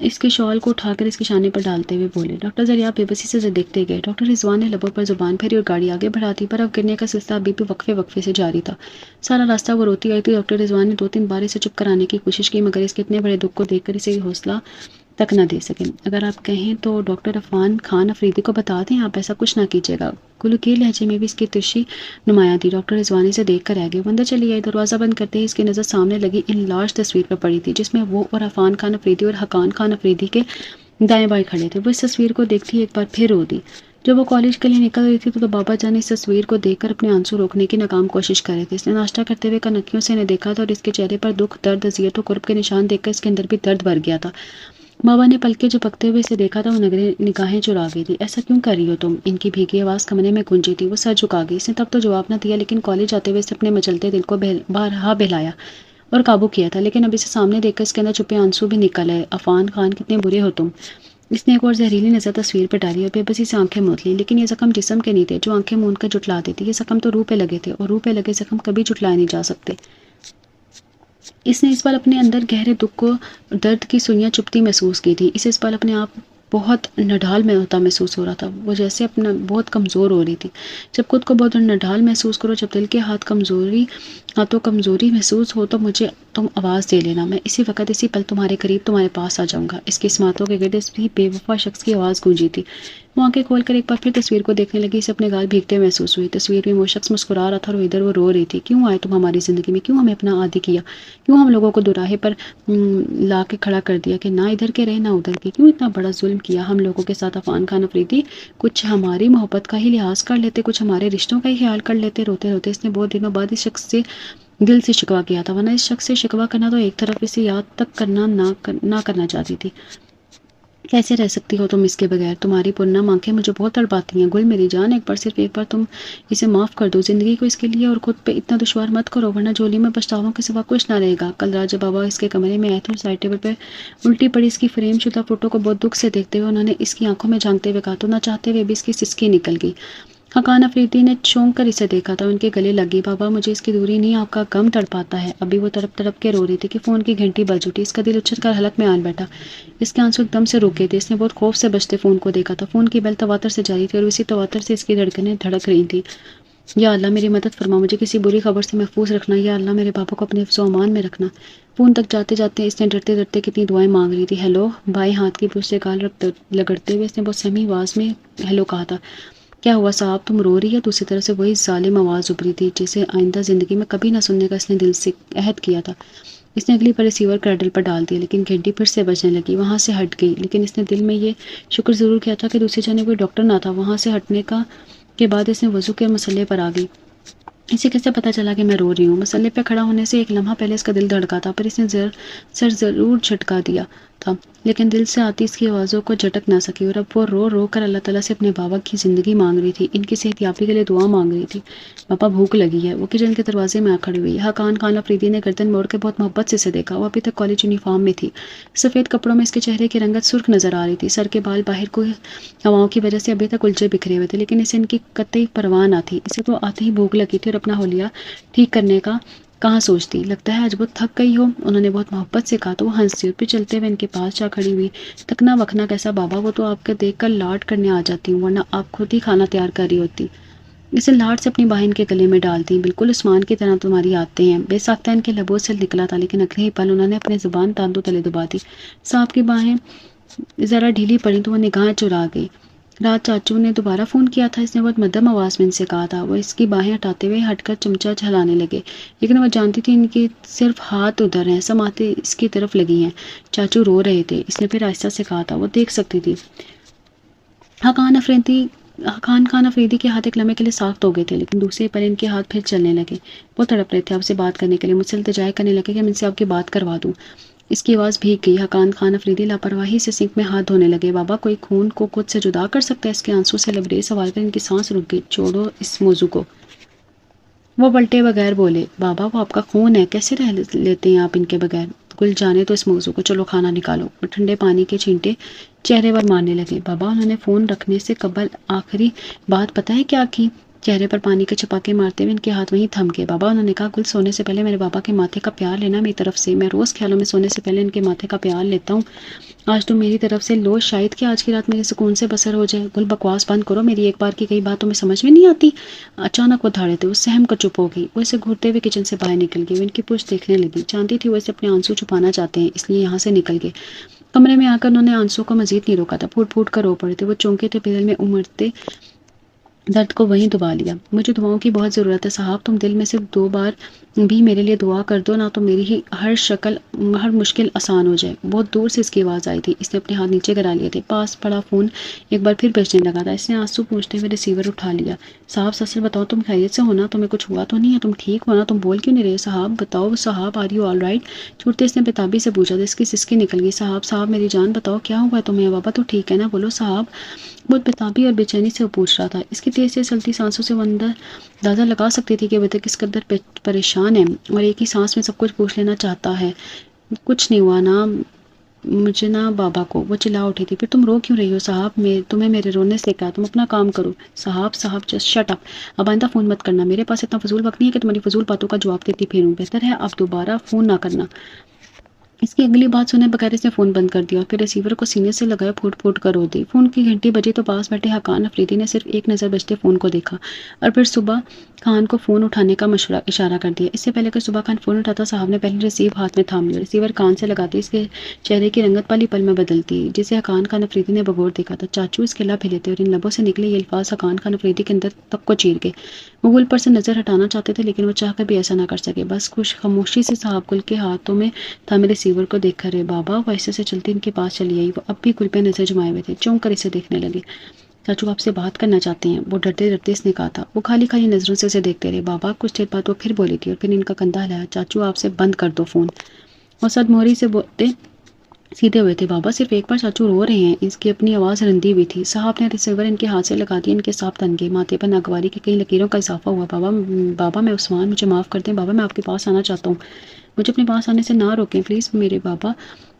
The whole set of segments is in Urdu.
اس کے شال کو اٹھا کر اس کے شانے پر ڈالتے ہوئے بولے۔ ڈاکٹر ذریعہ بے بسی سے دیکھتے گئے۔ ڈاکٹر رضوان نے لبوں پر زبان پھیری اور گاڑی آگے بڑھاتی، پر اب گرنے کا سلسلہ ابھی بھی وقفے وقفے سے جاری تھا۔ سارا راستہ وہ روتی آئی تھی۔ ڈاکٹر رضوان نے 2-3 بار اسے چپ کرانے کی کوشش کی، مگر اس کے اتنے بڑے دکھ کو دیکھ کر اسے حوصلہ تک نہ دے سکے۔ اگر آپ کہیں تو ڈاکٹر عفان خان افریدی کو بتا دیں، آپ ایسا کچھ نہ کیجیے گا۔ گلوگیر لہجے میں بھی اس کی ترشی نمایاں تھی۔ ڈاکٹر رضوانی سے دیکھ کر رہ گئے۔ وہ اندر چلی آئی۔ دروازہ بند کرتے ہی اس کی نظر سامنے لگی ان لارج تصویر پر پڑی تھی، جس میں وہ اور عفان خان افریدی اور حقان خان افریدی کے دائیں بائیں کھڑے تھے۔ وہ اس تصویر کو دیکھتی ایک بار پھر رو دی۔ جب وہ کالج کے لیے نکل رہی تھی تو بابا جان اس تصویر کو دیکھ کر اپنے آنسو روکنے کی ناکام کوشش کر رہے تھے۔ اس نے ناشتہ کرتے ہوئے کنکھیوں سے انہیں دیکھا تھا اور اس کے چہرے پر دکھ، درد، اذیت و کرب کے نشان دیکھ کر اس کے اندر بھی درد بھر گیا تھا۔ بابا نے پلکیں جھپکتے ہوئے اسے دیکھا تھا۔ وہ نگاہیں چرا گئی تھی۔ ایسا کیوں کر رہی ہو تم؟ ان کی بھیگی آواز کمرے میں گونجی تھی۔ وہ سر جھکا گئی۔ اس نے تب تو جواب نہ دیا، لیکن کالج آتے ہوئے اس نے اپنے مچلتے دل کو بارہا بہلایا اور قابو کیا تھا، لیکن اب اسے سامنے دیکھ کر اس کے اندر چھپے آنسو بھی نکل آئے۔ عفان خان کتنے برے ہو تم! اس نے ایک اور زہریلی نظر تصویر پہ ڈالی اور بے بسی سے آنکھیں موند لیں، لیکن یہ زخم جسم کے نہیں تھے جو آنکھیں موند کر جھٹلا دیتی۔ یہ زخم تو روح پہ لگے تھے، اور روح پہ لگے زخم کبھی جھٹلائے نہیں جا سکتے۔ اس نے اس پل اپنے اندر گہرے دکھ کو، درد کی سوئیاں چپتی محسوس کی تھی۔ اسے اس پل اپنے آپ بہت نڈھال میں ہوتا محسوس ہو رہا تھا۔ وہ جیسے اپنا بہت کمزور ہو رہی تھی۔ جب خود کو بہت نڈھال محسوس کرو، جب دل کے ہاتھوں کمزوری محسوس ہو، تو مجھے تم آواز دے لینا، میں اسی وقت اسی پل تمہارے قریب تمہارے پاس آ جاؤں گا۔ اس کی اسماتوں کے گرد اس بے وفا شخص کی آواز گونجی تھی۔ وہ آنکھیں کھول کر ایک بار پھر تصویر کو دیکھنے لگی۔ اسے اپنے گال بھیگتے محسوس ہوئی۔ تصویر میں وہ شخص مسکرا رہا تھا اور ادھر وہ رو رہی تھی۔ کیوں آئے تم ہماری زندگی میں؟ کیوں ہمیں اپنا عادی کیا؟ کیوں ہم لوگوں کو دوراہے پر لا کے کھڑا کر دیا کہ نہ ادھر کے رہے نہ ادھر کے؟ کیوں اتنا بڑا ظلم کیا ہم لوگوں کے ساتھ؟ عفان خان افریدی کچھ ہماری محبت کا ہی لحاظ کر لیتے، کچھ ہمارے رشتوں کا ہی خیال کر لیتے۔ روتے روتے اس نے بہت دنوں بعد اس شخص سے دل سے شکوہ کیا تھا، ورنہ اس شخص سے شکوہ کرنا تو ایک طرف اسے یاد تک کرنا نہ کرنا چاہتی تھی۔ کیسے رہ سکتی ہو تم اس کے بغیر؟ تمہاری پرنم آنکھیں مجھے بہت تڑپاتی ہیں۔ گل میری جان، صرف ایک بار تم اسے معاف کر دو، زندگی کو اس کے لیے اور خود پہ اتنا دشوار مت کرو، ورنہ جولی میں پچھتاووں کے سوا کچھ نہ رہے گا۔ کل رات جب بابا اس کے کمرے میں آئے تھے اور سائڈ ٹیبل پہ الٹی پڑی اس کی فریم شدہ فوٹو کو بہت دکھ سے دیکھتے ہوئے انہوں نے اس کی آنکھوں میں جھانکتے ہوئے کہا تو نہ چاہتے ہوئے بھی اس کی سسکی نکل گئی۔ حقان افریدی نے چونک کر اسے دیکھا تھا، ان کے گلے لگی۔ بابا مجھے اس کی دوری نہیں آپ کا غم تڑپاتا ہے۔ ابھی وہ تڑپ تڑپ کے رو رہی تھی کہ فون کی گھنٹی بج اٹھی۔ اس کا دل اچھل کر حلق میں آن بیٹھا۔ اس کے آنسو ایک دم سے رک گئے تھے۔ اس نے بہت خوف سے بجتے فون کو دیکھا تھا۔ فون کی بیل تواتر سے جاری تھی اور اسی تواتر سے اس کی دھڑکنیں دھڑک رہی تھیں۔ یا اللہ میری مدد فرما، مجھے کسی بری خبر سے محفوظ رکھنا۔ یا اللہ میرے بابا کو اپنے حفظ و امان میں رکھنا۔ فون تک جاتے جاتے اس نے ڈرتے ڈرتے کتنی دعائیں مانگ رہی تھی۔ ہیلو، بائیں ہاتھ کی پشت سے گال لگڑتے ہوئے اس نے بہت سہمی آواز میں ہیلو کہا تھا۔ کیا ہوا صاحب، تم رو رہی ہے؟ دوسری طرف سے وہی ظالم آواز ابھری تھی جسے آئندہ زندگی میں کبھی نہ سننے کا اس نے دل سے عہد کیا تھا۔ اس نے اگلی پر ریسیور کریڈل پر ڈال دیا، لیکن گھنٹی پھر سے بجنے لگی۔ وہاں سے ہٹ گئی، لیکن اس نے دل میں یہ شکر ضرور کیا تھا کہ دوسری جانب کوئی ڈاکٹر نہ تھا۔ وہاں سے ہٹنے کے بعد اس نے وضو کے مسئلے پر آ گئی۔ اسے کیسے پتا چلا کہ میں رو رہی ہوں؟ مسئلے پہ کھڑا ہونے سے ایک لمحہ پہلے اس کا دل دھڑکا تھا، پر اس نے سر ضرور جھٹکا دیا تھا، لیکن دل سے آتی اس کی آوازوں کو جھٹک نہ سکی، اور اب وہ رو رو کر اللہ تعالیٰ سے اپنے بابا کی زندگی مانگ رہی تھی، ان کی صحت یابی کے لیے دعا مانگ رہی تھی۔ بابا بھوک لگی ہے۔ وہ کچن کے دروازے میں آ کھڑی ہوئی۔ حقان خان افریدی نے گردن موڑ کے بہت محبت سے اسے دیکھا۔ وہ ابھی تک کالج یونیفارم میں تھی۔ سفید کپڑوں میں اس کے چہرے کی رنگت سرخ نظر آ رہی تھی۔ سر کے بال باہر کو ہواؤں کی وجہ سے ابھی تک الجھے بکھرے ہوئے تھے، لیکن اسے ان کی قطعی پرواہ نہ تھی۔ اسے تو آتے ہی بھوک لگی تھی اور اپنا حولیہ ٹھیک کرنے کا کہاں سوچتی۔ لگتا ہے آج بہت تھک گئی ہو، انہوں نے بہت محبت سے کہا تو وہ ہنسی اور پھر چلتے ہوئے ان کے پاس جا کھڑی ہوئی۔ تکنا وکھنا کیسا بابا، وہ تو آپ کے دیکھ کر لاڈ کرنے آ جاتی ہوں، ورنہ آپ خود ہی کھانا تیار کر رہی ہوتی۔ اسے لاڈ سے اپنی باہیں کے گلے میں ڈالتی۔ بالکل عثمان کی طرح تمہاری عادتیں ہیں۔ بے ساختہ ان کے لبوں سے نکلا تھا، لیکن اگلے ہی پل انہوں نے اپنے زبان تاندو تلے دبا دی۔ صاحب کی باہیں ذرا ڈھیلی پڑی تو وہ نگاہیں چرا گئی۔ رات چاچو نے دوبارہ فون کیا تھا، اس نے بہت مدھم آواز میں ان سے کہا تھا۔ وہ اس کی باہیں ہٹاتے ہوئے ہٹ کر چمچہ ہلانے لگے، لیکن وہ جانتی تھی ان کے صرف ہاتھ ادھر ہیں، سب آتے اس کی طرف لگی ہیں۔ چاچو رو رہے تھے، اس نے پھر آہستہ سے کہا تھا۔ وہ دیکھ سکتی تھی حقان خان افریدی کے ہاتھ ایک لمحے کے لیے ساخت ہو گئے تھے، لیکن دوسرے پر ان کے ہاتھ پھر چلنے لگے۔ وہ تڑپ رہے تھے آپ سے بات کرنے کے لیے، مجھ سے التجائے کرنے لگے کہ میں ان سے آپ کی بات کروا دوں۔ اس کی آواز بھیگ گئی۔ حقان خان افریدی لاپرواہی سے سنک میں ہاتھ دھونے لگے۔ بابا کوئی خون کو خود سے جدا کر سکتا ہے؟ اس کے آنسو سے لبریز سوال کر ان کی سانس رک گئی۔ چھوڑو اس موضوع کو، وہ پلٹے بغیر بولے۔ بابا وہ آپ کا خون ہے، کیسے رہ لیتے ہیں آپ ان کے بغیر؟ گل جانے تو اس موضوع کو، چلو کھانا نکالو۔ وہ ٹھنڈے پانی کے چھینٹے چہرے پر مارنے لگے۔ بابا انہوں نے فون رکھنے سے قبل آخری بات پتہ ہے کیا کی؟ چہرے پر پانی کے چھپاکے مارتے ہوئے ان کے ہاتھ وہیں تھم گئے. بابا انہوں نے کہا گل سونے سے پہلے میرے بابا کے ماتھے کا پیار لینا میری طرف سے. میں روز خیالوں میں سونے سے پہلے ان کے ماتھے کا پیار لیتا ہوں. آج تم میری طرف سے لو شاید کہ آج کی رات میرے سکون سے بسر ہو جائے. گل بکواس بند کرو, میری ایک بار کی کئی بات تمہیں سمجھ میں نہیں آتی. اچانک وہ دھاڑے تھے, وہ سہم کر چپ ہو گئی. وہ اسے گھورتے ہوئے کچن سے باہر نکل گئی. وہ ان کی پشت دیکھنے لگی, جانتی تھی وہ اسے اپنے آنسو چھپانا چاہتے ہیں, اس لیے یہاں سے نکل گئے. کمرے میں آ کر انہوں نے آنسو کو مزید نہیں روکا تھا, پھوٹ پھوٹ کر رو پڑے تھے. وہ چونکے تھے, بدل میں امڑتے درد کو وہیں دبا لیا. مجھے دعاؤں کی بہت ضرورت ہے صاحب, تم دل میں صرف 2 بار بھی میرے لیے دعا کر دو نا, تو میری ہی ہر مشکل آسان ہو جائے. بہت دور سے اس کی آواز آئی تھی. اس نے اپنے ہاتھ نیچے گرا لیے تھے. پاس پڑا فون ایک بار پھر بجنے لگا تھا. اس نے آنسو پوچھتے ہوئے ریسیور اٹھا لیا. صاحب سچ بتاؤ, تم خیریت سے ہونا, تمہیں کچھ ہوا تو نہیں ہے, تم ٹھیک ہونا, تم بول کیوں نہیں رہے صاحب, بتاؤ صاحب, آر یو آل رائٹ. چھوٹتے اس نے بتابی سے پوچھا تھا. اس کی سسکی نکل گئی. صاحب میری جان بتاؤ کیا ہوا ہے تمہیں, بابا تو ٹھیک ہے نا, بولو صاحب. بہت بتابی اور بے چینی سے وہ پوچھ رہا تھا. اس کی تیز سے چلتی سانسوں سے وہ اندازہ لگا سکتی تھی کہ وہ کس قدر پریشان ہے اور ایک ہی سانس میں سب کچھ پوچھ لینا چاہتا ہے. کچھ نہیں ہوا نا مجھے نا بابا کو, وہ چلا اٹھی تھی. پھر تم رو کیوں رہی ہو صاحب, تمہیں میرے رونے سے کیا, تم اپنا کام کرو. صاحب جسٹ شٹ اپ, اب آئندہ فون مت کرنا, میرے پاس اتنا فضول وقت نہیں ہے کہ تمہاری فضول باتوں کا جواب دیتی پھروں. بہتر ہے اب دوبارہ فون نہ کرنا. اس کی اگلی بات سنے بغیر اس نے فون بند کر دیا اور پھر ریسیور کو سینے سے لگایا, پھوٹ پھوٹ کر رو دی. فون کی گھنٹی بجی تو پاس بیٹھے حقان افریدی نے صرف ایک نظر بجتے فون کو دیکھا اور پھر صبح خان کو فون اٹھانے کا اشارہ کر دیا. اس سے پہلے کہ صبح خان فون اٹھاتا, صاحب نے پہلے ریسیو ہاتھ میں تھام لیا. ریسیور کان سے لگاتے اس کے چہرے کی رنگت پل پل میں بدلتی, جسے حقان خان افریدی نے بغور دیکھا تھا. چاچو, اس کے لب ہلے تھے اور ان لبوں سے نکلے یہ الفاظ حقان خان افریدی کے اندر تک کو چیر گئے. وہ گل پر سے نظر ہٹانا چاہتے تھے لیکن وہ چاہ کر بھی ایسا نہ کر سکے. بس خوش خاموشی سے صاحب گل کے ہاتھوں میں تھامے ریسیور کو دیکھ کر, بابا. وہ ایسے سے چلتی ان کے پاس چلی آئی. وہ اب بھی گل پہ نظر جمائے ہوئے تھے, چونک کر اسے دیکھنے لگے. چاچو آپ سے بات کرنا چاہتے ہیں, وہ ڈرتے ڈرتے اس نے کہا تھا. وہ خالی نظروں سے اسے دیکھتے رہے. بابا. کچھ دیر بعد وہ پھر بولی تھی اور پھر ان کا کندھا ہلایا. چاچو آپ سے بند کر دو فون. اور صد موہری سے بولتے سیدھے ہوئے تھے. بابا صرف ایک بار چاچو رو رہے ہیں. اس کی اپنی آواز رندی ہوئی تھی. صاحب نے ریسیور ان کے ہاتھ سے لگا دیا. ان کے ساتھ تن گئے, ماتھے پر ناگواری کی کئی لکیروں کا اضافہ ہوا. بابا میں عثمان, مجھے معاف کر دیں بابا, میں آپ کے پاس آنا چاہتا ہوں. مجھے اپنے پاس آنے سے نہ روکیں پلیز میرے بابا,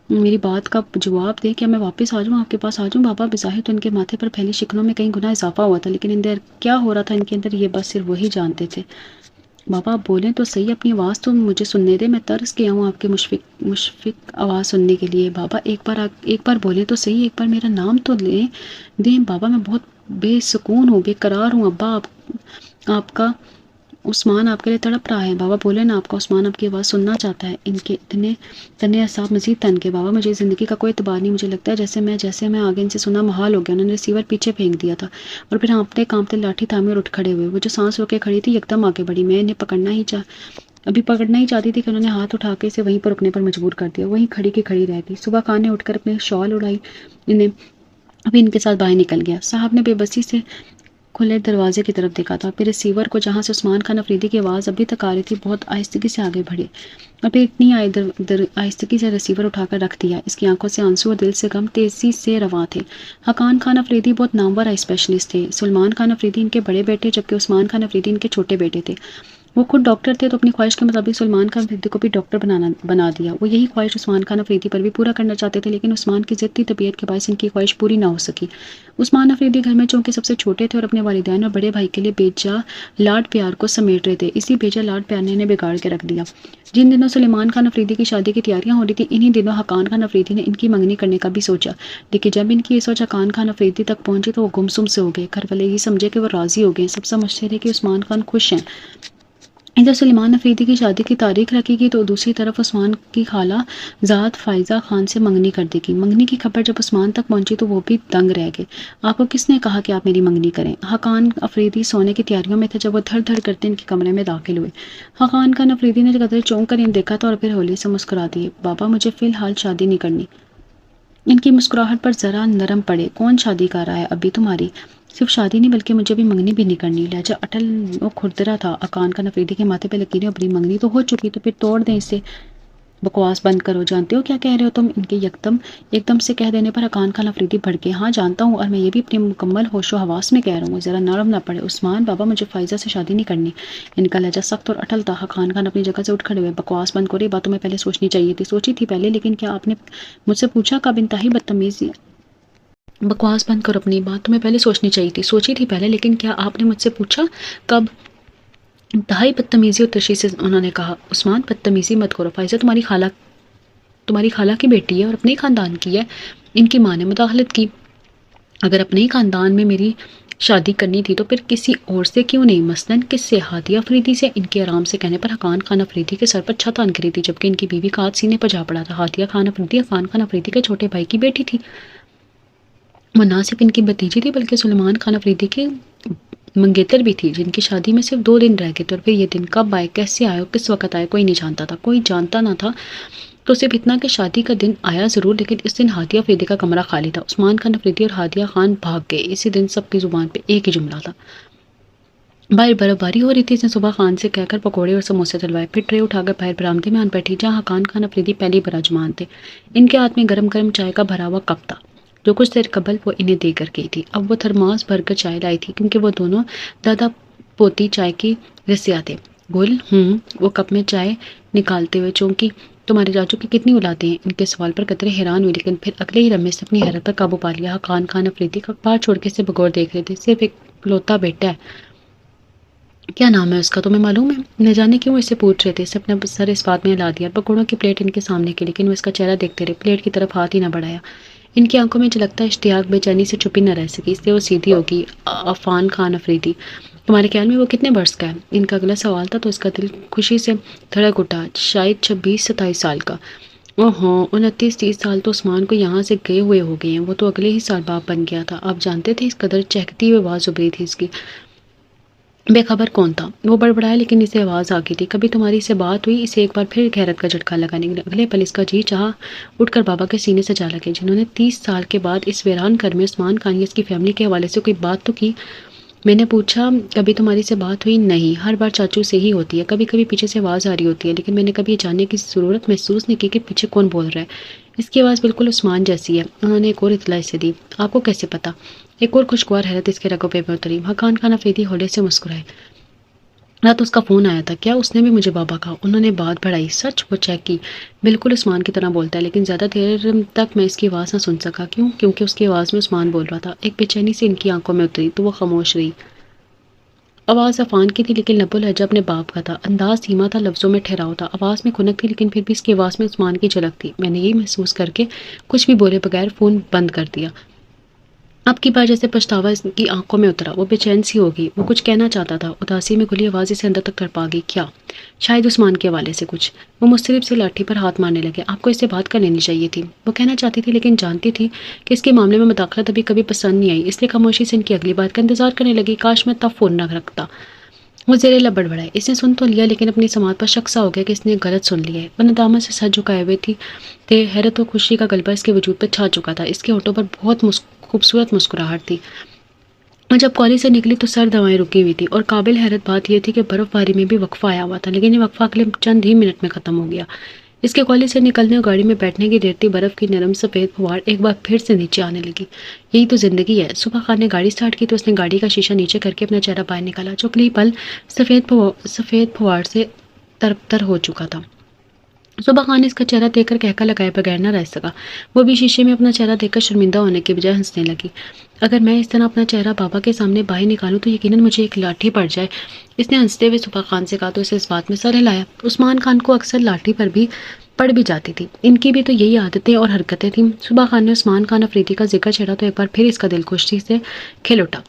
میری بات کا جواب دیں. کیا میں واپس آ جاؤں, آپ کے پاس آ جاؤں بابا. بظاہر تو ان کے ماتھے پر پھیلی شکنوں میں کئی گنا اضافہ ہوا تھا, لیکن اندر کیا ہو رہا تھا ان کے اندر یہ بس صرف وہی جانتے تھے. بابا آپ بولیں تو صحیح, اپنی آواز تو مجھے سننے دیں. میں ترس گیا ہوں آپ کے مشفق آواز سننے کے لیے. بابا ایک بار بولیں تو صحیح, ایک بار میرا نام تو لیں دیں. بابا میں بہت بے سکون ہوں, بے قرار ہوں. ابا آپ کا عثمان آپ کے لیے تڑپ رہا ہے. بابا بولے نا, آپ کا عثمان آپ کی آواز سننا چاہتا ہے. ان کے اتنے تنے اعصاب مزید تن کے. بابا مجھے زندگی کا کوئی اعتبار نہیں. مجھے لگتا ہے جیسے میں آگے ان سے سنا محال ہو گیا. انہوں نے ریسیور پیچھے پھینک دیا تھا اور پھر کانپتے لاٹھی تھامے اور اٹھ کھڑے ہوئے. وہ جو سانس روکے کھڑی تھی یکدم آگے بڑھی. میں انہیں پکڑنا ہی چاہتی تھی کہ انہوں نے ہاتھ اٹھا کے اسے وہیں پر رکنے پر مجبور کر دیا. وہیں کھڑی کی کھڑی رہ گئی. صبح خان نے اٹھ کر اپنے شال اڑائی, ابھی ان کے ساتھ باہر نکل گیا. صاحب نے بے بسی سے کھلے دروازے کی طرف دیکھا تھا. پھر ریسیور کو, جہاں سے عثمان خان افریدی کی آواز ابھی تک آ رہی تھی, بہت آہستگی سے آگے بڑھے اور پھر اتنی آہستگی سے ریسیور اٹھا کر رکھ دیا. اس کی آنکھوں سے آنسو اور دل سے غم تیزی سے رواں تھے. حقان خان افریدی بہت نامور آئی اسپیشلسٹ تھے. سلمان خان افریدی ان کے بڑے بیٹے, جبکہ عثمان خان افریدی ان کے چھوٹے بیٹے تھے. وہ خود ڈاکٹر تھے تو اپنی خواہش کے مطابق سلمان خان افریدی کو بھی ڈاکٹر بنا دیا. وہ یہی خواہش عثمان خان افریدی پر بھی پورا کرنا چاہتے تھے, لیکن عثمان کی ضدی طبیعت کے باعث ان کی خواہش پوری نہ ہو سکی. عثمان افریدی گھر میں چونکہ سب سے چھوٹے تھے اور اپنے والدین اور بڑے بھائی کے لیے بیجا لاڈ پیار کو سمیٹ رہے تھے. اسی بیجا لاڈ پیار نے انہیں بگاڑ کے رکھ دیا. جن دنوں سلیمان خان افریدی کی شادی کی تیاریاں ہو رہی تھی, انہی دنوں حقان خان افریدی نے ان کی منگنی کرنے کا بھی سوچا, لیکن جب ان کی یہ سوچ حقان خان افریدی تک پہنچی تو وہ گمسم سے ہو گئے. گھر والے یہ سمجھے کہ وہ راضی ہو گئے. سب سمجھتے رہے کہ عثمان خان خوش ہیں. ادھر سلیمان افریدی کی شادی کی تاریخ رکھی گئی تو دوسری طرف عثمان کی خالہ ذات فائزہ خان سے منگنی کر دی گئی. منگنی کی خبر جب عثمان تک پہنچی تو وہ بھی دنگ رہ گئے. آپ کو کس نے کہا کہ آپ میری منگنی کریں؟ حقان افریدی سونے کی تیاریوں میں تھے جب وہ دھڑ دھڑ کرتے ان کے کمرے میں داخل ہوئے. حقان خان افریدی نے قدرے چونک کر انہیں دیکھا تھا اور پھر ہولی سے مسکرا دیے. بابا مجھے فی الحال شادی نہیں کرنی. ان کی مسکراہٹ پر ذرا نرم پڑے. کون شادی کر رہا ہے ابھی تمہاری؟ صرف شادی نہیں بلکہ مجھے بھی منگنی بھی نہیں کرنی. لہجہ اٹل و کھردرا تھا. حقان خان افریدی کے ماتھے پہ لکیریں ابری. منگنی تو ہو چکی تو پھر توڑ دیں اسے. بکواس بند کرو, جانتے ہو کیا کہہ رہے ہو تم؟ ان کے ایک دم سے کہہ دینے پر حقان خان افریدی بھڑکے. ہاں جانتا ہوں, اور میں یہ بھی اپنی مکمل ہوش و حواس میں کہہ رہا ہوں. ذرا نرم نہ پڑے عثمان. بابا مجھے فائزہ سے شادی نہیں کرنی. ان کا لہجہ سخت اور اٹل تھا. حقان خان اپنی جگہ سے اٹھ کھڑے ہوئے. بکواس بند کرو, یہ بات تمہیں پہلے سوچنی چاہیے تھی. سوچی تھی پہلے, لیکن کیا آپ نے مجھ سے پوچھا کب؟ انتہائی بدتمیزی بکواس بند کرو اپنی بات، تمہیں پہلے سوچنی چاہیے تھی. سوچی تھی پہلے، لیکن کیا آپ نے مجھ سے پوچھا کب؟ انتہائی بدتمیزی اور تشریح سے انہوں نے کہا. عثمان بدتمیزی مت کرو، فائزہ تمہاری خالہ کی بیٹی ہے اور اپنے ہی خاندان کی ہے. ان کی ماں نے مداخلت کی. اگر اپنے ہی خاندان میں میری شادی کرنی تھی تو پھر کسی اور سے کیوں نہیں؟ مثلاً کس سے؟ ہادیہ افریدی سے. ان کے آرام سے کہنے پر حقان خان افریدی کے سر پر چھت آن گری تھی، جبکہ ان کی بیوی کا ہاتھ سینے پر جا پڑا تھا. ہادیہ خان افریدی حقان خان افریدی کے چھوٹے بھائی کی بیٹی تھی. وہ نہ صرف ان کی بھتیجی تھی بلکہ سلیمان خان افریدی کی منگیتر بھی تھی، جن کی شادی میں صرف 2 دن رہ گئے تھے. اور پھر یہ دن کب آئے، کیسے آئے اور کس وقت آئے، کوئی نہیں جانتا تھا. کوئی جانتا نہ تھا تو صرف اتنا کہ شادی کا دن آیا ضرور، لیکن اس دن ہادیہ افریدی کا کمرہ خالی تھا. عثمان خان افریدی اور ہادیہ خان بھاگ گئے. اسی دن سب کی زبان پہ ایک ہی جملہ تھا. باہر برف باری ہو رہی تھی. اس نے صبح خان سے کہہ کر پکوڑے اور سموسے دلوائے، پھر ٹرے اٹھا کر باہر برآمدے میں آن بیٹھی جہاں حقان خان افریدی پہلی براجمان تھے. ان کے ہاتھ میں گرم گرم چائے کا بھرا ہوا کپ تھا جو کچھ دیر قبل وہ انہیں دے کر گئی تھی. اب وہ تھرماس بھر کر چائے لائی تھی کیونکہ وہ دونوں دادا پوتی چائے کی رسیا تھے. گل وہ کپ میں چائے نکالتے ہوئے چونکی. تمہارے چاچو کی کتنی اولادیں ہیں؟ ان کے سوال پر قطرے حیران ہوئی، لیکن پھر اگلے ہی لمحے سے اپنی حیرت پر قابو پا لیا. حقان خان افریدی کا بار چھوڑ کے اسے بغور دیکھ رہے تھے. صرف ایک لوتا بیٹا ہے. کیا نام ہے اس کا، تمہیں معلوم ہے؟ نہ جانے کیوں اسے پوچھ رہے تھے. اس نے اپنا سر اس بات میں ہلا دیا. پکوڑوں کی پلیٹ ان کے سامنے کی، لیکن وہ اس کا چہرہ دیکھتے رہے، پلیٹ کی طرف ہاتھ ہی نہ بڑھایا. ان کی آنکھوں میں جھلکتا اشتیاق بے چینی سے چھپی نہ رہ سکی، اس لیے وہ سیدھی ہوگی. عفان خان افریدی، تمہارے خیال میں وہ کتنے برس کا ہے؟ ان کا اگلا سوال تھا تو اس کا دل خوشی سے دھڑک اٹھا. شاید 26-27 سال کا. اوہو، 29-30 سال تو عثمان کو یہاں سے گئے ہوئے ہو گئے ہیں. وہ تو اگلے ہی سال باپ بن گیا تھا. آپ جانتے تھے؟ اس قدر چہکتی ہوئی آواز ابری تھی اس کی. بے خبر کون تھا؟ وہ بڑبڑایا، لیکن اسے آواز آ گئی تھی. کبھی تمہاری سے بات ہوئی؟ اسے ایک بار پھر حیرت کا جھٹکا لگا. اگلے پل اس کا جی چاہا اٹھ کر بابا کے سینے سے جا لگے، جنہوں نے 30 سال کے بعد اس ویران گھر میں عثمان خان یا اس کی فیملی کے حوالے سے کوئی بات تو کی. میں نے پوچھا، کبھی تمہاری سے بات ہوئی؟ نہیں، ہر بار چاچو سے ہی ہوتی ہے. کبھی کبھی پیچھے سے آواز آ رہی ہوتی ہے، لیکن میں نے کبھی یہ جاننے کی ضرورت محسوس نہیں کی کہ پیچھے کون بول رہا ہے. اس کی آواز بالکل عثمان جیسی ہے. انہوں نے ایک اور اطلاع اسے دی. آپ کو کیسے پتا؟ ایک اور خوشگوار حیرت اس کے رگوں پہ اتری. حقان خان افریدی ہولے سے مسکرائے. رات اس کا فون آیا تھا. کیا اس نے بھی مجھے بابا کہا؟ انہوں نے بات بڑھائی. سچ؟ وہ چیک کی. بالکل عثمان کی طرح بولتا ہے، لیکن زیادہ دیر تک میں اس کی آواز نہ سن سکا. کیوں؟ کیونکہ اس کی آواز میں عثمان بول رہا تھا. ایک بے چینی سے ان کی آنکھوں میں اتری تو وہ خاموش رہی. آواز عفان کی تھی، لیکن لب و لہجہ اپنے باپ کا تھا. انداز دھیما تھا، لفظوں میں ٹھہراؤ تھا. آواز میں کھنک تھی، لیکن پھر بھی اس کی آواز میں عثمان کی جھلک تھی. میں نے یہی محسوس کر کے کچھ بھی بولے بغیر فون بند کر دیا. اب کی بار جیسے پچھتاوا اس کی آنکھوں میں اترا. وہ بے چین سی ہوگی. وہ کچھ کہنا چاہتا تھا. اداسی میں کھلی آواز اسے اندر تک تڑپا گئی. کیا؟ شاید عثمان کے حوالے سے کچھ. وہ مسترب سے لاٹھی پر ہاتھ مارنے لگے. آپ کو اس سے بات کر لینی چاہیے تھی. وہ کہنا چاہتی تھی، لیکن جانتی تھی کہ اس کے معاملے میں مداخلت ابھی کبھی پسند نہیں آئی، اس لیے خاموشی سے ان کی اگلی بات کا انتظار کرنے لگی. کاش میں تب فون نہ رکھتا. وہ زیر لب بڑبڑائے. اس نے سن تو لیا، لیکن اپنی سماعت پر شک سا ہو گیا کہ اس نے غلط سن لیا ہے. وہ ندامت سے سر جھکائے ہوئے تھے. حیرت و خوشی کا غلبہ اس کے وجود پر چھا چکا تھا. اس کے ہونٹوں پر بہت خوبصورت مسکراہٹ تھی. اور جب کالج سے نکلی تو سر دوائیں رکی ہوئی تھی. اور قابل حیرت بات یہ تھی کہ برف باری میں بھی وقفہ آیا ہوا تھا، لیکن یہ وقفہ اگلے چند ہی منٹ میں ختم ہو گیا. اس کے کالج سے نکلنے اور گاڑی میں بیٹھنے کی دیر تھی. برف کی نرم سفید پھوار ایک بار پھر سے نیچے آنے لگی. یہی تو زندگی ہے. صبح خان نے گاڑی سٹارٹ کی تو اس نے گاڑی کا شیشہ نیچے کر کے اپنا چہرہ باہر نکالا، جو اگلی پل سفید پھوار سے تربتر ہو چکا تھا. صبح خان اس کا چہرہ دیکھ کر کہکا لگائے بغیر نہ رہ سکا. وہ بھی شیشے میں اپنا چہرہ دیکھ کر شرمندہ ہونے کے بجائے ہنسنے لگی. اگر میں اس طرح اپنا چہرہ بابا کے سامنے باہر نکالوں تو یقیناً مجھے ایک لاٹھی پڑ جائے. اس نے ہنستے ہوئے صبح خان سے کہا تو اسے اس بات میں سر ہلایا. عثمان خان کو اکثر لاٹھی پر بھی پڑ بھی جاتی تھی. ان کی بھی تو یہی عادتیں اور حرکتیں تھیں. صبح خان نے عثمان خان افریدی کا ذکر چھیڑا تو ایک بار پھر اس کا دل خوشی سے کھل اٹھا.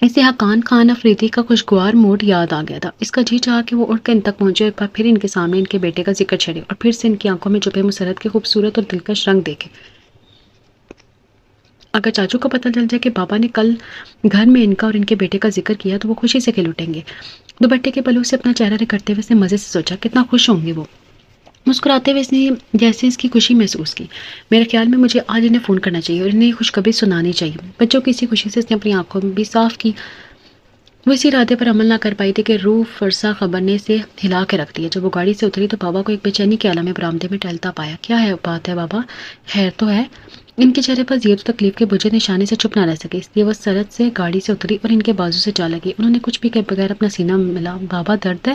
اسے حقان خان افریدی کا خوشگوار موڈ یاد آ گیا تھا. اس کا جی چاہا کہ وہ اٹھ کر ان تک پہنچے اور ایک بار پھر ان کے سامنے ان کے بیٹے کا ذکر چھیڑے اور پھر سے ان کی آنکھوں میں چھپے مسرت کے خوبصورت اور دلکش رنگ دیکھے. اگر چاچو کو پتہ چل جائے کہ بابا نے کل گھر میں ان کا اور ان کے بیٹے کا ذکر کیا تو وہ خوشی سے کھل اٹھیں گے. دوپٹے کے پلو سے اپنا چہرہ رگڑتے ہوئے اس نے مزے سے سوچا کتنا خوش ہوں گے وہ. مسکراتے ہوئے اس نے جیسے اس کی خوشی محسوس کی. میرے خیال میں مجھے آج انہیں فون کرنا چاہیے اور انہیں خوشخبری سنانی چاہیے. بچوں کی اسی خوشی سے اس نے اپنی آنکھوں بھی صاف کی. وہ اسی ارادے پر عمل نہ کر پائی تھی کہ روح فرسا خبر نے اسے ہلا کے رکھ دیا. جب وہ گاڑی سے اتری تو بابا کو ایک بے چینی کے عالم میں برآمدے میں ٹہلتا پایا. کیا ہے بات ہے بابا؟ خیر تو ہے؟ ان کے چہرے پر زیر و تکلیف کے بجھے نشانے سے چھپ نہ رہ سکے، اس لیے وہ سرد سے گاڑی سے اتری اور ان کے بازو سے جا لگی. انہوں نے کچھ بھی کہے بغیر اپنا سینہ ملا. بابا درد ہے؟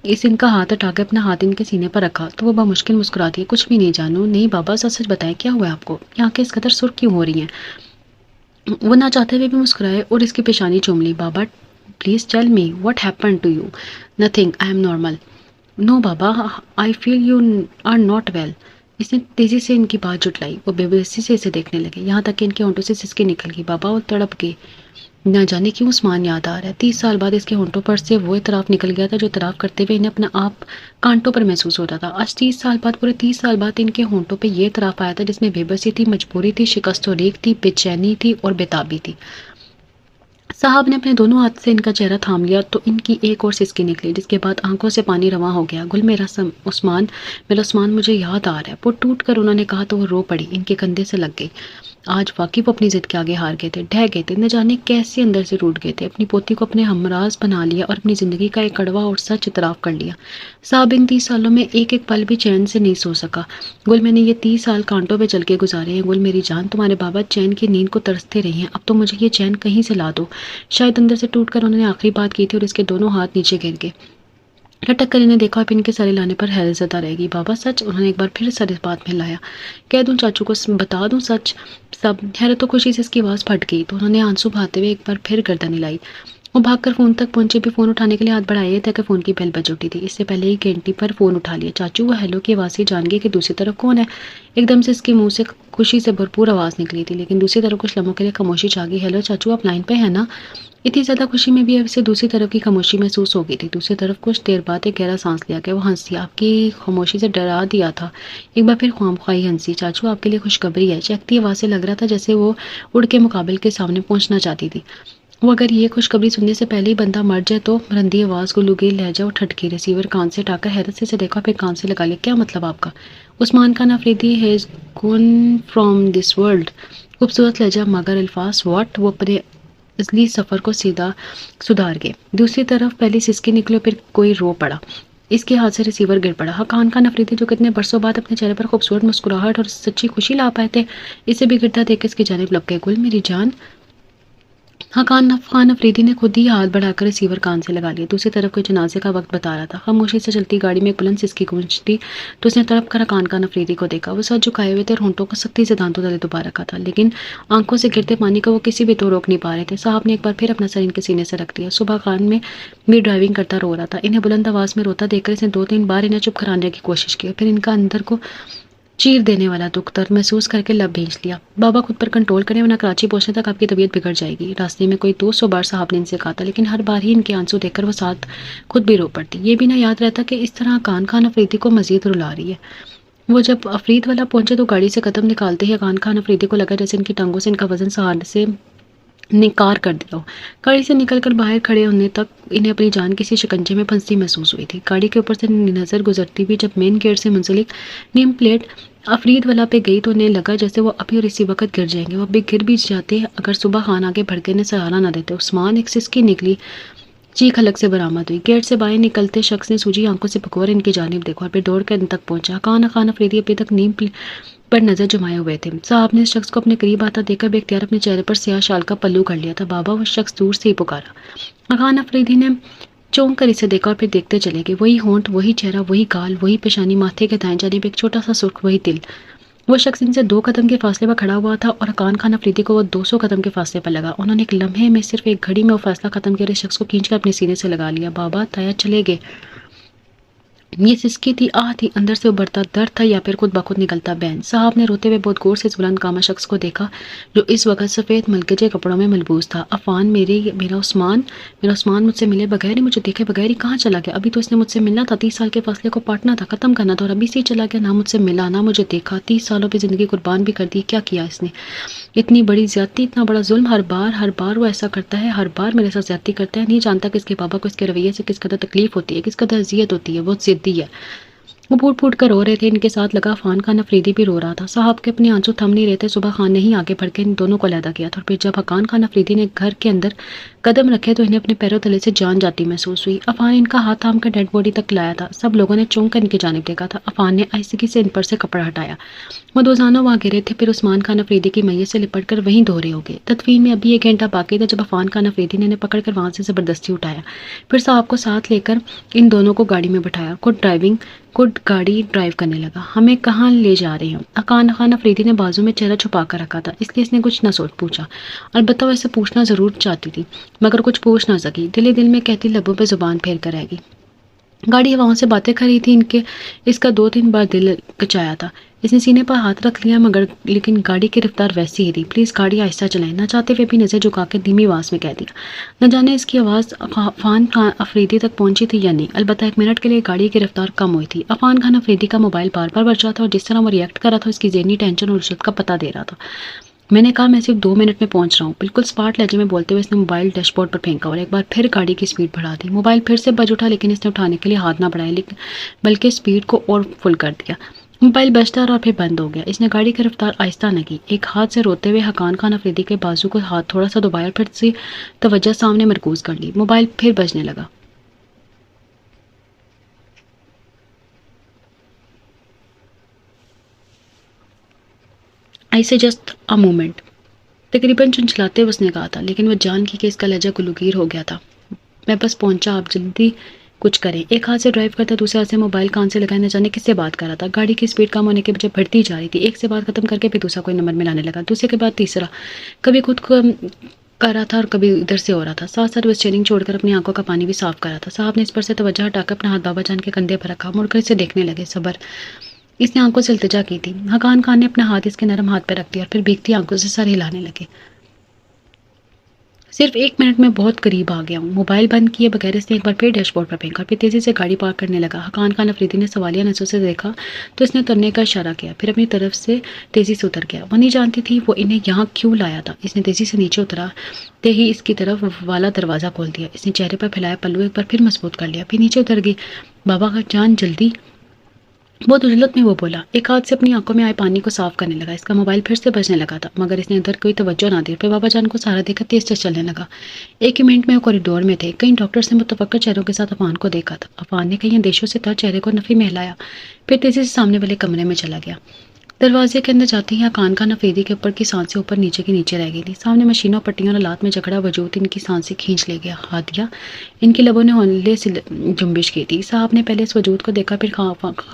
اس ان کا ہاتھ اٹھا کے اپنا ہاتھ ان کے سینے پر رکھا تو وہ بمشکل مسکراتی ہے. کچھ بھی نہیں جانو. نہیں بابا، سچ سچ بتائیں کیا ہوا ہے آپ کو؟ یہ آنکھیں اس قدر سرخ کیوں ہو رہی ہیں؟ وہ نہ چاہتے ہوئے بھی مسکرائے اور اس کی پیشانی چوم لی. بابا please tell me what happen to you. Nothing, I am normal. No بابا, I feel you are not well. اس نے تیزی سے ان کی بات جٹلائی. وہ بے بسی سے اسے دیکھنے لگے, یہاں تک کہ ان کے ہونٹوں سے سسکی نکل گئی. بابا وہ تڑپ گئے. نہ جانے کیوں عثمان یاد آ رہا ہے. 30 سال بعد اس کے ہونٹوں پر سے وہ اعتراف نکل گیا تھا جو اعتراف کرتے ہوئے انہیں اپنا آپ کانٹوں پر محسوس ہوتا تھا. آج 30 سال بعد, پورے 30 سال بعد ان کے ہونٹوں پہ یہ اعتراف آیا تھا جس میں بے بسی تھی, مجبوری تھی, شکست و ریگ تھی, بے چینی تھی اور بےتابی تھی. صاحب نے اپنے دونوں ہاتھ سے ان کا چہرہ تھام لیا تو ان کی ایک اور سسکی نکلی, جس کے بعد آنکھوں سے پانی رواں ہو گیا. گل میرا عثمان, میرا عثمان مجھے یاد آ رہا ہے. وہ ٹوٹ کر انہوں نے کہا تو وہ رو پڑی, ان کے کندھے سے لگ گئی. آج واقعی وہ اپنی ضد کے آگے ہار گئے تھے, ڈھہ گئے تھے, نہ جانے کیسے اندر سے ٹوٹ گئے تھے. اپنی پوتی کو اپنے ہمراز بنا لیا اور اپنی زندگی کا ایک کڑوا اور سچ اعتراف کر لیا. صاحب ان 30 سالوں میں ایک ایک پل بھی چین سے نہیں سو سکا. گل میں نے یہ 30 سال کانٹوں پہ چل کے گزارے ہیں. گل میری جان, تمہارے بابا چین کی نیند کو ترستے رہے ہیں, اب تو مجھے یہ چین کہیں سے لا دو. شاید اندر سے ٹوٹ کر انہوں نے آخری بات کی تھی اور اس کے دونوں ہاتھ نیچے گر گئے. لٹک کر انہیں دیکھا اور ان کے سارے لانے پر حیرت زدہ رہ گئی. بابا سچ, انہوں نے ایک بار پھر سر اس بات میں لایا. کہہ دوں چاچو کو, بتا دوں سچ سب. حیرت و خوشی سے اس کی آواز پھٹ گئی تو انہوں نے آنسو بہاتے ہوئے ایک بار پھر گردن ہلائی. وہ بھاگ کر فون تک پہنچے, بھی فون اٹھانے کے لیے ہاتھ بڑھائے تھے کہ فون کی بیل بج اٹھی تھی. اس سے پہلے ہی گھنٹی پر فون اٹھا لیا. چاچو, وہ ہیلو کی آواز سے جان گئے کہ دوسری طرف کون ہے. ایک دم سے اس کے منہ سے خوشی سے بھرپور آواز نکلی تھی, لیکن دوسری طرف کچھ لمحوں کے لیے خاموشی چھا گئی. ہیلو چاچو, آپ لائن پہ ہیں نا. اتنی زیادہ خوشی میں بھی اب اسے دوسری طرف کی خاموشی محسوس ہو گئی تھی. دوسری طرف کچھ دیر بعد ایک گہرا سانس لیا کہ وہ ہنسی, آپ کی خاموشی سے ڈرا دیا تھا. ایک بار پھر خواہ مخواہی ہنسی. چاچو, آپ کے لیے خوشخبری ہے. چہکتی آواز سے لگ رہا تھا جیسے وہ اڑ کے مقابل کے سامنے پہنچنا چاہتی تھی. وہ اگر یہ خوشخبری سننے سے پہلے ہی بندہ مر جائے تو. رندی آواز, گلوگیر لہجہ اور ٹھٹکی. ریسیور کان سے اٹھا کر حیرت سے اسے دیکھا, پھر کان سے لگا لیا. کیا مطلب آپ کا؟ Usman Khan Afridi has gone from this world. خوبصورت لہجہ مگر الفاظ. واٹ. وہ اپنے اصلی سفر کو سیدھا سدھار گئے. دوسری طرف پہلی سسکی نکلو, پھر کوئی رو پڑا. اس کے ہاتھ سے ریسیور گر پڑا. حقان خان افریدی جو کتنے برسوں بعد اپنے چہرے پر خوبصورت مسکراہٹ اور سچی خوشی لا پائے تھے, اسے بھی گرتا دیکھ اس کی جانب لپکے. گل میری جان. حقان خان افریدی نے خود ہی ہاتھ بڑھا کر ریسیور کان سے لگا لیا. دوسری طرف کوئی جنازے کا وقت بتا رہا تھا. خاموشی سے چلتی گاڑی میں ایک بلند سسکی گونجتی تو اس نے تڑپ کر حقان خان افریدی کو دیکھا. وہ سر جھکائے ہوئے تھے اور ہونٹوں کو سختی سے دانتوں تلے دبا رکھا تھا, لیکن آنکھوں سے گرتے پانی کو وہ کسی بھی طور روک نہیں پا رہے تھے. صاحب نے ایک بار پھر اپنا سر ان کے سینے سے رکھ دیا. صبح خان میں بھی ڈرائیونگ کرتا رو رہا تھا. انہیں بلند آواز میں روتا دیکھ کر اس نے 2-3 بار انہیں چپ کرانے کی کوشش کی, پھر ان کا اندر کو چیر دینے والا دکھ درد محسوس کر کے لب بھیج لیا. بابا خود پر کنٹرول کریں ورنہ کراچی پہنچنے تک آپ کی طبیعت بگڑ جائے گی. راستے میں کوئی 200 بار صاحب نے ان سے کہا تھا, لیکن ہر بار ہی ان کے آنسو دیکھ کر وہ ساتھ خود بھی رو پڑتی. یہ بھی نہ یاد رہتا کہ اس طرح حقان خان افریدی کو مزید رلا رہی ہے. وہ جب افرید والا پہنچے تو گاڑی سے قدم نکالتے ہی حقان خان افریدی کو لگا جیسے ان کی ٹانگوں سے ان کا وزن سہارنے سے نکار کر دیا ہو. گاڑی سے نکل کر باہر کھڑے ہونے تک انہیں اپنی جان کسی شکنجے میں پھنستی محسوس ہوئی تھی. گاڑی کے اوپر سے نظر گزرتی ہوئی جب مین گیٹ سے منسلک نیم پلیٹ افرید والا پہ گئی تو انہیں لگا جیسے وہ ابھی اور اسی وقت گر جائیں گے. وہ ابھی گر بھی جاتے اگر صبح خان آگے بڑھ کے انہیں سہارا نہ دیتے. عثمان. ایک سسکی نکلی, چیخ الگ سے برآمد ہوئی. گیٹ سے باہر نکلتے شخص نے سوجی آنکھوں سے بکور ان کی جانب دیکھا اور پھر دوڑ کر ان تک پہنچا. خان افریدی ابھی تک نیم پر نظر جمائے ہوئے تھے. صاحب نے اس شخص کو اپنے قریب آتا دیکھ کر بے اختیار اپنے چہرے پر سیاہ شال کا پلو کر لیا تھا. بابا. وہ شخص دور سے ہی پکارا. خان افریدی نے چونک کر اسے دیکھا اور پھر دیکھتے چلے گئے. وہی ہونٹ, وہی چہرہ, وہی گال, وہی پیشانی, ماتھے کے دائیں جانب ایک چھوٹا سا سرخ, وہی دل. وہ شخص ان سے 2 قدم کے فاصلے پر کھڑا ہوا تھا اور حقان خان افریدی کو وہ 200 قدم کے فاصلے پر لگا. انہوں نے ایک لمحے میں, صرف ایک گھڑی میں وہ فاصلہ ختم کیا اور اس شخص کو کھینچ کر اپنے سینے سے لگا لیا. بابا. تایا چلے گئے. یہ سسکی تھی, آہ تھی, اندر سے ابھرتا درد تھا یا پھر خود بخود نکلتا بین. صاحب نے روتے ہوئے بہت غور سے اس بلند قامت شخص کو دیکھا جو اس وقت سفید ملکجے کپڑوں میں ملبوس تھا. عفان. میرا عثمان مجھ سے ملے بغیر ہی, مجھے دیکھے بغیر ہی کہاں چلا گیا؟ ابھی تو اس نے مجھ سے ملنا تھا, 30 سال کے فاصلے کو پاٹنا تھا, ختم کرنا تھا, اور ابھی سے چلا گیا. نہ مجھ سے ملا, نہ مجھے دیکھا. 30 سالوں پہ زندگی قربان بھی کر دی. کیا کیا اس نے؟ اتنی بڑی زیادتی, اتنا بڑا ظلم. ہر بار وہ ایسا کرتا ہے, ہر بار میرے ساتھ زیادتی کرتا ہے. نہیں جانتا کہ اس کے بابا کو اس کے رویے سے کس قدر تکلیف ہوتی ہے, کس قدر اذیت ہوتی ہے. بہت ضدی ہے. وہ پھوٹ کر رو رہے تھے. ان کے ساتھ لگا عفان خان افریدی بھی رو رہا تھا. صاحب کے اپنے آنسو تھم نہیں رہے تھے. صبح خان نے ہی آگے بڑھ کے ان دونوں کو علیحدہ کیا تھا, اور پھر جب حقان خان افریدی نے گھر کے اندر قدم رکھے تو انہیں اپنے پیروں تلے سے جان جاتی محسوس ہوئی۔ عفان ان کا ہاتھ تھام کر ڈیڈ باڈی تک لایا تھا۔ سب لوگوں نے چونک کر ان کی جانب دیکھا تھا۔ عفان نے آہستگی سے ان پر سے کپڑا ہٹایا۔ وہ دوزانوں وہاں گرے تھے، پھر عثمان خان افریدی کی میت سے لپٹ کر وہیں دھورے ہو گئے۔ تدفین میں ابھی 1 گھنٹہ باقی تھا جب عفان خان افریدی نے انہیں پکڑ کر وہاں سے زبردستی اٹھایا، پھر صاحب کو ساتھ لے کر ان دونوں کو گاڑی میں بٹھایا۔ خود گاڑی ڈرائیو کرنے لگا۔ ہمیں کہاں لے جا رہے ہیں؟ عفان خان افریدی نے بازو میں چہرہ چھپا کر رکھا تھا، اس لیے اس نے کچھ نہ سوچ پوچھا۔ البتہ وہ اسے پوچھنا ضرور چاہتی تھی مگر کچھ پوچھ نہ سکی، دل میں کہتی لبوں پہ زبان پھیر کر رہ گئی۔ گاڑی ہواؤں سے باتیں کر رہی تھی، اس کا 2-3 بار دل کچایا تھا۔ اس نے سینے پر ہاتھ رکھ لیا لیکن گاڑی کی رفتار ویسی ہی تھی۔ پلیز گاڑی آہستہ چلائیں، نہ چاہتے ہوئے بھی نظر جھکا کے دھیمی آواز میں کہہ دیا۔ نہ جانے اس کی آواز عفان خان افریدی تک پہنچی تھی یا نہیں، البتہ 1 منٹ کے لیے گاڑی کی رفتار کم ہوئی تھی۔ عفان خان افریدی کا موبائل بار بار بج رہا تھا اور جس طرح وہ ریئیکٹ کر رہا تھا اس کی ذہنی ٹینشن اور الجھن کا پتہ دے رہا تھا۔ میں نے کہا میں صرف 2 منٹ میں پہنچ رہا ہوں، بالکل اسپاٹ لہجے میں بولتے ہوئے اس نے موبائل ڈیش بورڈ پر پھینکا اور ایک بار پھر گاڑی کی سپیڈ بڑھا دی۔ موبائل پھر سے بج اٹھا لیکن اس نے اٹھانے کے لیے ہاتھ نہ بڑھایا بلکہ سپیڈ کو اور فل کر دیا۔ موبائل بجتا رہا اور پھر بند ہو گیا۔ اس نے گاڑی کی رفتار آہستہ نہ کی، ایک ہاتھ سے روتے ہوئے حقان خان افریدی کے بازو کو ہاتھ تھوڑا سا دبایا اور پھر سے توجہ سامنے مرکوز کر لی۔ موبائل پھر بجنے لگا۔ I say just a moment۔ تقریباً چنچلاتے ہوئے اس نے کہا تھا، لیکن وہ جان کی کہ اس کا لہجہ گلوگیر ہو گیا تھا۔ میں بس پہنچا، آپ جلدی کچھ کریں۔ ایک ہاتھ سے ڈرائیو کرتا، دوسرے ہاتھ سے موبائل کان سے لگائے، نہ جانے کس سے بات کر رہا تھا۔ گاڑی کی سپیڈ کم ہونے کے بجائے بڑھتی جا رہی تھی۔ ایک سے بات ختم کر کے پھر دوسرا کوئی نمبر ملانے لگا، دوسرے کے بعد تیسرا، کبھی خود کو کر رہا تھا اور کبھی ادھر سے ہو رہا تھا۔ ساتھ ساتھ وہ اسٹیئرنگ چھوڑ کر اپنی آنکھوں کا پانی بھی صاف کر رہا تھا۔ صاحب نے اس پر سے توجہ ہٹا کر اپنا ہاتھ بابا جان کے کندھے پر رکھا، مڑ کر اسے دیکھنے لگے۔ صبر، اس نے آنکھوں سے التجا کی تھی۔ حقان خان نے اپنا ہاتھ اس کے نرم ہاتھ پہ رکھ دیا اور پھر بھیگتی آنکھوں سے سر ہلانے لگے۔ صرف 1 منٹ میں بہت قریب آ گیا ہوں۔ موبائل بند کیے بغیر اس نے ایک بار پھر ڈیش بورڈ پر پھینکا، پھر تیزی سے گاڑی پارک کرنے لگا۔ حقان خان افریدی نے سوالیہ نظروں سے دیکھا تو اس نے اترنے کا اشارہ کیا، پھر اپنی طرف سے تیزی سے اتر گیا۔ وہ نہیں جانتی تھی وہ انہیں یہاں کیوں لایا تھا۔ اس نے تیزی سے نیچے اترتے ہی اس کی طرف والا دروازہ کھول دیا۔ اس نے چہرے پر پھیلایا پلو ایک بار پھر مضبوط کر لیا، پھر نیچے اتر گئی۔ بابا جان جلدی، بہت اجلت میں وہ بولا، ایک ہاتھ سے اپنی آنکھوں میں آئے پانی کو صاف کرنے لگا۔ اس کا موبائل پھر سے بجنے لگا تھا مگر اس نے ادھر کوئی توجہ نہ دی، پھر بابا جان کو سہارا دے کر تیز تیز چلنے لگا۔ 1 ہی منٹ میں وہ کوریڈور میں تھے۔ کئی ڈاکٹرز نے متفکر چہروں کے ساتھ عفان کو دیکھا تھا۔ عفان نے کئی اندیشوں سے تر چہرے کو نفی میں ہلایا، پھر تیزی سے سامنے والے کمرے میں چلا گیا۔ دروازے کے اندر جاتے ہی حقان خان افریدی کے اوپر کی سانسیں اوپر نیچے کی نیچے رہ گئی تھی۔ سامنے مشینوں، پٹیوں اور آلات میں جھگڑا وجود ان کی سانسیں کھینچ لے گیا۔ ہادیہ، ان کے لبوں نے ہولے سے جنبش کی تھی۔ صاحب نے پہلے اس وجود کو دیکھا، پھر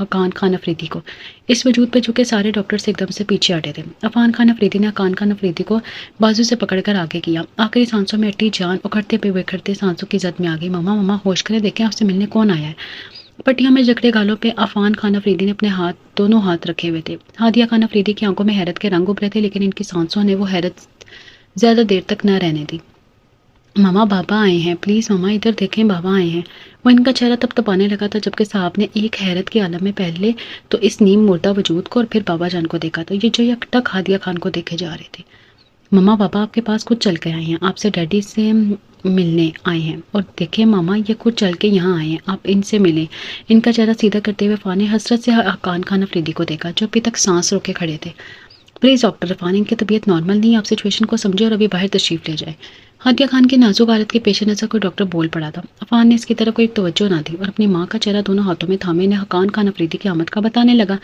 حقان خان افریدی کو۔ اس وجود پہ چونکہ سارے ڈاکٹرز ایک دم سے پیچھے ہٹے تھے۔ عفان خان افریدی نے حقان خان افریدی کو بازو سے پکڑ کر آگے کیا۔ آخری سانسوں میں اٹھی جان اکھڑتے پہ بکھرتے سانسوں کی زد میں آ گئی۔ ماما ہوش کریں، دیکھیں آپ سے ملنے کون آیا ہے۔ پٹیوں میں جکڑے گالوں پہ عفان خان افریدی نے اپنے دونوں ہاتھ رکھے ہوئے تھے۔ ہادیہ خان افریدی کی آنکھوں میں حیرت کے رنگ ابھرے تھے، لیکن ان کی سانسوں نے وہ حیرت زیادہ دیر تک نہ رہنے دی۔ ماما، بابا آئے ہیں، پلیز ماما ادھر دیکھیں، بابا آئے ہیں۔ وہ ان کا چہرہ تب تپانے لگا تھا جبکہ صاحب نے ایک حیرت کے عالم میں پہلے تو اس نیم مردہ وجود کو اور پھر بابا جان کو دیکھا، تو یہ جو یک ٹک ہادیہ خان کو دیکھے جا رہے تھے۔ ماما، بابا آپ کے پاس خود چل کے آئے ہیں، آپ سے ڈیڈی سے ملنے آئے ہیں، اور دیکھیں ماما یہ خود چل کے یہاں آئے ہیں، آپ ان سے ملیں۔ ان کا چہرہ سیدھا کرتے ہوئے عفان نے حسرت سے حقان خان افریدی کو دیکھا جو ابھی تک سانس روکے کھڑے تھے۔ پلیز ڈاکٹر عفان، ان کی طبیعت نارمل نہیں ہے، آپ سچویشن کو سمجھے اور ابھی باہر تشریف لے جائیں۔ ہادیہ خان کی نازک حالت کے پیش نظر کوئی ڈاکٹر بول پڑا تھا۔ عفان نے اس کی طرف کوئی توجہ نہ دی اور اپنی ماں کا چہرہ دونوں ہاتھوں میں تھامے انہیں حقان خان افریدی کی آمد کا بتانے لگا۔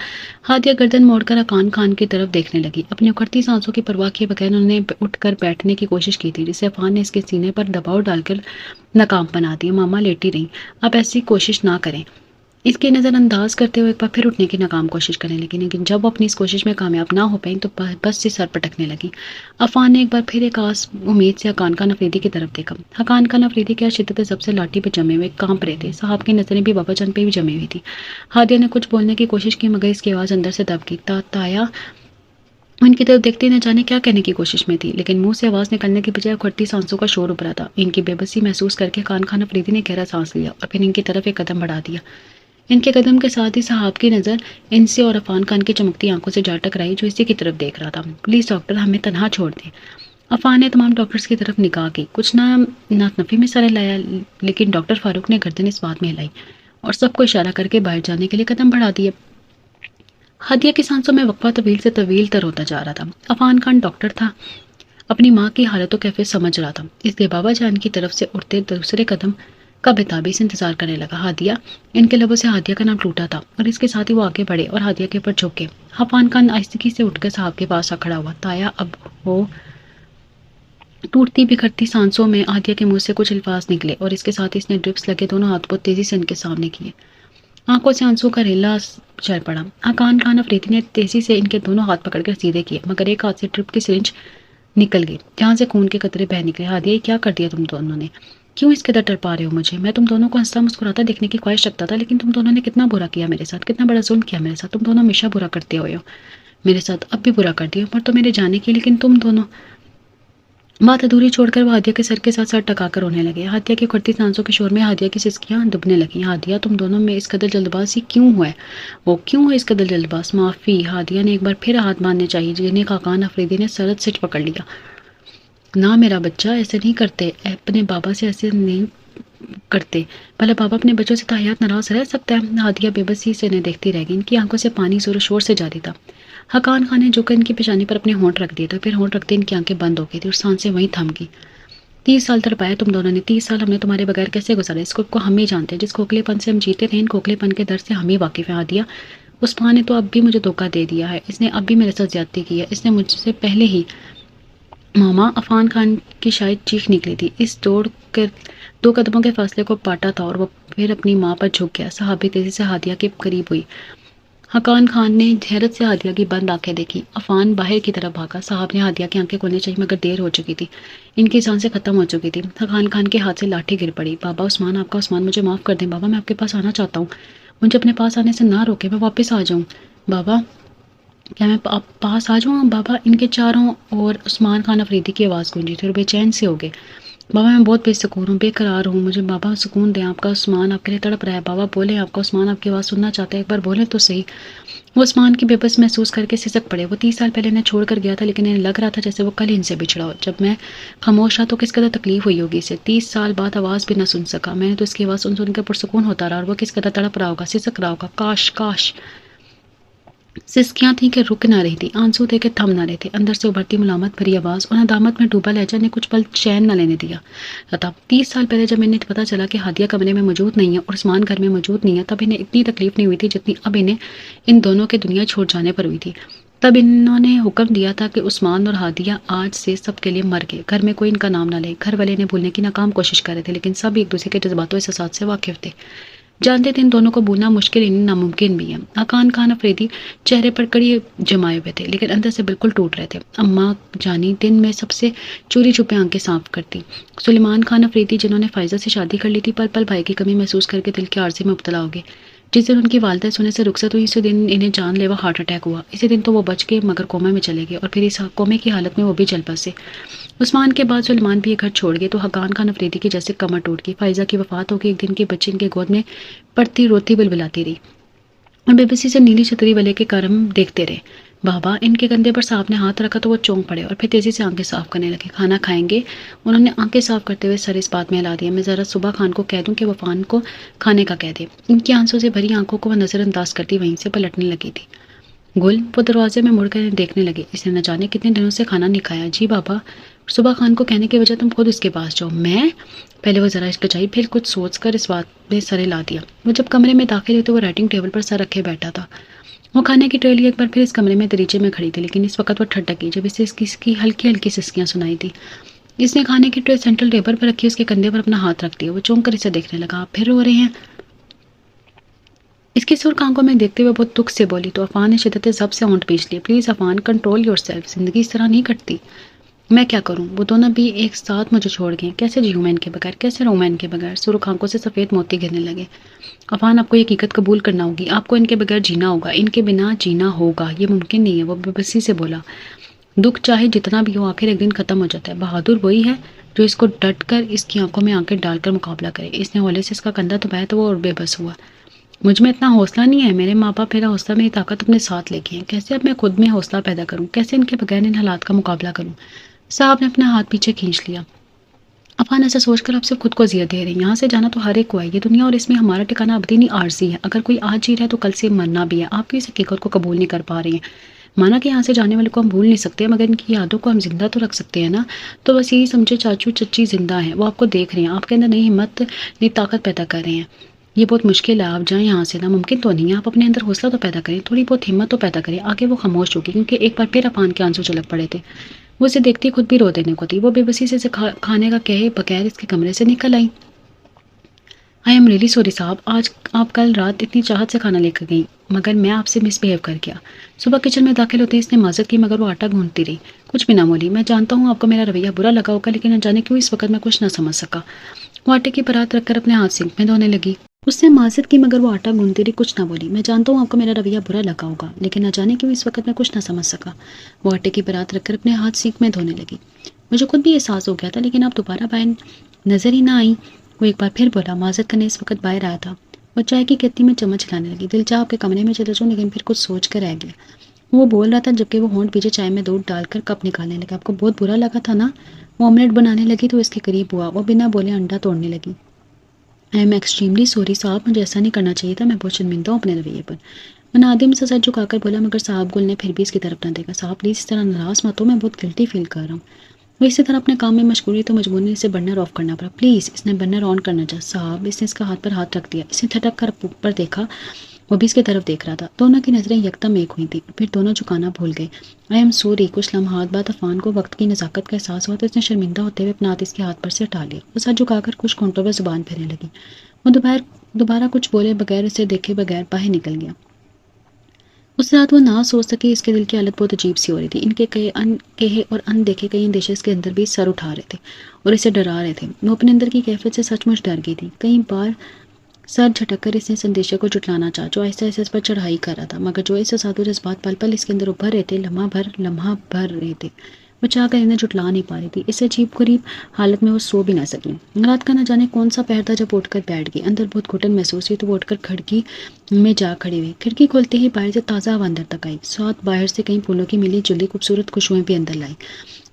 ہادیہ گردن موڑ کر حقان خان کی طرف دیکھنے لگی۔ اپنی اکھڑتی سانسوں کی پرواہ کیے بغیر انہوں نے اٹھ کر بیٹھنے کی کوشش کی تھی، جسے عفان نے اس کے سینے پر دباؤ ڈال کر ناکام بنا دیا۔ ماما لیٹی رہیں، آپ ایسی کوشش نہ کریں۔ اس کی نظر انداز کرتے ہوئے ایک بار پھر اٹھنے کی ناکام کوشش کرنے لگی، لیکن جب وہ اپنی اس کوشش میں کامیاب نہ ہو پائیں تو بس سے سر پٹکنے لگی۔ عفان نے ایک بار پھر ایک آس امید سے حقان خان افریدی کی طرف دیکھا۔ حقان خان افریدی کے شدت سب سے لاٹھی پہ جمے ہوئے کانپ رہے تھے۔ صاحب کی نظریں بھی بابا جان پہ بھی جمی ہوئی تھی۔ ہادیہ نے کچھ بولنے کی کوشش کی مگر اس کی آواز اندر سے دب گئی۔ تایا ان کی طرف دیکھتے نہ جانے کیا کہنے کی کوشش میں تھی، لیکن منہ سے آواز نکلنے کے بجائے اکھڑتی سانسوں کا شور ابھرا تھا۔ ان کی بے بسی محسوس کر کے حقان خان افریدی نے گہرا سانس لیا اور پھر ان کی طرف ایک قدم بڑھا دیا۔ ان کے قدم کے ساتھ ہی صاحب کی نظر ان سے اور عفان خان کی چمکتی آنکھوں سے جا ٹکرائی جو اسی کی طرف دیکھ رہا تھا۔ پلیز ڈاکٹر، ہمیں تنہا چھوڑ دیں۔ عفان نے تمام ڈاکٹرز کی طرف نگاہ کی، کچھ نہ نفی میں سر ہلایا، لیکن ڈاکٹر فاروق نے گردن اس بات میں ہلائی اور سب کو اشارہ کر کے باہر جانے کے لیے قدم بڑھا دیے۔ ہادیہ کی سانسوں میں وقفہ طویل سے طویل تر ہوتا جا رہا تھا۔ عفان خان ڈاکٹر تھا، اپنی ماں کی حالت و کیفیت سمجھ رہا تھا، اس لیے بابا جان کی طرف سے اٹھتے دوسرے قدم کا بےتابی سے انتظار کرنے لگا۔ ہادیہ، ان کے لبوں سے ہادیہ کا نام ٹوٹا تھا اور اس کے ساتھ ہی وہ آگے بڑھے اور ہادیہ کے اوپر جھک گئے۔ عفان خان آہستگی سے اٹھ کر صاحب کے پاس آ کھڑا ہوا۔ تایا اب وہ ٹوٹتی بکھرتی سانسوں میں ہادیہ کے منہ سے کچھ الفاظ نکلے اور اس کے ساتھ اس نے ڈرپس لگے دونوں ہاتھ بہت تیزی سے ان کے سامنے کیے۔ آنکھوں سے آنسو کا ریلا چل پڑا۔ حقان خان افریدی نے تیزی سے ان کے دونوں ہاتھ پکڑ کر سیدھے کیے، مگر ایک ہاتھ سے ڈرپ کی سرنج نکل گئی جہاں سے خون کے قطرے بہہ نکلے۔ ہادیہ، کیا کر دیا تم دونوں نے؟ کیوں اس قدر ڈر پا رہے ہو مجھے؟ میں تم دونوں کو ہنستا مسکراتا دیکھنے کی خواہش رکھتا تھا، لیکن تم دونوں نے کتنا برا کیا میرے ساتھ، کتنا بڑا ظلم کیا میرے ساتھ۔ تم دونوں ہمیشہ برا کرتے ہوئے ہو میرے ساتھ، اب بھی برا کر دیا، پر تو میرے جانے کی، لیکن تم دونوں۔ بات ادھوری چھوڑ کر وہ ہادیہ کے سر کے ساتھ سر ٹکا کر رونے لگے۔ ہادیہ کی اکھڑتی سانسوں کے شور میں ہادیہ کی سسکیاں دبنے لگیں۔ ہادیہ، تم دونوں میں اس قدر جلد بازی کیوں ہے؟ وہ کیوں ہے اس قدر جلد باز؟ معافی۔ ہادیہ نے ایک بار پھر ہاتھ باندھنے چاہیے، جنہیں خاقان افریدی نے سرد سے پکڑ لیا۔ نہ میرا بچہ، ایسے نہیں کرتے، اپنے بابا سے ایسے نہیں کرتے، بھلا بابا اپنے بچوں سے تاحیات ناراض رہ سکتا ہے؟ ہادیہ بے بسی سے انہیں دیکھتی رہ گئی، ان کی آنکھوں سے پانی زور و شور سے جاری تھا۔ حقان خان نے جو کر ان کی پیشانی پر اپنے ہونٹ رکھ دیے تو پھر ہونٹ رکھتے ان کی آنکھیں بند ہو گئی تھی اور سانسیں وہیں تھم گئی۔ 30 سال تڑپایا تم دونوں نے، 30 سال ہم نے تمہارے بغیر کیسے گزارے، اس کو ہم ہی جانتے ہیں، جس کھوکھلے پن سے ہم جیتے تھے، ان کھوکھلے پن کے درد سے ہم ہی واقف ہیں۔ ہادیہ، عثمان نے تو اب بھی مجھے دھوکہ دے دیا ہے، اس نے اب بھی میرے ساتھ زیادتی کی ہے، اس نے مجھ سے پہلے ہی۔ ماما، عفان خان کی شاید چیخ نکلی تھی، اس دوڑ کر 2 قدموں کے فاصلے کو پاٹا تھا اور وہ پھر اپنی ماں پر جھک گیا۔ صحابی تیزی سے ہادیہ کے قریب ہوئی۔ حقان خان نے حیرت سے ہادیہ کی بند آنکھیں دیکھی۔ عفان باہر کی طرف بھاگا۔ صاحب نے ہادیہ کی آنکھیں کھولنی چاہیے مگر دیر ہو چکی تھی، ان کی سانسیں ختم ہو چکی تھی۔ حقان خان کے ہاتھ سے لاٹھی گر پڑی۔ بابا، عثمان آپ کا، عثمان مجھے معاف کر دیں بابا، میں آپ کے پاس آنا چاہتا ہوں، مجھے اپنے پاس آنے سے نہ روکے، میں واپس آ جاؤں بابا، کیا میں پاس آ جاؤں بابا؟ ان کے چاروں اور عثمان خان افریدی کی آواز گونجی تھی اور بے چین سے ہو گئے۔ بابا، میں بہت بے سکون ہوں، بے قرار ہوں، مجھے بابا سکون دیں، آپ کا عثمان آپ کے لیے تڑپ رہا ہے، بابا بولیں، آپ کا عثمان آپ کی آواز سننا چاہتا ہے، ایک بار بولیں تو صحیح۔ وہ عثمان کی بے بس محسوس کر کے سسک پڑے۔ وہ 30 سال پہلے انہیں چھوڑ کر گیا تھا، لیکن انہیں لگ رہا تھا جیسے وہ کل ہی ان سے بچھڑا ہو۔ جب میں خاموش رہا تو کس قدر تکلیف ہوئی ہوگی اسے، 30 سال بعد آواز بھی نہ سن سکا، میں نے تو اس کی آواز سن کر پرسکون ہوتا رہا، اور وہ کس قدر تڑپ رہا ہوگا، سسک رہا ہوگا، کاش کاش۔ سسکیاں تھیں کہ رک نہ رہی تھی، آنسو تھے کہ تھم نہ رہے تھے، اندر سے ابھرتی ملامت بھری آواز اور ندامت میں ڈوبا لہجہ نے کچھ پل چین نہ لینے دیا تھا۔ 30 سال پہلے جب انہیں پتا چلا کہ ہادیہ کمرے میں موجود نہیں ہے اور عثمان گھر میں موجود نہیں ہے، تب انہیں اتنی تکلیف نہیں ہوئی تھی جتنی اب انہیں ان دونوں کے دنیا چھوڑ جانے پر ہوئی تھی۔ تب انہوں نے حکم دیا تھا کہ عثمان اور ہادیہ آج سے سب کے لیے مر گئے، گھر میں کوئی ان کا نام نہ لے۔ گھر والے انہیں بھولنے کی ناکام کوشش کر رہے تھے، لیکن سب ایک دوسرے کے جذبات و احساسات سے واقف تھے، جانتے تھے ان دونوں کو بھولنا مشکل انہیں ناممکن بھی ہے۔ حقان خان افریدی چہرے پر کڑی جمائے ہوئے تھے، لیکن اندر سے بالکل ٹوٹ رہے تھے۔ اماں جانی دن میں سب سے چوری چھپے آنکھیں صاف کرتی۔ سلیمان خان افریدی جنہوں نے فائزہ سے شادی کر لی تھی، پل پل بھائی کی کمی محسوس کر کے دل کے عارضے میں مبتلا ہو گئے۔ جس دن ان کی والدہ سونے سے رخصت ہوئی، اسی دن انہیں جان لیوا ہارٹ اٹیک ہوا۔ اسی دن تو وہ بچ گئے مگر کومے میں چلے گئے، اور پھر اس کومے کی حالت میں وہ بھی چل بسے۔ عثمان کے بعد سلیمان بھی یہ گھر چھوڑ گئے تو حقان خان افریدی کی جیسے کمر ٹوٹ گئی۔ فائزہ کی وفات ہو گئی، ایک دن کی بچی ان کے گود میں پڑتی روتی بلبلاتی رہی اور بے بسی سے نیلی چھتری والے کے کرم دیکھتے رہے۔ بابا، ان کے کندھے پر صاحب نے ہاتھ رکھا تو وہ چونک پڑے اور پھر تیزی سے آنکھیں صاف کرنے لگے۔ کھانا کھائیں گے؟ انہوں نے آنکھیں صاف کرتے ہوئے سر اس بات میں ہلا دیا، میں ذرا صبح خان کو کہہ دوں کہ وہ عفان کو کھانے کا کہہ دے۔ ان کی آنسوں سے بھری آنکھوں کو وہ نظر انداز کرتی وہیں سے پلٹنے لگی تھی۔ گل، وہ دروازے میں مڑ کر انہیں دیکھنے لگے، اس نے نہ جانے کتنے دنوں سے کھانا نہیں کھایا۔ جی بابا، صبح خان کو کہنے کی وجہ تم خود اس کے پاس جاؤ۔ میں؟ پہلے وہ ذرا ہچکچائی، پھر کچھ سوچ کر اس بات میں سر ہلا دیا۔ وہ جب کمرے میں داخل ہوئے تو وہ رائٹنگ ٹیبل پر سر رکھے بیٹھا تھا۔ وہ کھانے کی ٹرے لیے ایک بار پھر اس کمرے میں دریچے میں کھڑی تھی، لیکن اس وقت وہ ٹھٹکی جب اسے اس کی ہلکی ہلکی سسکیاں سنائی تھی۔ اس نے کھانے کی ٹرے سینٹرل ٹیبل پر رکھی، اس کے کندھے پر اپنا ہاتھ رکھ دیا۔ وہ چونک کر اسے دیکھنے لگا۔ آپ پھر رو رہے ہیں؟ اس کی سرخ آنکھوں میں دیکھتے ہوئے بہت دکھ سے بولی تو عفان نے شدت ضبط سے ہونٹ پیچھ لیے۔ Please Affan, control your self, زندگی اس طرح نہیں کٹتی۔ میں کیا کروں؟ وہ دونوں بھی ایک ساتھ مجھے چھوڑ گئے، کیسے جیوں میں ان کے بغیر، کیسے رہوں میں ان کے بغیر؟ سرخ آنکھوں سے سفید موتی گرنے لگے۔ عفان، آپ کو یہ حقیقت قبول کرنا ہوگی، آپ کو ان کے بغیر جینا ہوگا، ان کے بنا جینا ہوگا، یہ ممکن نہیں ہے۔ وہ بے بسی سے بولا۔ دکھ چاہے جتنا بھی ہو آخر ایک دن ختم ہو جاتا ہے۔ بہادر وہی ہے جو اس کو ڈٹ کر اس کی آنکھوں میں آنکھیں ڈال کر مقابلہ کرے۔ اس نے ہولے سے اس کا کندھا دبایا تو وہ اور بے بس ہوا۔ مجھ میں اتنا حوصلہ نہیں ہے، میرے ماں باپ میرا حوصلہ، میری طاقت اپنے ساتھ لے کے ہیں، کیسے اب میں خود میں حوصلہ پیدا کروں، کیسے ان کے بغیر ان حالات کا مقابلہ کروں؟ صاحب نے اپنا ہاتھ پیچھے کھینچ لیا۔ عفان، ایسا سوچ کر آپ سے خود کو اذیت دے رہے ہیں، یہاں سے جانا تو ہر ایک کو ہے، یہ دنیا اور اس میں ہمارا ٹھکانا ابدی نہیں عارضی ہے، اگر کوئی آج جی رہا ہے تو کل سے مرنا بھی ہے، آپ کی اس حقیقت کو قبول نہیں کر پا رہے ہیں۔ مانا کہ یہاں سے جانے والے کو ہم بھول نہیں سکتے مگر ان کی یادوں کو ہم زندہ تو رکھ سکتے ہیں نا. تو بس یہی سمجھے چاچو چچی زندہ ہیں، وہ آپ کو دیکھ رہے ہیں، آپ کے اندر نئی ہمت نئی طاقت پیدا کر رہے ہیں. یہ بہت مشکل ہے، آپ جائیں یہاں سے، ناممکن تو نہیں ہے. آپ اپنے اندر حوصلہ تو پیدا کریں، تھوڑی بہت ہمت تو پیدا کریں. آگے وہ خاموش ہوگی کیونکہ ایک بار پھر افان کے آنسو چھلک پڑے تھے. وہ اسے دیکھتی خود بھی رو دینے کو تھی. وہ بے بسی سے اسے کھانے کا کہے بغیر اس کے کمرے سے نکل آئی. آئی ایم ریلی سوری صاحب، آج آپ کل رات اتنی چاہت سے کھانا لے کر گئی مگر میں آپ سے مس بہیو کر گیا. صبح کچن میں داخل ہوتے اس نے معذرت کی مگر وہ آٹا گھونٹتی رہی، کچھ بھی نہ بولی. میں جانتا ہوں آپ کو میرا رویہ برا لگا ہوگا لیکن نہ جانے کیوں اس وقت میں کچھ نہ سمجھ سکا. وہ آٹے کی پرات رکھ کر اپنے ہاتھ سنک میں دھونے لگی. اس نے معذرت کی مگر وہ آٹا گھونٹتی رہی، کچھ نہ بولی. میں جانتا ہوں آپ کو میرا رویہ برا لگا ہوگا لیکن نہ جانے کیوں اس وقت میں کچھ نہ سمجھ سکا. وہ آٹے کی پرات رکھ کر اپنے ہاتھ سینک میں دھونے لگی. مجھے خود بھی احساس ہو گیا تھا لیکن آپ دوبارہ باہر نظر ہی نہ آئی. وہ ایک بار پھر بولا. معذرت کرنے اس وقت باہر آیا تھا. وہ چائے کی کتنی میں چمچ ہلانے لگی. دل چاہ آپ کے کمرے میں چلے جاؤں لیکن پھر کچھ سوچ کر رہ گیا. وہ بول رہا تھا جبکہ وہ ہونٹ پیچھے چائے میں دودھ ڈال کر کپ نکالنے لگا. آپ کو بہت برا لگا تھا نا. وہ آملیٹ بنانے لگی تو اس کے قریب ہوا. وہ بنا بولے انڈا توڑنے لگی. آئی ایم ایکسٹریملی سوری صاحب، مجھے ایسا نہیں کرنا چاہیے تھا، میں بہت شرمندہ ہوں اپنے رویے پر. منادم سے سر جھکا کر بولا مگر صاحب گل نے پھر بھی اس کی طرف نہ دیکھا. صاحب پلیز اس طرح ناراض مت ہو، میں بہت گلٹی فیل کر رہا ہوں. وہ اسی طرح اپنے کام میں مشغول تو مجبوری اسے برنر آف کرنا پڑا. پلیز. اس نے برنر آن کرنا چاہا. صاحب. اس نے اس کا ہاتھ پر ہاتھ رکھ دیا. اس نے تھٹک کر اوپر دیکھا. وہ بھی اس کی طرف دیکھ رہا تھا. دونوں کی نظریں یکدم ایک ہوئی تھی، پھر دونوں جھکانا بھول گئے. I am sorry. کچھ لمحات بعد عفان کو وقت کی نزاکت کا احساس ہوا تو اس نے شرمندہ ہوتے ہوئے اپنا ہاتھ اس کے ہاتھ پر سے ہٹا لیا. وہ سر جھکا کر کچھ گھنٹوں میں زبان پھیرنے لگی. وہ دوبارہ کچھ بولے بغیر اسے دیکھے بغیر باہر نکل گیا. اس رات وہ نہ سوچ سکی. اس کے دل کی حالت بہت عجیب سی ہو رہی تھی. ان کے کہے اور ان دیکھے کئی اندیشے اس کے اندر بھی سر اٹھا رہے تھے اور اسے ڈرا رہے تھے. وہ اپنے اندر کی کیفیت سے سچ مچ ڈر گئی تھی. کئی بار سر جھٹک کر اس نے اندیشے کو جٹلانا چاہا جو آہستہ آہستہ اس پر چڑھائی کر رہا تھا مگر جو اس ساتھ جذبات پل پل اس کے اندر ابھر رہے تھے، لمحہ بھر رہے تھے، وہ چاہ کر انہیں جٹلا نہیں پا رہی تھی. اس سے عجیب غریب حالت میں وہ سو بھی نہ سکی. رات کا نہ جانے کون سا پہر تھا جب اٹھ کر بیٹھ گئی. اندر بہت گھٹن محسوس ہوئی تو وہ اٹھ کر کھڑکی میں جا کھڑی ہوئی. کھڑکی کھولتے ہی باہر سے تازہ ہوا اندر تک آئی. ساتھ باہر سے کئی پھولوں کی ملی جلی خوبصورت خوشبوئیں بھی اندر لائی.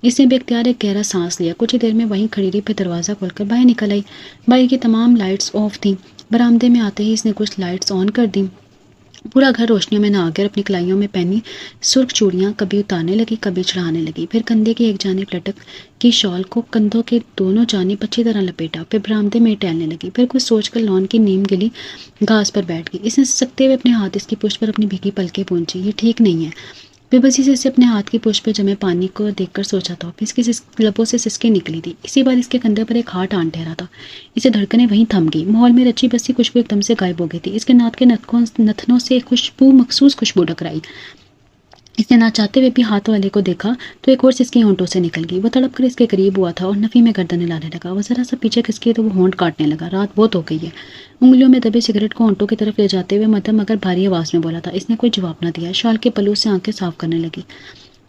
اس نے بے اختیار ایک گہرا سانس لیا. کچھ ہی دیر میں وہیں کھڑی رہی، پھر دروازہ کھول کر باہر نکل آئی. باہر کی تمام لائٹس آف تھیں. برآمدے میں آتے ہی اس نے کچھ لائٹس آن کر دیں. پورا گھر روشنیوں میں نہ آ کر اپنی کلائیوں میں پہنی سرخ چوڑیاں کبھی اتارنے لگی کبھی چڑھانے لگی. پھر کندھے کی ایک جانب لٹک کی شال کو کندھوں کے دونوں جانب اچھی طرح لپیٹا. پھر برآمدے میں ٹہلنے لگی. پھر کچھ سوچ کر لان کی نیم گلی گھاس پر بیٹھ گئی. اس نے سکتے ہوئے اپنے ہاتھ اس کی پشت پر اپنی بھیگی پلکیں پونچھی. یہ ٹھیک نہیں ہے. بے بسی سے اسے اپنے ہاتھ کی پشت پہ جمے پانی کو دیکھ کر سوچا تھا. پھر اس کی لبوں سے سسکیں نکلی تھی. اسی بار اس کے کندھے پر ایک ہاتھ آن ٹھہرا تھا. اسے دھڑکنیں وہیں تھم گئی. ماحول میں رچی بسی خوشبو ایک دم سے غائب ہو گئی تھی. اس کے ناک کے نتنوں سے مخصوص خوشبو ٹکرائی. اس نے نہ چاہتے ہوئے بھی ہاتھ والے کو دیکھا تو ایک ہورس اس کی ہونٹوں سے نکل گئی. وہ تڑپ کر اس کے قریب ہوا تھا اور نفی میں گردن ہلانے لگا. وہ ذرا سا پیچھے کھسکی تو وہ ہونٹ کاٹنے لگا. رات بہت ہو گئی ہے. انگلیوں میں دبے سگریٹ کو ہونٹوں کی طرف لے جاتے ہوئے مدھم مگر بھاری آواز میں بولا تھا. اس نے کوئی جواب نہ دیا. شال کے پلو سے آنکھیں صاف کرنے لگی.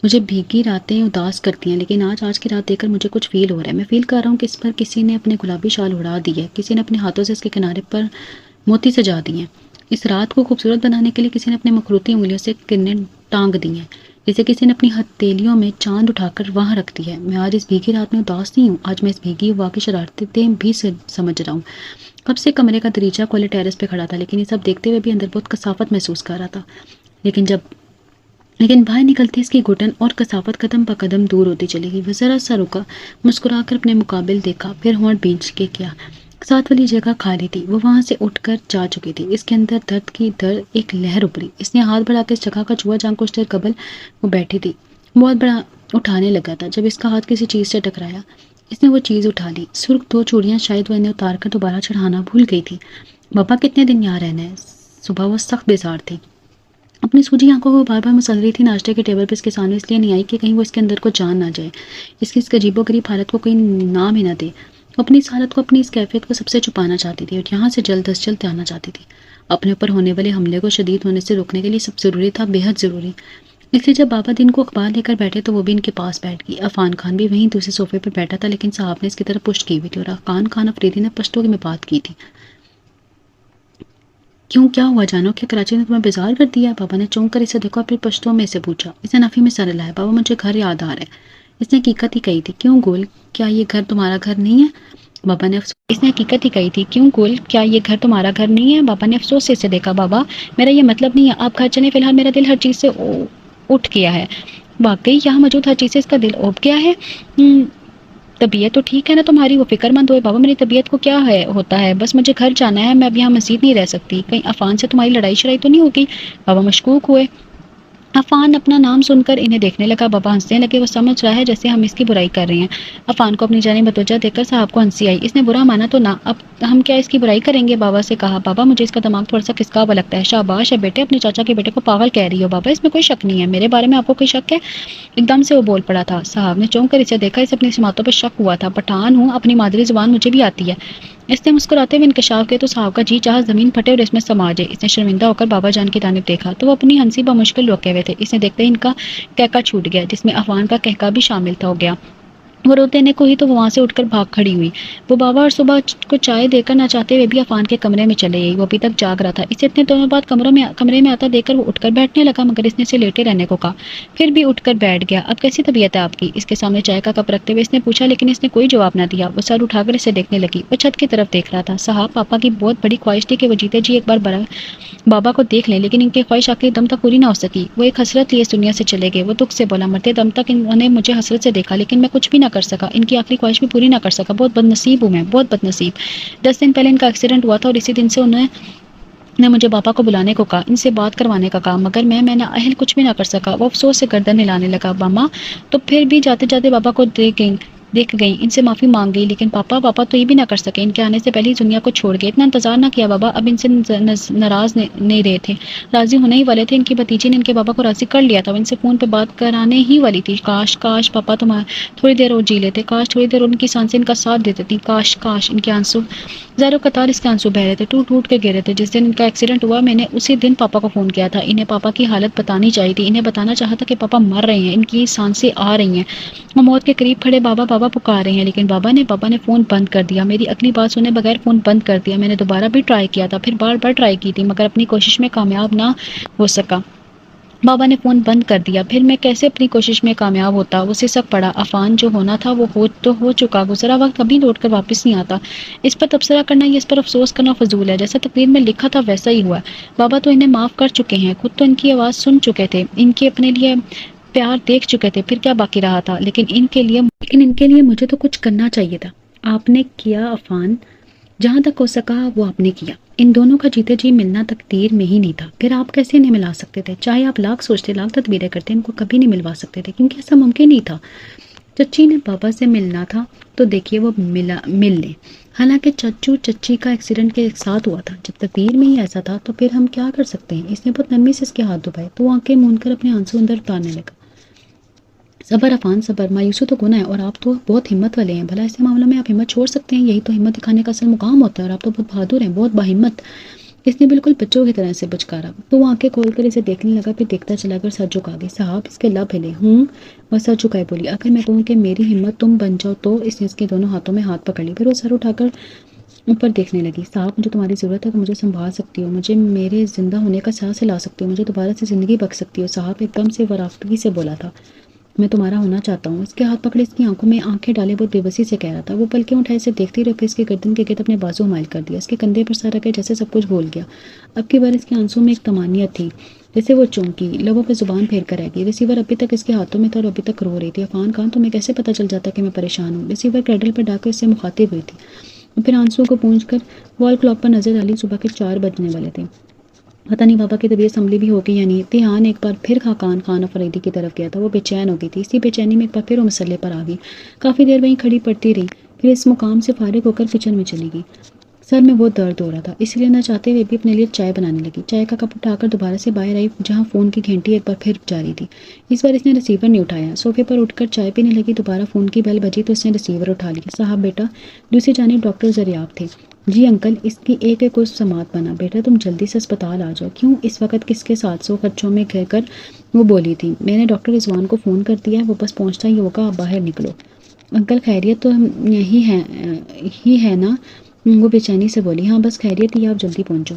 مجھے بھیگی راتیں اداس کرتی ہیں لیکن آج کی رات دیکھ کر مجھے کچھ فیل ہو رہا ہے. میں فیل کر رہا ہوں کہ اس پر کسی نے اپنے گلابی شال اڑا دی ہے. کسی نے اپنے ہاتھوں سے اس کے کنارے پر موتی سجا دی ہیں. اس رات کو خوبصورت بنانے کے لیے کسی نے اپنے مخروطی انگلیوں سے کرنیں ٹانگ دی ہیں. جیسے کسی نے اپنی ہتھیلیوں میں چاند اٹھا کر وہاں رکھ دی ہے. میں آج اس بھیگی رات میں اداس نہیں ہوں. آج میں اس بھیگی ہوا کی شرارتیں بھی سمجھ رہا ہوں. کب سے کمرے کا دریچہ کھولے ٹیرس پہ کھڑا تھا لیکن یہ سب دیکھتے ہوئے بھی اندر بہت کثافت محسوس کر رہا تھا. لیکن باہر نکلتے اس کی گھٹن اور کثافت قدم پہ قدم دور ہوتی چلی گئی. وہ ذرا سا رکا، مسکرا کر اپنے مقابل دیکھا، پھر ہونٹ بھینچ کے کیا. ساتھ والی جگہ خالی تھی. وہ وہاں سے اٹھ کر جا چکی تھی. اس کے اندر درد ایک لہر ابھری. اس نے ہاتھ بڑھا کے اس جگہ کا چھوا جہاں کچھ دیر قبل وہ بیٹھی تھی. بہت بڑا اٹھانے لگا تھا. جب اس کا ہاتھ کسی چیز سے ٹکرایا اس نے وہ چیز اٹھا لی. سرخ 2 چوڑیاں شاید وہ انہیں اتار کر دوبارہ چڑھانا بھول گئی تھی. بابا کتنے دن یہاں رہنا ہے؟ صبح وہ سخت بیزار تھی. اپنی سوجی آنکھوں کو بار بار مسل رہی تھی. ناشتے کے ٹیبل پہ اس کے سامنے اس لیے نہیں آئی کہ کہیں وہ اس کے اندر کو جان نہ جائے. اس کی اس عجیب و غریب حالت کو کوئی نام ہی نہ دے. وہ اپنی اس حالت کو، اپنی اس کیفیت کو سب سے چھپانا چاہتی تھی اور یہاں سے جلد از جلد آنا چاہتی تھی. اپنے اوپر ہونے والے حملے کو شدید ہونے سے روکنے کے لیے سب ضروری تھا، بے حد ضروری. اس لیے جب بابا دن کو اخبار لے کر بیٹھے تو وہ بھی ان کے پاس بیٹھ گئی. عفان خان بھی وہیں دوسرے صوفے پر بیٹھا تھا لیکن صاحب نے اس کی طرف پشت کی ہوئی تھی اور عفان خان افریدی نے پشتوں میں بات کی تھی. کیوں، کیا ہوا جانو؟ کہ کراچی نے تمہیں بیزار کر دیا؟ بابا نے چونک کر اسے دیکھا، پھر پشتوں میں سے پوچھا. اس نے نفی میں سر ہلایا. بابا مجھے گھر یاد آ رہا ہے. اس نے حقیقت ہی کہی تھی. کیوں گول، کیا یہ گھر تمہارا گھر نہیں ہے؟ بابا نے اس نے حقیقت ہی کہی تھی. کیوں گول، کیا یہ گھر تمہارا گھر نہیں ہے؟ بابا نے افسوس سے اسے دیکھا. بابا میرا یہ مطلب نہیں ہے، آپ گھر چلیں، فی الحال میرا دل ہر چیز سے اٹھ گیا ہے. واقعی یہاں موجود ہر چیز سے اس کا دل اوب گیا ہے. طبیعت تو ٹھیک ہے نا تمہاری؟ وہ فکر مند ہوئے. بابا میری طبیعت کو کیا ہے ہوتا ہے، بس مجھے گھر جانا ہے، میں اب یہاں مزید نہیں رہ سکتی. کہیں عفان سے تمہاری لڑائی شڑائی تو نہیں ہوگی؟ بابا مشکوک ہوئے. عفان اپنا نام سن کر انہیں دیکھنے لگا. بابا ہنسنے لگے. وہ سمجھ رہا ہے جیسے ہم اس کی برائی کر رہے ہیں. عفان کو اپنی جانب متوجہ دیکھ کر صاحب کو ہنسی آئی. اس نے برا مانا تو نہ، اب ہم کیا اس کی برائی کریں گے؟ بابا سے کہا. بابا مجھے اس کا دماغ تھوڑا سا کسکا ہوا لگتا ہے. شاباش ہے بیٹے، اپنے چاچا کے بیٹے کو پاگل کہہ رہی ہو. بابا اس میں کوئی شک نہیں ہے، میرے بارے میں آپ کو کوئی شک ہے؟ ایک دم سے وہ بول پڑا تھا. صاحب نے چونک کر اسے دیکھا. اسے اپنی سماعتوں پہ شک ہوا تھا. پٹھان ہوں، اپنی مادری زبان مجھے بھی آتی ہے. اس نے مسکراتے ہوئے انکشاف کیا تو صاحب کا جی چاہا زمین پھٹے اور اس میں سما جائے. اس نے شرمندہ ہو کر بابا جان کی جانب دیکھا تو وہ اپنی ہنسی بمشکل روکے ہوئے تھے. اس نے دیکھتے ہی ان کا کہکا چھوٹ گیا، جس میں عفان کا کہکا بھی شامل ہو گیا. وہ روتے نے کو ہی تو وہ وہاں سے اٹھ کر بھاگ کھڑی ہوئی. وہ بابا اور صبح کو چائے دے کر نہ چاہتے ہوئے بھی عفان کے کمرے میں چلے گئی. وہ ابھی تک جاگ رہا تھا. اسے اتنے دنوں بعد کمرے میں آتا دیکھ کر وہ اٹھ کر بیٹھنے لگا، مگر اس نے اسے لیٹے رہنے کو کہا. پھر بھی اٹھ کر بیٹھ گیا. اب کیسی طبیعت ہے آپ کی؟ اس کے سامنے چائے کا کپ رکھتے ہوئے اس نے پوچھا، لیکن اس نے کوئی جواب نہ دیا. وہ سر اٹھا کر اسے دیکھنے لگی. وہ چھت کی طرف دیکھ رہا تھا. صاحب پاپا کی بہت بڑی خواہش تھی کہ وہ جیتے جی ایک بار بابا کو دیکھ لیں، لیکن ان کی خواہش آخری دم تک پوری نہ ہو سکی. وہ ایک حسرت لیے اس دنیا سے چلے گئے. وہ دکھ سے بولا، مرتے دم تک انہوں نے مجھے حسرت سے دیکھا، لیکن میں کچھ بھی نہ کر سکا، ان کی آخری خواہش بھی پوری نہ کر سکا. بہت بد نصیب ہوں میں، بہت بد نصیب. 10 دن پہلے ان کا ایکسیڈنٹ ہوا تھا اور اسی دن سے انہوں نے مجھے بابا کو بلانے کو کہا، ان سے بات کروانے کا کہا، مگر میں نہ اہل کچھ بھی نہ کر سکا. وہ افسوس سے گردن ہلانے لگا. ماما تو پھر بھی جاتے جاتے بابا کو دیکھ گئی، ان سے معافی مانگ گئی، لیکن پاپا تو یہ بھی نہ کر سکے، ان کے آنے سے پہلے ہی دنیا کو چھوڑ گئے. اتنا انتظار نہ کیا بابا، اب ان سے ناراض نہیں رہے تھے، راضی ہونے ہی والے تھے. ان کی بھتیجی نے ان کے بابا کو راضی کر لیا تھا. وہ ان سے فون پہ بات کرانے ہی والی تھی. کاش پاپا تھوڑی دیر اور جی لیتے، کاش تھوڑی دیر ان کی سانسیں ان کا ساتھ دیتی تھی. کاش ان کے آنسو زیرو قطار اس کے آنسو بہ رہے تھے، ٹوٹ کے گر رہے تھے. جس دن ان کا ایکسیڈنٹ ہوا میں نے اسی دن پاپا کو فون کیا تھا. انہیں پاپا کی حالت بتانی چاہیے تھی. انہیں بتانا چاہا تھا کہ پاپا مر رہے ہیں، ان کی سانسیں آ رہی ہیں، وہ موت کے قریب کھڑے بابا پکار رہے ہیں. لیکن پاپا نے فون بند کر دیا. میری اگلی بات سنے بغیر فون بند کر دیا. میں نے دوبارہ بھی ٹرائی کیا تھا، پھر بار ٹرائی کی تھی، مگر اپنی کوشش میں کامیاب نہ ہو سکا. بابا نے فون بند کر دیا. پھر میں کیسے اپنی کوشش میں کامیاب ہوتا؟ وہ سسک پڑا. عفان جو ہونا تھا وہ ہو چکا. گزرا وقت کبھی لوٹ کر واپس نہیں آتا. اس پر تبصرہ کرنا یا اس پر افسوس کرنا فضول ہے. جیسا تقریر میں لکھا تھا ویسا ہی ہوا. بابا تو انہیں معاف کر چکے ہیں، خود تو ان کی آواز سن چکے تھے، ان کے اپنے لیے پیار دیکھ چکے تھے. پھر کیا باقی رہا تھا؟ لیکن ان کے لیے مجھے تو کچھ کرنا چاہیے تھا. آپ نے کیا عفان، جہاں تک ہو سکا وہ آپ نے کیا. ان دونوں کا جیتے جی ملنا تقدیر میں ہی نہیں تھا. پھر آپ کیسے انہیں ملا سکتے تھے؟ چاہے آپ لاکھ سوچتے، لاکھ تدبیریں کرتے، ان کو کبھی نہیں ملوا سکتے تھے، کیونکہ ایسا ممکن نہیں تھا. چچی نے بابا سے ملنا تھا تو دیکھیے وہ مل لیں. حالانکہ چچو چچی کا ایکسیڈنٹ کے ساتھ ہوا تھا. جب تقدیر میں ہی ایسا تھا تو پھر ہم کیا کر سکتے ہیں؟ اس نے بہت نرمی سے اس کے ہاتھ دبائے تو وہ آنکھیں موند کر اپنے آنسو اندر اتارنے لگا. صبر عفان صبر، مایوسی تو گناہ ہے اور آپ تو بہت ہمت والے ہیں. بھلا ایسے معاملوں میں آپ ہمت چھوڑ سکتے ہیں؟ یہی تو ہمت دکھانے کا اصل مقام ہوتا ہے، اور آپ تو بہت بہادر ہیں، بہت باہمت. اس نے بالکل بچوں کی طرح سے پچکارا. تو وہ آنکھیں کھول کر اسے دیکھنے لگا، پھر دیکھتا چلا کر سر جھکا گئی. صاحب اس کے لب ہلے. وہ سر جھکائے بولی، اگر میں کہوں کہ میری ہمت تم بن جاؤ تو. اس نے اس کے دونوں ہاتھوں میں ہاتھ پکڑ لی. پھر وہ سر اٹھا کر اوپر دیکھنے لگی. صاحب مجھے تمہاری ضرورت ہے، تم مجھے سنبھال سکتی ہو، مجھے میرے زندہ ہونے کا سانس لا سکتی ہو، مجھے دوبارہ سے زندگی بخش سکتی ہو. صاحب ایک دم سے ورافتگی سے بولا تھا، میں تمہارا ہونا چاہتا ہوں. اس کے ہاتھ پکڑے اس کی آنکھوں میں آنکھیں ڈالے بہت بے بسی سے کہہ رہا تھا. وہ پلکیں اٹھائے سے دیکھتی رہی، پھر اس کے گردن کے گرد اپنے بازو مائل کر دیا. اس کے کندھے پر سر رکھے جیسے سب کچھ بھول گیا. اب کی بار اس کے آنسوں میں ایک طمانینت تھی، جیسے وہ چونکی، لبوں پہ زبان پھیر کر رہ گئی. ریسیور ابھی تک اس کے ہاتھوں میں تھا اور ابھی تک رو رہی تھی. عفان خان تمہیں کیسے پتہ چل جاتا کہ میں پریشان ہوں؟ ریسیور کریڈل پر ڈال کر اس سے مخاطب ہوئی تھی. پھر آنسوں کو پونچھ کر وال کلاک پر نظر ڈالی. صبح کے 4 بجنے والے تھے. پتہ نہیں بابا کی طبیعت سنبھلی بھی ہوگی یا نہیں. دھیان ایک بار پھر خان افریدی کی طرف گیا تھا. وہ بے چین ہو گئی تھی. اسی بے چینی میں ایک بار پھر وہ مسئلے پر آ گئی. کافی دیر وہیں کھڑی پڑتی رہی، پھر اس مقام سے فارغ ہو کر کچن میں چلی گئی. سر میں بہت درد ہو رہا تھا، اس لیے نہ چاہتے ہوئے بھی اپنے لیے چائے بنانے لگی. چائے کا کپ اٹھا کر دوبارہ سے باہر آئی، جہاں فون کی گھنٹی ایک بار پھر جاری تھی. اس بار اس نے ریسیور نہیں اٹھایا. صوفے پر اٹھ کر چائے پینے لگی. دوبارہ فون کی بیل بجی تو اس نے ریسیور اٹھا لیا. صاحب بیٹا. دوسری جانب ڈاکٹر زریاب تھے. جی انکل. اس کی ایک ایک سماعت بنا. بیٹا تم جلدی سے اسپتال آ جاؤ. کیوں اس وقت؟ کس کے 700 خرچوں میں گھر کر وہ بولی تھی. میں نے ڈاکٹر رضوان کو فون کر دیا ہے، وہ بس پہنچتا ہی ہوگا، آپ باہر نکلو. انکل خیریت تو ہی ہے نا؟ وہ بے چینی سے بولی. ہاں بس خیریت ہی، آپ جلدی پہنچو.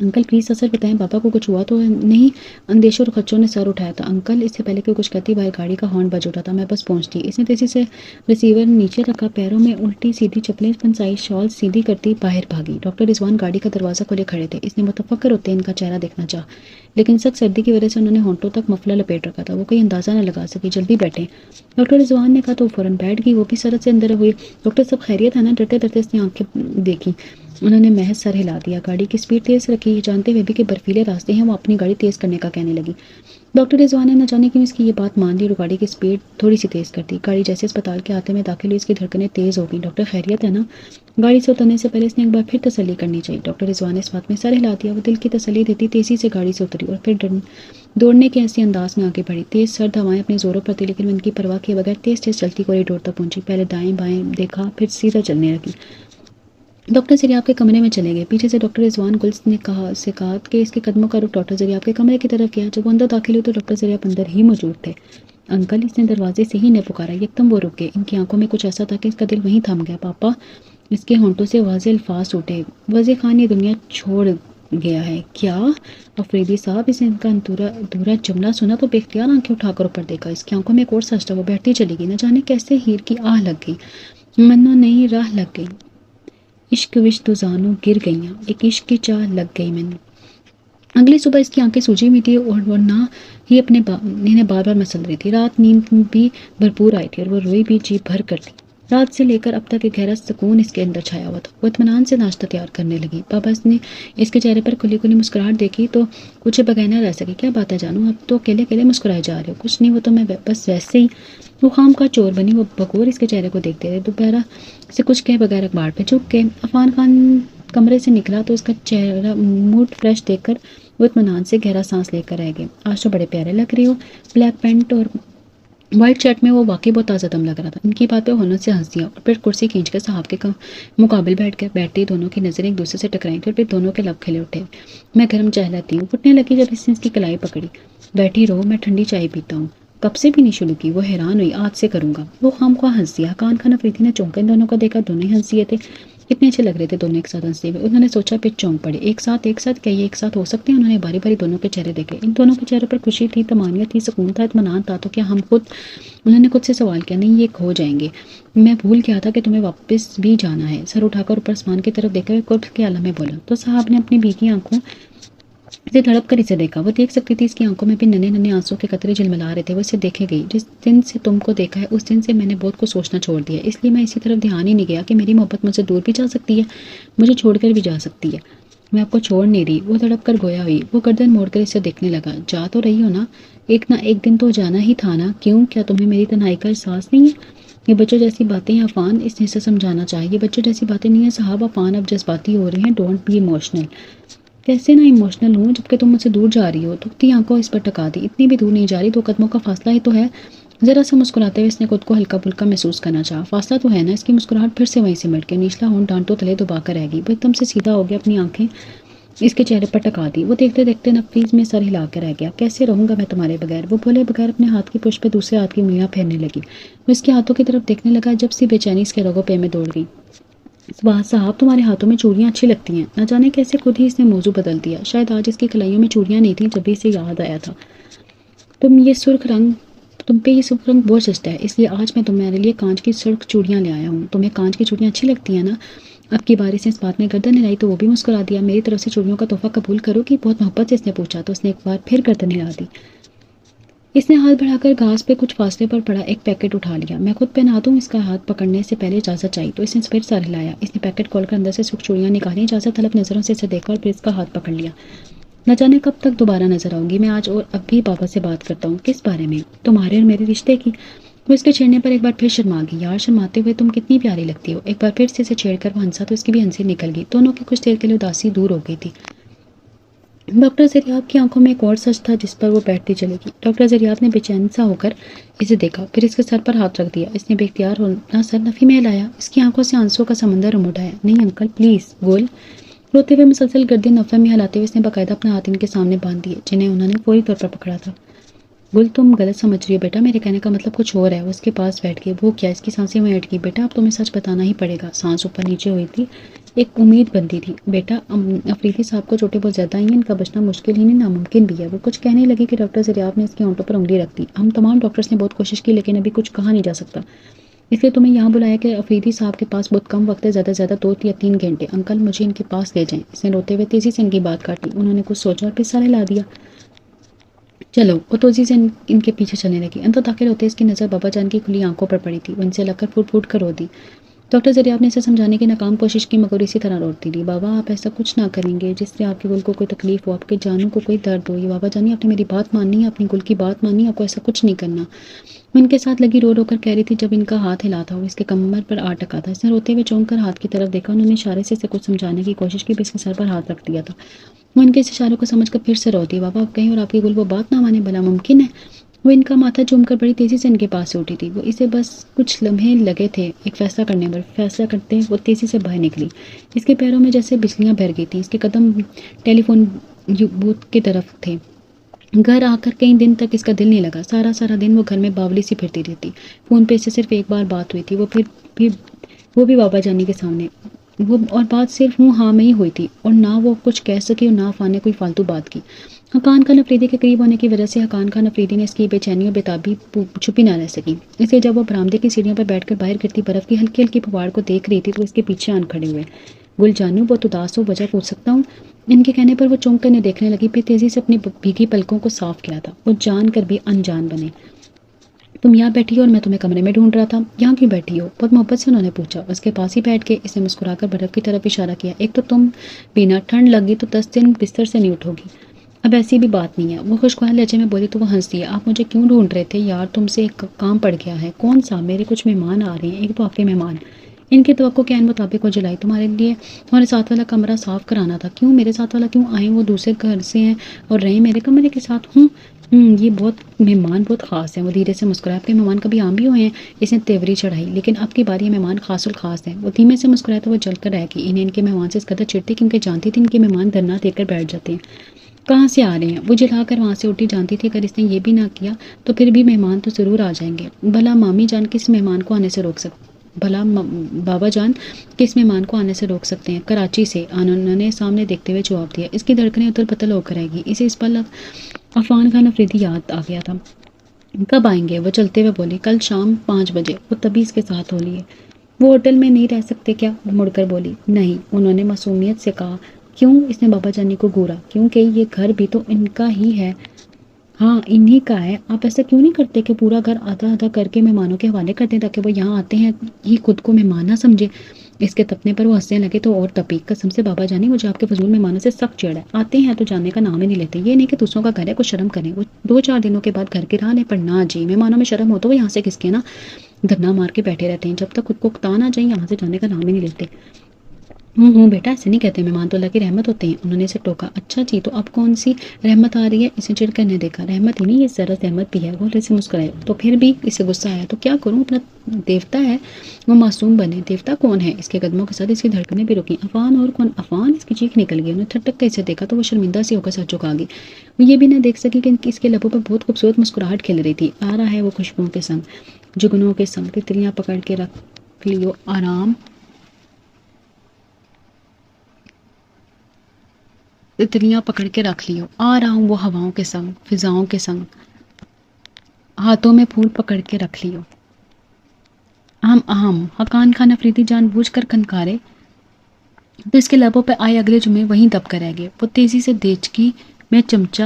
انکل پلیز سر بتائیں پاپا کو کچھ ہوا تو نہیں؟ اندیشوں اور خدشوں نے سر اٹھایا تھا۔ انکل، اس سے پہلے کہ کچھ کہتی باہر گاڑی کا ہارن بج اٹھا تھا، میں بس پہنچتی۔ اس نے تیزی سے ریسیور نیچے رکھا، پیروں میں الٹی سیدھی چپلیں پھنسائی، شال سیدھی کرتی باہر بھاگی۔ ڈاکٹر رضوان گاڑی کا دروازہ کھولے کھڑے تھے۔ اس نے متفکر ہوتے ان کا چہرہ دیکھنا چاہا، لیکن سخت سردی کی وجہ سے انہوں نے ہونٹوں تک مفلر لپیٹ رکھا تھا، وہ کوئی اندازہ نہ لگا سکی۔ جلدی بیٹھیں، ڈاکٹر رضوان نے کہا تو فوراً بیٹھ گئی، وہ بھی سرد سے اندر ہوئی۔ ڈاکٹر صاحب خیریت ہے نا؟ ڈرتے ڈرتے اس نے آنکھیں دیکھی۔ انہوں نے محض سر ہلا دیا۔ گاڑی کی سپیڈ تیز رکھی، یہ جانتے ہوئے بھی کہ برفیلے راستے ہیں، وہ اپنی گاڑی تیز کرنے کا کہنے لگی۔ ڈاکٹر رضوان نے نہ جانے کیوں اس کی یہ بات مان لی اور گاڑی کی سپیڈ تھوڑی سی تیز کر دی۔ گاڑی جیسے اسپتال کے آتے میں داخل ہوئی، اس کی دھڑکنیں تیز ہو گئی۔ ڈاکٹر خیریت ہے نا؟ گاڑی سے اترنے سے پہلے اس نے ایک بار پھر تسلی کرنی چاہیے۔ ڈاکٹر رضوان نے اس بات میں سر ہلا دیا۔ وہ دل کی تسلی دیتی تیزی سے گاڑی سے اتری اور پھر دوڑنے کے ایسی انداز میں آگے بڑھی۔ تیز سرد ہوائیں اپنے زوروں پر تھی، لیکن وہ ان کی پرواہ کیے بغیر تیز تیز چلتی کوریڈور تک پہنچی۔ پہلے دائیں بائیں دیکھا، پھر سیدھا چلنے لگی۔ ڈاکٹر زریاب کے کمرے میں چلے گئے۔ پیچھے سے ڈاکٹر رضوان گل نے کہا کہ اس کے قدموں کا رخ ڈاکٹر زریاب کے کمرے کی طرف کیا۔ جب وہ اندر داخل ہوئی تو ڈاکٹر زریاب اندر ہی موجود تھے۔ انکل، اس نے دروازے سے ہی نے پکارا۔ یکدم وہ رک گئے، ان کی آنکھوں میں کچھ ایسا تھا کہ اس کا دل وہیں تھم گیا۔ پاپا، اس کے ہونٹوں سے واضح الفاظ ٹوٹے۔ وضع خان یہ دنیا چھوڑ گیا ہے کیا؟ افریدی صاحب، اس نے ان کا ادھورا جملہ سنا تو بے اختیار آنکھیں اٹھا کر اوپر دیکھا۔ اس کی آنکھوں میں ایک اور سچ تھا، وہ بیٹھتی چلی گئی۔ نہ جانے کیسے ہیر کی آہ لگ گئی، منو نہیں راہ لگ گئی۔ عشق وش تو زانوں گر گئیاں، ایک عشق کی چاہ لگ گئی میں۔ اگلی صبح اس کی آنکھیں سوجی ہوئی تھی اور وہ نہ ہی اپنے انہیں بار بار مسل رہی تھی۔ رات نیند بھی بھرپور آئی تھی اور وہ روئی بھی جی بھر کر تھی۔ رات سے لے کر اب تک ایک گہرا سکون اس کے اندر چھایا ہوا تھا۔ وہ اطمینان سے ناشتہ تیار کرنے لگی۔ پاپا، اس نے اس کے چہرے پر کھلی کھلی مسکراہٹ دیکھی تو پوچھے بغیر نہ رہ سکی، کیا بات ہے جانو؟ اب تو اکیلے اکیلے مسکرائے جا رہے ہو؟ کچھ نہیں، وہ تو میں بس ویسے ہی۔ وہ خام کا چور بنی، وہ بغور اس کے چہرے کو دیکھتے رہے۔ دوپہر سے کچھ کہے بغیر اخبار پہ چپ گئے۔ عفان خان کمرے سے نکلا تو اس کا چہرہ موڈ فریش دیکھ کر وہ اطمینان سے گہرا سانس لے کر رہ گئے۔ آج تو بڑے پیارے لگ رہے ہو، بلیک پینٹ اور وائٹ شرٹ میں وہ واقعی بہت تازہ دم لگ رہا تھا۔ ان کی بات پہ ہونت سے ہنس دیا اور پھر کرسی کھینچ کر صاحب کے مقابل بیٹھتی دونوں کی نظریں ایک دوسرے سے ٹکرائیں تھیں اور پھر دونوں کے لب کھلے اٹھے۔ میں گرم چائے لاتی ہوں، پھٹنے لگی جب اس نے اس کی کلائی پکڑی۔ بیٹھی رہو، میں ٹھنڈی چائے پیتا ہوں۔ کب سے پینے شروع کی؟ وہ حیران ہوئی۔ آج سے کروں گا۔ وہ خواہ ہنس دیا۔ کان کھانا افریدی نے چونکا ان دونوں کو دیکھا، دونوں ہی ہنس دیے تھے۔ کتنے اچھے لگ رہے تھے دونوں ایک ساتھ ہنستے ہوئے۔ انہوں نے سوچا، پھر چونک پڑے۔ ایک ساتھ کیا یہ ایک ساتھ ہو سکتے ہیں؟ انہوں نے باری باری دونوں کے چہرے دیکھے۔ ان دونوں کے چہروں پر خوشی تھی، طمانینت تھی، سکون تھا، اطمینان تھا۔ تو کیا ہم انہوں نے خود سے سوال کیا، نہیں یہ کھو جائیں گے؟ میں بھول گیا تھا کہ تمہیں واپس بھی جانا ہے۔ سر اٹھا کر اوپر آسمان کی طرف دیکھا، قرب کے عالم میں بولا۔ تو صاحب نے اپنی بھیگی آنکھوں سے دھڑک کر اسے دیکھا۔ وہ دیکھ سکتی تھی اس کی آنکھوں میں بھی ننے ننے آنسوں کے قطرے جلملا رہے تھے۔ وہ اسے دیکھے گئی۔ جس دن سے تم کو دیکھا ہے اس دن سے میں نے بہت کو سوچنا چھوڑ دیا، اس لیے میں اسی طرف دھیان ہی نہیں گیا کہ میری محبت مجھ سے دور بھی جا سکتی ہے، مجھے چھوڑ کر بھی جا سکتی ہے۔ میں آپ کو چھوڑ نہیں رہی۔ وہ دھڑک کر گویا ہوئی۔ وہ گردن موڑ کر اسے دیکھنے لگا۔ جا تو رہی ہو نا، ایک نہ ایک دن تو جانا ہی تھا نا؟ کیوں، کیا تمہیں میری تنہائی کا احساس نہیں ہے؟ یہ بچوں جیسی باتیں ہیں عفان، اس نے اسے سمجھانا چاہیے۔ یہ بچوں جیسی باتیں نہیں ہیں صاحب۔ عفان اب جذباتی ہو رہے ہیں، ڈونٹ بی ایموشنل۔ کیسے نہ ایموشنل ہوں جبکہ تم مجھ سے دور جا رہی ہو؟ دکھتی آنکھوں اس پر ٹکا دی۔ اتنی بھی دور نہیں جا رہی، 2 قدموں کا فاصلہ ہی تو ہے۔ ذرا سا مسکراتے ہوئے اس نے خود کو ہلکا پھلکا محسوس کرنا چاہا۔ فاصلہ تو ہے نا؟ اس کی مسکراہٹ پھر سے وہیں سے مٹ گئی۔ نچلا ہونٹ ڈانٹوں تلے دبا کر رہ گئی۔ وہ ایک دم سے سیدھا ہو گیا، اپنی آنکھیں اس کے چہرے پر ٹکا دی۔ وہ دیکھتے دیکھتے نفیس میں سر ہلا کے رہ گیا۔ کیسے رہوں گا میں تمہارے بغیر؟ وہ بولے بغیر اپنے ہاتھ کی پشت پہ دوسرے ہاتھ کی انگلیاں پھیرنے لگی۔ وہ اس کے ہاتھوں کی طرف دیکھنے لگا، جب سی بے چینی اس کے رگوں پہ میں دوڑ گئی۔ صاحب، تمہارے ہاتھوں میں چوڑیاں اچھی لگتی ہیں۔ نہ جانے کیسے خود ہی اس نے موضوع بدل دیا۔ شاید آج اس کی کلائیوں میں چوڑیاں نہیں تھیں، جب بھی اسے یاد آیا تھا تم پہ یہ سرخ رنگ بہت سستا ہے، اس لیے آج میں تمہارے لیے کانچ کی سرخ چوڑیاں لے آیا ہوں۔ تمہیں کانچ کی چوڑیاں اچھی لگتی ہیں نا؟ اب کی باری سے اس بات میں گردن ہلائی تو وہ بھی مسکرا دیا۔ میری طرف سے چوڑیوں کا تحفہ قبول کرو گی؟ بہت محبت سے اس نے پوچھا تو اس نے ایک بار پھر گردن ہلا دی۔ اس نے ہاتھ بڑھا کر گھاس پہ کچھ فاصلے پر پڑا ایک پیکٹ اٹھا لیا۔ میں خود پہنا دوں؟ اس کا ہاتھ پکڑنے سے پہلے اجازت چاہیے تو اس نے پھر سر ہلایا۔ اس نے پیکٹ کھول کر اندر سے سرخ چوڑیاں نکالی، اجازت طلب نظروں سے اسے دیکھا اور پھر اس کا ہاتھ پکڑ لیا۔ نہ جانے کب تک دوبارہ نظر آؤں گی میں آج، اور اب بھی پاپا سے بات کرتا ہوں۔ کس بارے میں؟ تمہارے اور میرے رشتے کی۔ وہ اس کے چھیڑنے پر ایک بار پھر شرما گئی۔ یار، شرماتے ہوئے تم کتنی پیاری لگتی ہو۔ ایک بار پھر سے اسے چھیڑ کر وہ ہنسا تو اس کی بھی ہنسی نکل گئی۔ دونوں کی کچھ دیر کے لیے اداسی دور ہو گئی تھی۔ ڈاکٹر زریاب کی آنکھوں میں ایک اور سچ تھا جس پر وہ بیٹھتی چلے گی۔ ڈاکٹر زریاب نے بے چین سا ہو کر اسے دیکھا، پھر اس کے سر پر ہاتھ رکھ دیا۔ اس نے بے اختیار ہونا سر نفی میں ہلایا۔ اس کی آنکھوں سے آنسوں کا سمندر امڈ آیا۔ نہیں انکل پلیز۔ گل روتے ہوئے مسلسل گردن نفے میں ہلاتے ہوئے اس نے باقاعدہ اپنا ہاتھ ان کے سامنے باندھ دیے، جنہیں انہوں نے فوری طور پر پکڑا تھا۔ گل تم غلط سمجھ رہی ہو بیٹا، میرے کہنے کا مطلب کچھ اور ہے۔ وہ اس کے پاس بیٹھ گئی۔ وہ کیا؟ اس کی سانسیں وہیں اٹکی۔ بیٹا اب تمہیں سچ بتانا ہی پڑے گا۔ سانس اوپر نیچے ہوئی تھی۔ ایک امید بنتی تھی۔ بیٹا افریدی صاحب کو چوٹیں بہت زیادہ آئی ہیں، ان کا بچنا مشکل ہی نہیں ناممکن بھی ہے۔ وہ کچھ کہنے لگی کہ ڈاکٹر زریاب نے اس کے ہونٹوں پر انگلی رکھ دی۔ ہم تمام ڈاکٹرز نے بہت کوشش کی لیکن ابھی کچھ کہا نہیں جا سکتا، اس لیے تمہیں یہاں بلایا کہ افریدی صاحب کے پاس بہت کم وقت ہے، زیادہ سے زیادہ 2 یا 3 گھنٹے۔ انکل مجھے ان کے پاس لے جائیں۔ اس نے روتے ہوئے تیزی سے ان کی بات کاٹی۔ انہوں نے کچھ سوچا اور پھر سارے لا دیا۔ چلو، وہ توزی سے ان کے پیچھے چلنے لگی۔ اندر داخل ہوتے اس کی نظر بابا جان کی کھلی آنکھوں پر پڑی تھی۔ وہ ان سے لگ کر پھوٹ پھوٹ کر رو دی۔ ڈاکٹر زریاب نے اسے سمجھانے کی ناکام کوشش کی مگر اسی طرح روتی رہی۔ بابا آپ ایسا کچھ نہ کریں گے جس سے آپ کے گل کو کوئی تکلیف ہو، آپ کے جانوں کو کوئی درد ہو۔ یہ بابا جانی آپ نے میری بات ماننی ہے، اپنی گل کی بات ماننی ہے، آپ کو ایسا کچھ نہیں کرنا۔ وہ ان کے ساتھ لگی رو رو کر کہہ رہی تھی جب ان کا ہاتھ ہلا تھا، وہ اس کے کمر پر آ ٹکا تھا۔ اس نے روتے ہوئے چونک کر ہاتھ کی طرف دیکھا۔ انہوں نے اشارے سے اسے کچھ سمجھانے کی کوشش کی، پھر اس کے سر پر ہاتھ رکھ دیا تھا۔ وہ ان کے اس اشاروں کو سمجھ کر پھر سے رو دی۔ بابا آپ کہیں اور آپ کی گل وہ بات نہ مانے، بھلا ممکن ہے؟ وہ ان کا ماتھا چوم کر بڑی تیزی سے ان کے پاس سے اٹھی تھی۔ وہ اسے بس کچھ لمحے لگے تھے ایک فیصلہ کرنے پر۔ فیصلہ کرتے وہ تیزی سے باہر نکلی۔ اس کے پیروں میں جیسے بجلیاں بہر گئی تھیں۔ اس کے قدم ٹیلی فون بوتھ کی طرف تھے۔ گھر آ کر کئی دن تک اس کا دل نہیں لگا۔ سارا دن وہ گھر میں باولی سی پھرتی رہتی۔ فون پہ اس سے صرف ایک بار بات ہوئی تھی، وہ بھی بابا جانی کے سامنے، وہ اور بات صرف ہوں ہاں میں ہی ہوئی تھی، اور نہ وہ کچھ کہہ سکی اور نہ عفان نے کوئی فالتو بات کی۔ حقان خان افریدی کے قریب ہونے کی وجہ سے حقان خان افریدی نے اس کی بے چینی اور بےتابی چھپی نہ رہ سکی، اس لیے جب وہ برآمدے کی سیڑھیوں پر بیٹھ کر باہر گرتی برف کی ہلکی ہلکی پھوار کو دیکھ رہی تھی تو اس کے پیچھے آن کھڑے ہوئے۔ گل جانو بہت اداس ہو، وجہ پوچھ سکتا ہوں؟ ان کے کہنے پر وہ چونک کر انہیں دیکھنے لگی، پھر تیزی سے اپنی بھیگی پلکوں کو صاف کیا تھا۔ وہ جان کر بھی انجان بنے۔ تم یہاں بیٹھی ہو اور میں تمہیں کمرے میں ڈھونڈ رہا تھا، یہاں کیوں بیٹھی ہو؟ بہت محبت سے انہوں نے پوچھا۔ اس کے پاس ہی بیٹھ کے اس نے مسکرا کر برف کی طرف اشارہ کیا۔ ایک تو تم بنا ٹھنڈ لگی تو 10 دن بستر سے نہیں اٹھو گی، اب ایسی بھی بات نہیں ہے۔ وہ خوشگوار لہجے میں بولی تو وہ ہنس دی۔ آپ مجھے کیوں ڈھونڈ رہے تھے یار؟ تم سے ایک کام پڑ گیا ہے۔ کون سا؟ میرے کچھ مہمان آ رہے ہیں، ایک تو آپ کے مہمان۔ ان کی توقع کے عین مطابق وہ جلائی۔ تمہارے لیے تمہارے ساتھ والا کمرہ صاف کرانا تھا۔ کیوں میرے ساتھ والا کیوں آئیں؟ وہ دوسرے گھر سے ہیں اور رہیں میرے کمرے کے ساتھ ہوں۔ یہ مہمان بہت خاص ہیں۔ وہ دھیرے سے مسکرایا۔ آپ کے مہمان کبھی عام بھی ہوئے ہیں؟ اس نے تیوری چڑھائی۔ لیکن اب کی باری مہمان خاص الخاص ہیں۔ وہ دھیمے سے مسکرایا تو وہ جل کر رہ گئی۔ انہیں ان کے مہمان سے اس قدر چڑھتی کیونکہ جانتی تھی ان کے مہمان دھرنا دے کر بیٹھ جاتے ہیں۔ کہاں سے آ رہے ہیں؟ وہ جلا کر وہاں سے اٹھی۔ جانتی تھی اگر اس نے یہ بھی نہ کیا تو پھر بھی مہمان تو ضرور آ جائیں گے۔ بھلا مامی جان کس مہمان کو آنے سے روک سکتے بابا جان کس مہمان کو آنے سے روک سکتے ہیں؟ کراچی سے، انہوں نے سامنے دیکھتے ہوئے جواب دیا۔ اس کی دھڑکنیں اتل پتل ہو کر آئے گی۔ اسے اس پل عفان خان افریدی یاد آ گیا تھا۔ کب آئیں گے؟ وہ چلتے ہوئے بولی۔ کل شام 5 بجے۔ وہ تبھی اس کے ساتھ ہو لیے۔ وہ ہوٹل میں نہیں رہ سکتے کیا؟ وہ مڑ کر بولی۔ نہیں، انہوں نے معصومیت سے کہا۔ کیوں؟ اس نے بابا جانی کو گھورا۔ کیونکہ یہ گھر بھی تو ان کا ہی ہے۔ ہاں انہی کا ہے۔ آپ ایسا کیوں نہیں کرتے کہ پورا گھر آدھا آدھا کر کے مہمانوں کے حوالے کرتے تاکہ وہ یہاں آتے ہیں ہی خود کو مہمان نہ سمجھے؟ اس کے تپنے پر وہ ہنسنے لگے تو اور تپی۔ قسم سے بابا جانی مجھے آپ کے فضول مہمانوں سے سخت چڑ ہے۔ آتے ہیں تو جانے کا نام ہی نہیں لیتے۔ یہ نہیں کہ دوسروں کا گھر ہے کچھ شرم کریں۔ وہ 2-4 دنوں کے بعد گھر کے رہنے پر نہ جی مہمانوں میں شرم ہو تو وہ یہاں سے کس کے نا دھرنا مار کے بیٹھے رہتے ہیں جب تک خود کو اکتا نہ جائیں یہاں سے جانے کا نام ہی نہیں لیتے۔ بیٹا ایسے نہیں کہتے، مہمان تو اللہ کی رحمت ہوتے ہیں۔ انہوں نے اسے ٹوکا۔ اچھا جی تو اب کون سی رحمت آ رہی ہے؟ اسے چڑ کر نے دیکھا۔ رحمت ہی نہیں، یہ ذرا رحمت بھی ہے۔ وہ سے مسکرائے تو پھر بھی اسے غصہ آیا۔ تو کیا کروں، اپنا دیوتا ہے وہ معصوم بنے۔ دیوتا کون ہے؟ اس کے قدموں کے ساتھ اس کی دھڑکنیں بھی رکی۔ عفان اور کون؟ عفان؟ اس کی چیخ نکل گئی۔ انہیں تھٹک کے اسے دیکھا تو وہ شرمندہ سی ہو کر سر جھکا گئی۔ وہ یہ بھی نہ دیکھ سکی کہ اس کے لبوں پر بہت خوبصورت مسکراہٹ کھل رہی تھی۔ آ رہا ہے وہ خوشبوؤں کے سنگ، جگنوں کے سنگ، تتلیاں پکڑ کے رکھ لیو آرام، تتلیاں پکڑ کے رکھ لیو، آ رہا ہوں وہ ہواؤں کے سنگ، فضاؤں کے سنگ، ہاتھوں میں پھول پکڑ کے رکھ لیو۔ اہم حقان خان افریدی جان بوجھ کر کھنکارے تو اس کے لبوں پہ آئے اگلے جملے وہیں دب کر رہ گئے۔ وہ تیزی سے دیچکی میں چمچہ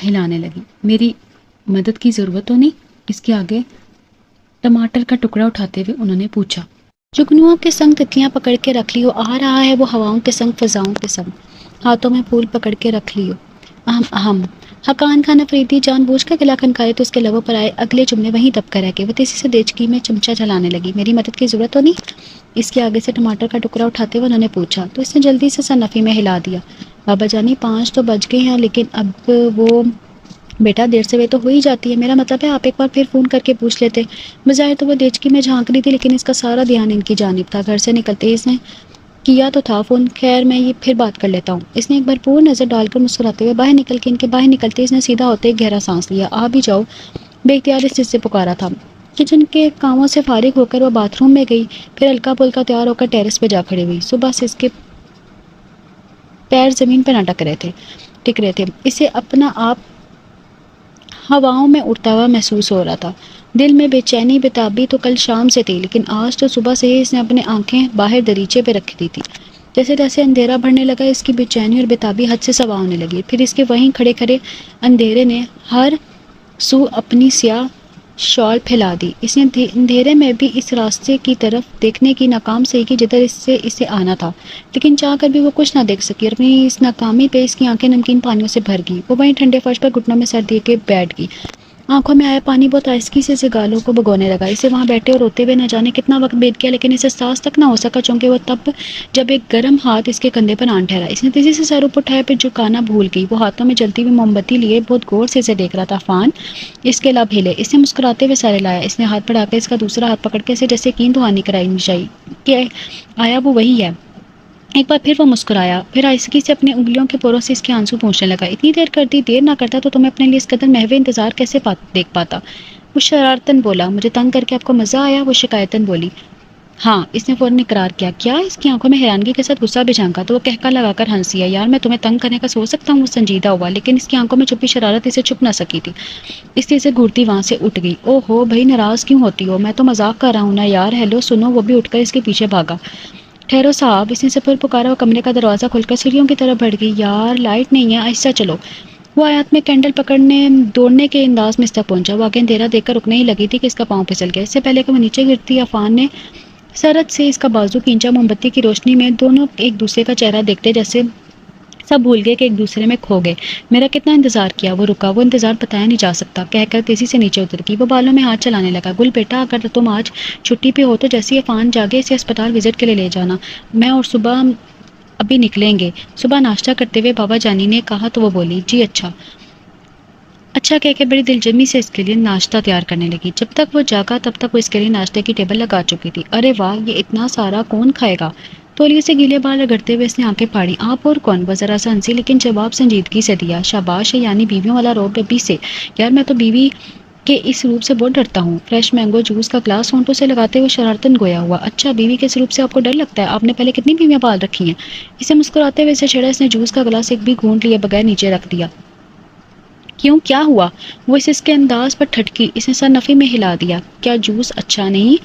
ہلانے لگی۔ میری مدد کی ضرورت تو نہیں؟ اس کے آگے ٹماٹر کا ٹکڑا اٹھاتے ہوئے انہوں نے پوچھا۔ جگنوؤں کے سنگ تتلیاں پکڑ کے رکھ لیو، آ رہا ہے وہ ہواؤں کے سنگ، فضاؤں کے سنگ، ہاتھوں میں پھول پکڑ کے رکھ لیو۔ اہم حقان خان افریدی جان بوجھ کر گلا کھنکارے تو اس کے لبوں پر آئے اگلے جملے وہیں دب کر رہ گئے۔ وہ تیزی سے دیچکی میں چمچہ چلانے لگی۔ میری مدد کی ضرورت تو نہیں؟ اس کے آگے سے ٹماٹر کا ٹکڑا اٹھاتے ہوئے انہوں نے پوچھا تو اس نے جلدی سے سر نفی میں ہلا دیا۔ بابا جانی 5 تو بج گئے ہیں، لیکن اب وہ بیٹا دیر سے وہ تو ہو ہی جاتی ہے، میرا مطلب ہے آپ ایک بار پھر فون کر کے پوچھ لیتے۔ بظاہر تو وہ دیچکی میں جھانک رہی تھی لیکن اس کا سارا دھیان ان کی جانب تھا۔ گھر سے نکلتے اس نے کیا تو تھا فون، خیر میں یہ پھر بات کر لیتا ہوں۔ اس نے ایک بار پور نظر ڈال کر مسکراتے ہوئے باہر نکل کے ان کے باہر نکلتے اس نے سیدھا ہوتے ایک گہرا سانس لیا۔ آ بھی جاؤ، بے اختیار اس چیز سے پکارا تھا۔ کچن کے کاموں سے فارغ ہو کر وہ باتھ روم میں گئی، پھر ہلکا پھلکا تیار ہو کر ٹیرس پہ جا کھڑی ہوئی۔ صبح سے اس کے پیر زمین پہ نہ ٹک رہے تھے، اسے اپنا آپ ہواؤں میں اڑتا ہوا محسوس ہو رہا تھا۔ دل میں بے چینی بےتابی تو کل شام سے تھی، لیکن آج تو صبح سے ہی اس نے اپنی آنکھیں باہر دریچے پہ رکھ دی تھی۔ جیسے جیسے اندھیرا بڑھنے لگا، اس کی بے چینی اور بےتابی حد سے سوا ہونے لگی۔ پھر اس کے وہیں کھڑے کھڑے اندھیرے نے ہر سو اپنی سیاہ شال پھیلا دی۔ اس نے اندھیرے میں بھی اس راستے کی طرف دیکھنے کی ناکام سہی کی جدھر اسے آنا تھا، لیکن چاہ کر بھی وہ کچھ نہ دیکھ سکی، اور اپنی اس ناکامی پہ اس کی آنکھیں نمکین پانیوں سے بھر گئی۔ وہ وہیں ٹھنڈے فرش پر گھٹنوں میں سر دے کے بیٹھ گئی۔ آنکھوں میں آیا پانی بہت آہستگی سے اسے گالوں کو بھگونے لگا۔ اسے وہاں بیٹھے اور روتے ہوئے نہ جانے کتنا وقت بیت گیا، لیکن اسے احساس تک نہ ہو سکا، چونکہ وہ تب جب ایک گرم ہاتھ اس کے کندھے پر آن ٹھہرا۔ اس نے تیزی سے سر اوپر اٹھایا، پھر جھکانا بھول گئی۔ وہ ہاتھوں میں جلتی ہوئی موم بتی لیے بہت غور سے اسے دیکھ رہا تھا۔ عفان، اس کے لب ہلے۔ اس نے مسکراتے ہوئے سارے لایا۔ اس نے ہاتھ بڑھا کر اس کا دوسرا ہاتھ پکڑ کے اسے جیسے یقین دہانی کرائی نشائی کہ آیا وہ وہی ہے۔ ایک بار پھر وہ مسکرایا، پھر آہستگی سے اپنی انگلیوں کے پوروں سے اس کے آنسو پہنچنے لگا۔ اتنی دیر کر دی، دیر نہ کرتا تو تمہیں اپنے لیے اس قدر محو انتظار کیسے دیکھ پاتا؟ وہ شرارتاً بولا۔ مجھے تنگ کر کے آپ کو مزہ آیا؟ وہ شکایتاً بولی۔ ہاں، اس نے فوراً اقرار کیا۔ کیا؟ اس کی آنکھوں میں حیرانگی کے ساتھ غصہ بھی جھانکا تو وہ کہکا لگا کر ہنس دیا۔ یار، میں تمہیں تنگ کرنے کا سوچ سکتا ہوں؟ وہ سنجیدہ ہوا، لیکن اس کی آنکھوں میں چھپی شرارت اسے چھپ نہ سکی تھی، اس لیے اسے گھورتی وہاں سے اٹھ گئی۔ او ہو بھائی، ناراض کیوں ہوتی ہو؟ میں تو مذاق کر رہا ہوں نا یار۔ ہیلو سنو۔ وہ بھی اٹھ کر اس کے پیچھے بھاگا۔ ٹھہرو صاحب، اس نے اسے پھر پکارا۔ وہ کمرے کا دروازہ کھول کر سیڑھیوں کی طرف بڑھ گئی۔ یار، لائٹ نہیں ہے، آہستہ چلو۔ وہ آیات میں کینڈل پکڑنے دوڑنے کے انداز میں اس تک پہنچا۔ وہ آگے اندھیرا دیکھ کر رکنے ہی لگی تھی کہ اس کا پاؤں پھسل گیا۔ اس سے پہلے کہ وہ نیچے گرتی، عفان نے سرد سے اس کا بازو کھینچا۔ موم بتی کی روشنی میں دونوں ایک دوسرے کا چہرہ دیکھتے جیسے سب بھول گئے کہ ایک دوسرے میں کھو گئے۔ میرا کتنا انتظار کیا؟ وہ رکا۔ وہ انتظار بتایا نہیں جا سکتا، کہہ کر تیزی سے نیچے اتر گئی۔ وہ بالوں میں ہاتھ چلانے لگا۔ گل بیٹا، اگر تم آج چھٹی پہ ہو تو جیسے عفان جاگے اسے اسپتال وزٹ کے لیے لے جانا۔ میں اور صبح ابھی نکلیں گے۔ صبح ناشتہ کرتے ہوئے بابا جانی نے کہا تو وہ بولی، جی اچھا کہہ کے بڑی دلجمی سے اس کے لیے ناشتہ تیار کرنے لگی۔ جب تک وہ جاگا تب تک وہ اس کے لیے ناشتے کی ٹیبل لگا چکی تھی۔ ارے واہ، یہ اتنا سارا کون کھائے گا؟ تولیے سے گیلے بال رگڑتے ہوئے اس نے آنکھیں پھاڑی۔ آپ اور کون؟ وہ ذرا سا ہنسی، لیکن جواب سنجیدگی سے دیا۔ شاباش ہے، یعنی بیویوں والا روب ابھی سے؟ یار، میں تو بیوی کے اس روپ سے بہت ڈرتا ہوں۔ فریش مینگو جوس کا گلاس ہونٹوں سے لگاتے ہوئے شرارتاً گویا ہوا۔ اچھا، بیوی کے اس روپ سے آپ کو ڈر لگتا ہے؟ آپ نے پہلے کتنی بیویاں پال رکھی ہیں؟ اسے مسکراتے ہوئے اسے چھیڑا۔ اس نے جوس کا گلاس ایک بھی گھونٹ لیے بغیر نیچے رکھ دیا۔ کیوں، کیا ہوا؟ وہ اس کے انداز پر ٹھٹکی۔ اس نے سر نفی میں ہلا دیا۔ کیا جوس اچھا نہیں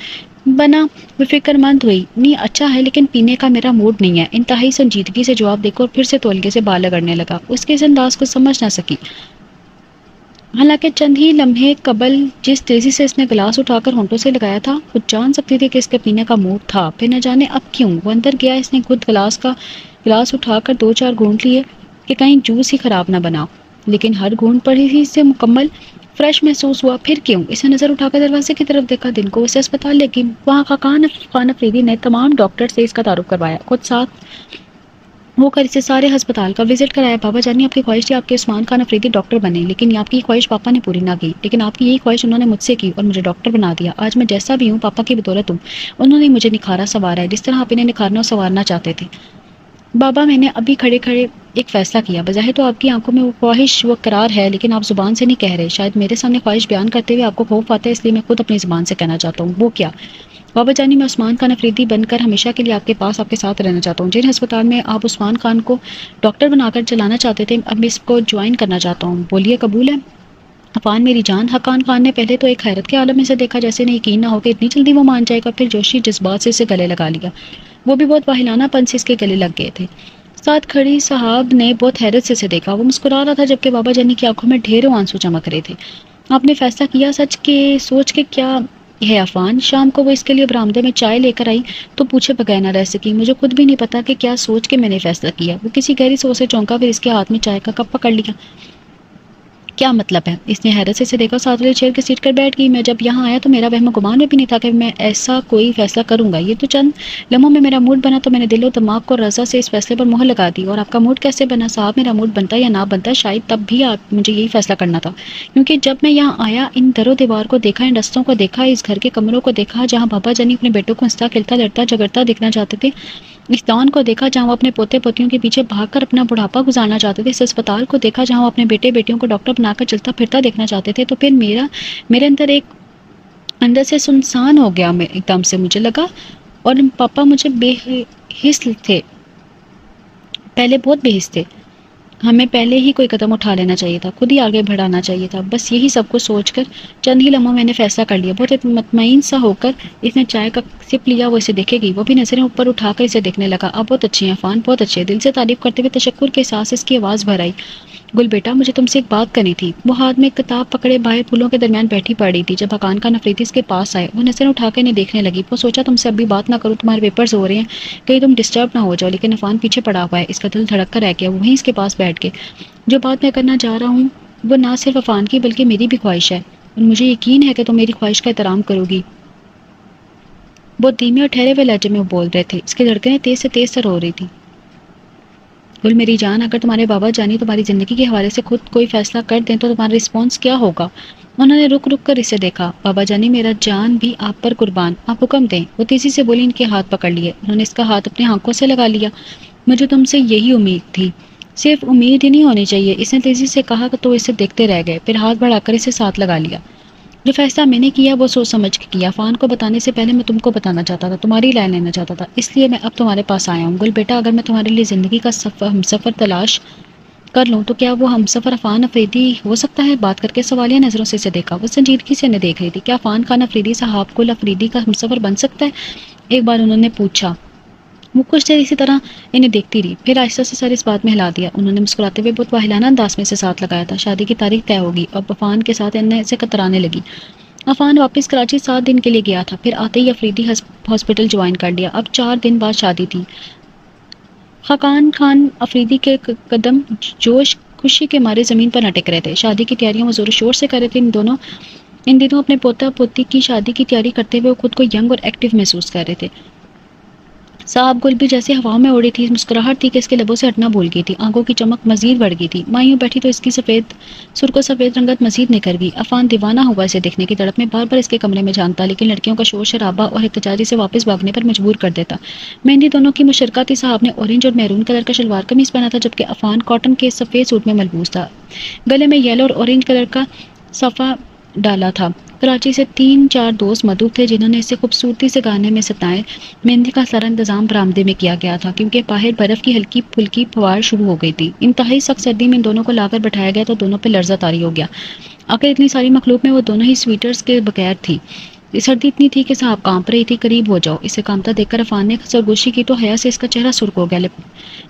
بنا؟ وہ فکر مند ہوئی۔ نہیں، اچھا ہے، لیکن پینے کا میرا موڈ نہیں ہے۔ انتہائی سنجیدگی سے جواب دے کر پھر سے تولیے سے بال رگڑنے لگا۔ اس کے اس انداز کو سمجھ نہ سکی، حالانکہ چند ہی لمحے قبل جس تیزی سے اس نے گلاس اٹھا کر ہونٹوں سے لگایا تھا، وہ جان سکتی تھی کہ اس کے پینے کا موڈ تھا۔ پھر نہ جانے اب کیوں وہ اندر گیا۔ اس نے خود گلاس اٹھا کر 2-4 گھونٹ لیے کہ کہیں جوس ہی خراب نہ بنا، لیکن ہر گھونٹ پر ہی سے مکمل فریش محسوس ہوا۔ پھر کیوں؟ اس نے نظر اٹھا کر دروازے کی طرف دیکھا۔ دن کو اسے اسپتال لے گئی۔ وہاں کا خان افریدی نے تمام ڈاکٹر سے اس کا تعارف کروایا، خود ساتھ ہو کر اسے سارے ہسپتال کا وزٹ کرایا۔ بابا جانی، آپ کی خواہش تھی آپ کے عثمان خان افریدی ڈاکٹر بنے، لیکن آپ کی خواہش پاپا نے پوری نہ کی، لیکن آپ کی یہی خواہش انہوں نے مجھ سے کی اور مجھے ڈاکٹر بنا دیا۔ آج میں جیسا بھی ہوں پاپا کی بدولت ہوں۔ انہوں نے مجھے نکھارا سنوارا ہے جس طرح آپ انہیں نکھارنا اور سنوارنا چاہتے تھے۔ بابا، میں نے ابھی کھڑے کھڑے ایک فیصلہ کیا۔ بظاہر تو آپ کی آنکھوں میں وہ خواہش، وہ قرار ہے، لیکن آپ زبان سے نہیں کہہ رہے۔ شاید میرے سامنے خواہش بیان کرتے ہوئے آپ کو خوف آتا ہے، اس لیے میں خود اپنی زبان سے کہنا چاہتا ہوں۔ وہ کیا؟ بابا جانی، میں عثمان خان افریدی بن کر ہمیشہ کے لیے آپ کے پاس، آپ کے ساتھ رہنا چاہتا ہوں۔ جن ہسپتال میں آپ عثمان خان کو ڈاکٹر بنا کر چلانا چاہتے تھے، اب میں اس کو جوائن کرنا چاہتا ہوں۔ بولیے، قبول ہے؟ عفان، میری جان، حقان خان نے پہلے تو ایک حیرت کے عالم میں سے دیکھا، جیسے نہیں یقین نہ ہو کہ اتنی جلدی وہ مان جائے گا، پھر جوشی جذبات سے اسے گلے لگا لیا۔ وہ بھی بہت واہلانہ پن سے اس کے گلے لگ گئے تھے۔ ساتھ کھڑی صاحب نے بہت حیرت سے اسے دیکھا۔ وہ مسکرا رہا تھا جبکہ بابا جانی کی آنکھوں میں ڈھیروں آنسو چمک رہے تھے۔ آپ نے فیصلہ کیا؟ سوچ کے کیا ہے عفان؟ شام کو وہ اس کے لیے برآمدے میں چائے لے کر آئی تو پوچھے بغیر نہ رہ سکی۔ مجھے خود بھی نہیں پتا کہ کیا سوچ کے میں نے فیصلہ کیا۔ وہ کسی گہری سوچ سے چونکا، پھر اس کے ہاتھ میں چائے کا کپ پکڑ لیا۔ کیا مطلب ہے؟ اس نے حیرت سے اسے دیکھا، ساتھ والے چیئر کی سیٹ پر بیٹھ گئی۔ میں جب یہاں آیا تو میرا وہم و گمان میں بھی نہیں تھا کہ میں ایسا کوئی فیصلہ کروں گا۔ یہ تو چند لمحوں میں میرا موڈ بنا تو میں نے دل و دماغ کو رضا سے اس فیصلے پر مہر لگا دی۔ اور آپ کا موڈ کیسے بنا صاحب؟ میرا موڈ بنتا یا نہ بنتا شاید تب بھی مجھے یہی فیصلہ کرنا تھا، کیونکہ جب میں یہاں آیا، ان در و دیوار کو دیکھا، ان رستوں کو دیکھا، اس گھر کے کمروں کو دیکھا جہاں بابا جانی اپنے بیٹوں کو ہنستا کھیلتا لڑتا جھگڑتا دیکھنا چاہتے تھے، اس دان کو دیکھا جہاں وہ اپنے پوتے پوتیوں کے پیچھے بھاگ کر اپنا بڑھاپا گزارنا چاہتے تھے، اس اسپتال کو دیکھا جہاں وہ اپنے بیٹے بیٹیوں کو ڈاکٹر بنا کر چلتا پھرتا دیکھنا چاہتے تھے، تو پھر میرے اندر ایک اندر سے سنسان ہو گیا میں ایک دم سے، مجھے لگا، اور پاپا مجھے بے حس تھے، پہلے بہت بے حس تھے، ہمیں پہلے ہی کوئی قدم اٹھا لینا چاہیے تھا، خود ہی آگے بڑھانا چاہیے تھا، بس یہی سب کچھ سوچ کر چند ہی لمحوں میں نے فیصلہ کر لیا۔ بہت مطمئن سا ہو کر اس نے چائے کا سپ لیا، وہ اسے دیکھے گی، وہ بھی نظریں اوپر اٹھا کر اسے دیکھنے لگا۔ اب بہت اچھی ہیں عفان، بہت اچھے، دل سے تعریف کرتے ہوئے تشکر کے احساس اس کی آواز بھر آئی۔ گل بیٹا، مجھے تم سے ایک بات کرنی تھی۔ وہ ہاتھ میں ایک کتاب پکڑے باہر پھولوں کے درمیان بیٹھی پڑی تھی۔ جب حقان خان افریدی اس کے پاس آئے، وہ نظریں اٹھا کے انہیں دیکھنے لگی۔ وہ سوچا تم سے ابھی بات نہ کروں، تمہارے پیپرز ہو رہے ہیں، کہیں تم ڈسٹرب نہ ہو جاؤ، لیکن عفان پیچھے پڑا ہوا ہے، اس کا دل دھڑک کر رہ گیا۔ وہیں اس کے پاس بیٹھ کے جو بات میں کرنا چاہ رہا ہوں وہ نہ صرف عفان کی بلکہ میری بھی خواہش ہے، اور مجھے یقین ہے کہ تم میری خواہش کا احترام کرو گی۔ بہت دھیمے اور ٹھہرے ہوئے لہجے میں وہ بول رہے تھے، اس کی دھڑکنیں تیز سے تیز تر ہو رہی تھی۔ گل میری جان، اگر تمہارے بابا جانی تمہاری زندگی کے حوالے سے خود کوئی فیصلہ کر دیں تو تمہارا رسپانس کیا ہوگا؟ انہوں نے رک رک کر اسے دیکھا۔ بابا جانی، میرا جان بھی آپ پر قربان، آپ حکم دیں۔ وہ تیزی سے بولی، ان کے ہاتھ پکڑ لیے۔ انہوں نے اس کا ہاتھ اپنے آنکھوں سے لگا لیا۔ مجھے تم سے یہی امید تھی، صرف امید ہی نہیں ہونی چاہیے، اس نے تیزی سے کہا، تو اسے دیکھتے رہ گئے، پھر ہاتھ بڑھا کر اسے ساتھ لگا لیا۔ جو فیصلہ میں نے کیا وہ سوچ سمجھ کے کیا، عفان کو بتانے سے پہلے میں تم کو بتانا چاہتا تھا، تمہاری رائے لینا چاہتا تھا، اس لیے میں اب تمہارے پاس آیا ہوں۔ گل بیٹا، اگر میں تمہارے لیے زندگی کا ہم سفر تلاش کر لوں تو کیا وہ ہم سفر عفان افریدی ہو سکتا ہے؟ بات کر کے سوالیہ نظروں سے اسے دیکھا۔ وہ سنجیدگی سے انہیں دیکھ رہی تھی۔ کیا عفان خان افریدی صاحب گل افریدی کا ہم سفر بن سکتا ہے؟ ایک بار انہوں نے پوچھا۔ وہ کچھ دیر اسی طرح انہیں دیکھتی رہی، پھر آہستہ سے سر اس بات میں ہلا دیا۔ انہوں نے مسکراتے ہوئے بہت واہلانہ انداز میں اسے ساتھ لگایا تھا۔ شادی کی تاریخ طے ہوگی، اب عفان کے ساتھ انہیں سے کترانے لگی۔ عفان واپس کراچی 7 دن کے لیے گیا تھا، پھر آتے ہی افریدی ہاسپٹل جوائن کر لیا۔ اب 4 دن بعد شادی تھی۔ حقان خان افریدی کے قدم جوش خوشی کے مارے زمین پر نہ ٹک رہے تھے۔ شادی کی تیاریاں وہ زور و شور سے کر رہے تھے۔ ان دنوں اپنے پوتا پوتی کی شادی کی تیاری کرتے ہوئے وہ خود کو ینگ اور ایکٹیو محسوس کر رہے تھے۔ صاحب گل بھی جیسے ہوا میں اڑی تھی، مسکراہٹ تھی کہ اس کے لبوں سے ہٹنا بھول گئی تھی، آنکھوں کی چمک مزید بڑھ گئی تھی۔ مائیوں بیٹھی تو اس کی سرخ سفید رنگت مزید نکھر گئی۔ عفان دیوانہ ہوا اسے دیکھنے کی تڑپ میں بار بار اس کے کمرے میں جانتا، لیکن لڑکیوں کا شور شرابہ اور احتجاجی سے واپس بھاگنے پر مجبور کر دیتا۔ مہندی دونوں کی مشترکہ تھی۔ صاحب نے اورنج اور میرون کلر کا شلوار قمیص پہنا تھا، جبکہ عفان کاٹن کے سفید سوٹ میں ملبوس تھا، گلے میں یلو اور اورنج کلر کا صفا ڈالا تھا۔ کراچی سے 3-4 دوست مدعو تھے جنہوں نے اسے خوبصورتی سے گانے میں ستائے۔ مہندی کا سارا انتظام برآمدے میں کیا گیا تھا، کیونکہ باہر برف کی ہلکی پھلکی پھوار شروع ہو گئی تھی۔ انتہائی سخت سردی میں ان دونوں کو لا کر بٹھایا گیا تو دونوں پہ لرزہ طاری ہو گیا۔ آخر اتنی ساری مخلوق میں وہ دونوں ہی سویٹرز کے بغیر تھی۔ سردی اتنی تھی کہ صاحب کانپ رہی تھی۔ قریب ہو جاؤ، اسے کانپتا دیکھ کر عفان نے سرگوشی کی تو حیا سے اس کا چہرہ سرخ ہو گیا۔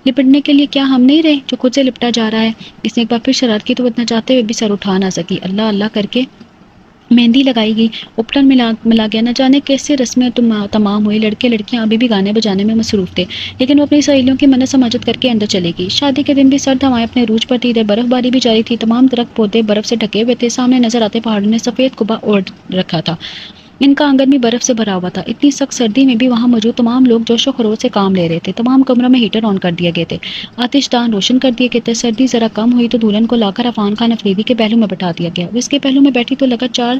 لپٹنے کے لیے کیا ہم نہیں رہے جو خود سے لپٹا جا رہا ہے؟ اس نے ایک بار پھر شرارت کی تو وہ اتنا چاہتے ہوئے بھی سر اٹھا نہ سکی۔ اللہ اللہ کر کے مہندی لگائی گئی، اپٹن ملا گیا، نہ جانے کیسے رسمیں تمام ہوئی۔ لڑکے لڑکیاں ابھی بھی گانے بجانے میں مصروف تھے، لیکن وہ اپنی سہیلیوں کی منت سماجت کر کے اندر چلے گی۔ شادی کے دن بھی سرد ہوائیں اپنے عروج پر تھی، ادھر برف باری بھی جاری تھی، تمام درخت پودے برف سے ڈھکے ہوئے تھے، سامنے نظر آتے پہاڑوں نے سفید قبا اوڑھ رکھا تھا، ان کا آنگن بھی برف سے بھرا ہوا تھا۔ اتنی سخت سردی میں بھی وہاں موجود تمام لوگ جوش و خروش سے کام لے رہے تھے۔ تمام کمروں میں ہیٹر آن کر دیے گئے تھے، آتش دان روشن کر دیے گئے تھے۔ سردی ذرا کم ہوئی تو دلہن کو لا کر عفان خان افریدی کے پہلو میں بٹھا دیا گیا۔ وہ اس کے پہلو میں بیٹھی تو لگاتار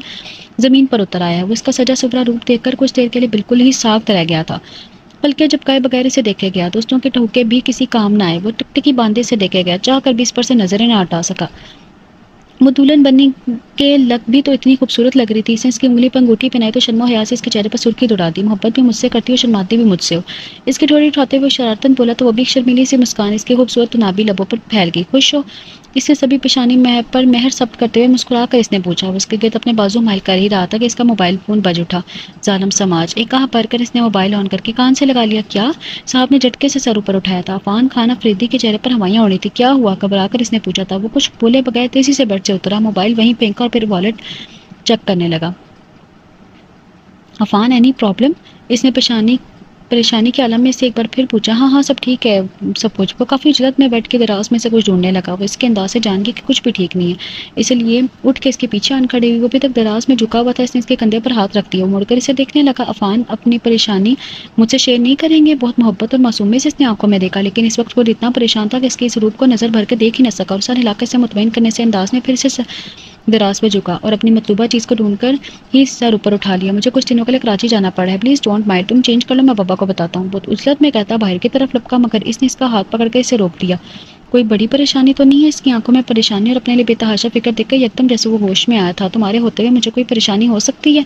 زمین پر اتر آیا۔ وہ اس کا سجا سبرا روپ دیکھ کر کچھ دیر کے لیے بالکل ہی ساکت رہ گیا تھا، بلکہ جب گائے بغیر اسے دیکھے گیا دوستوں کے ٹھوکے بھی کسی کام نہ آئے۔ وہ ٹکٹکی باندھے سے دیکھے گیا، چاہ کر بھی اس پر سے نظریں نہ ہٹا سکا۔ وہ دلہن بننے کے لگ بھی تو اتنی خوبصورت لگ رہی تھی، اس نے اس کی انگلی پر انگوٹھی پہنائی تو شرم و حیا سے اس کے چہرے پر سرخی دوڑا دی۔ محبت بھی مجھ سے کرتی ہو، شرماتی بھی مجھ سے ہو، اس کی ٹھوڑی اٹھاتے ہوئے شرارتاً بولا تو وہ بھی ایک شرمیلی سی مسکان اس کے خوبصورت تنابی لبوں پر پھیل گئی۔ خوش ہو؟ اس سے سبھی پیشانی پر مہر ثبت کرتے ہوئے مسکرا کر اس نے پوچھا۔ وہ اس کے گرد اپنے بازو مائل کر ہی رہا تھا کہ اس کا موبائل فون بج اٹھا۔ ظالم سماج، ایک کہا پر کر اس نے موبائل آن کر کے کان سے لگا لیا۔ کیا؟ صاحب نے جھٹکے سے سر اوپر اٹھایا تھا۔ عفان خان افریدی کے چہرے پر ہوائیاں اڑی تھی۔ کیا ہوا؟ گھبرا کر اس نے پوچھا تھا۔ وہ کچھ بولے بغیر تیزی سے بیڈ سے اترا، موبائل وہیں پھینکا اور پھر والیٹ چیک کرنے لگا۔ Affan, any problem? اس نے پریشانی کے عالم میں سے ایک بار پھر پوچھا۔ ہاں ہاں سب ٹھیک ہے سب کچھ۔ وہ کافی اجلت میں بیٹھ کے دراز میں سے کچھ ڈھونڈنے لگا۔ وہ اس کے انداز سے جان گئی کہ کچھ بھی ٹھیک نہیں ہے، اس لیے اٹھ کے اس کے پیچھے آن کھڑی ہوئی۔ وہ ابھی تک دراز میں جھکا ہوا تھا، اس نے اس کے کندھے پر ہاتھ رکھ دیا۔ وہ مڑ کر اسے دیکھنے لگا۔ عفان، اپنی پریشانی مجھ سے شیئر نہیں کریں گے؟ بہت محبت اور معصومیت سے اس نے آنکھوں میں دیکھا، لیکن اس وقت وہ اتنا پریشان تھا کہ اس کے اس روپ کو نظر بھر کے دیکھ ہی نہ سکا، اور سر ہلا کے سے مطمئن کرنے سے انداز نے پھر سے دراز پہ جھکا اور اپنی مطلوبہ چیز کو ڈھونڈ کر ہی سر اوپر اٹھا لیا۔ مجھے کچھ دنوں کے لیے کراچی جانا پڑا ہے، پلیز ڈونٹ مائنڈ، تم چینج کر لو، میں بابا کو بتاتا ہوں۔ بہت عجلت میں کہتا باہر کی طرف لپکا، مگر اس نے اس کا ہاتھ پکڑ کے اسے روک دیا۔ کوئی بڑی پریشانی تو نہیں ہے؟ اس کی آنکھوں میں پریشانی اور اپنے لیے بے تحاشا فکر دیکھ کر یکدم جیسے وہ ہوش میں آیا تھا۔ تمہارے ہوتے ہوئے مجھے کوئی پریشانی ہو سکتی ہے؟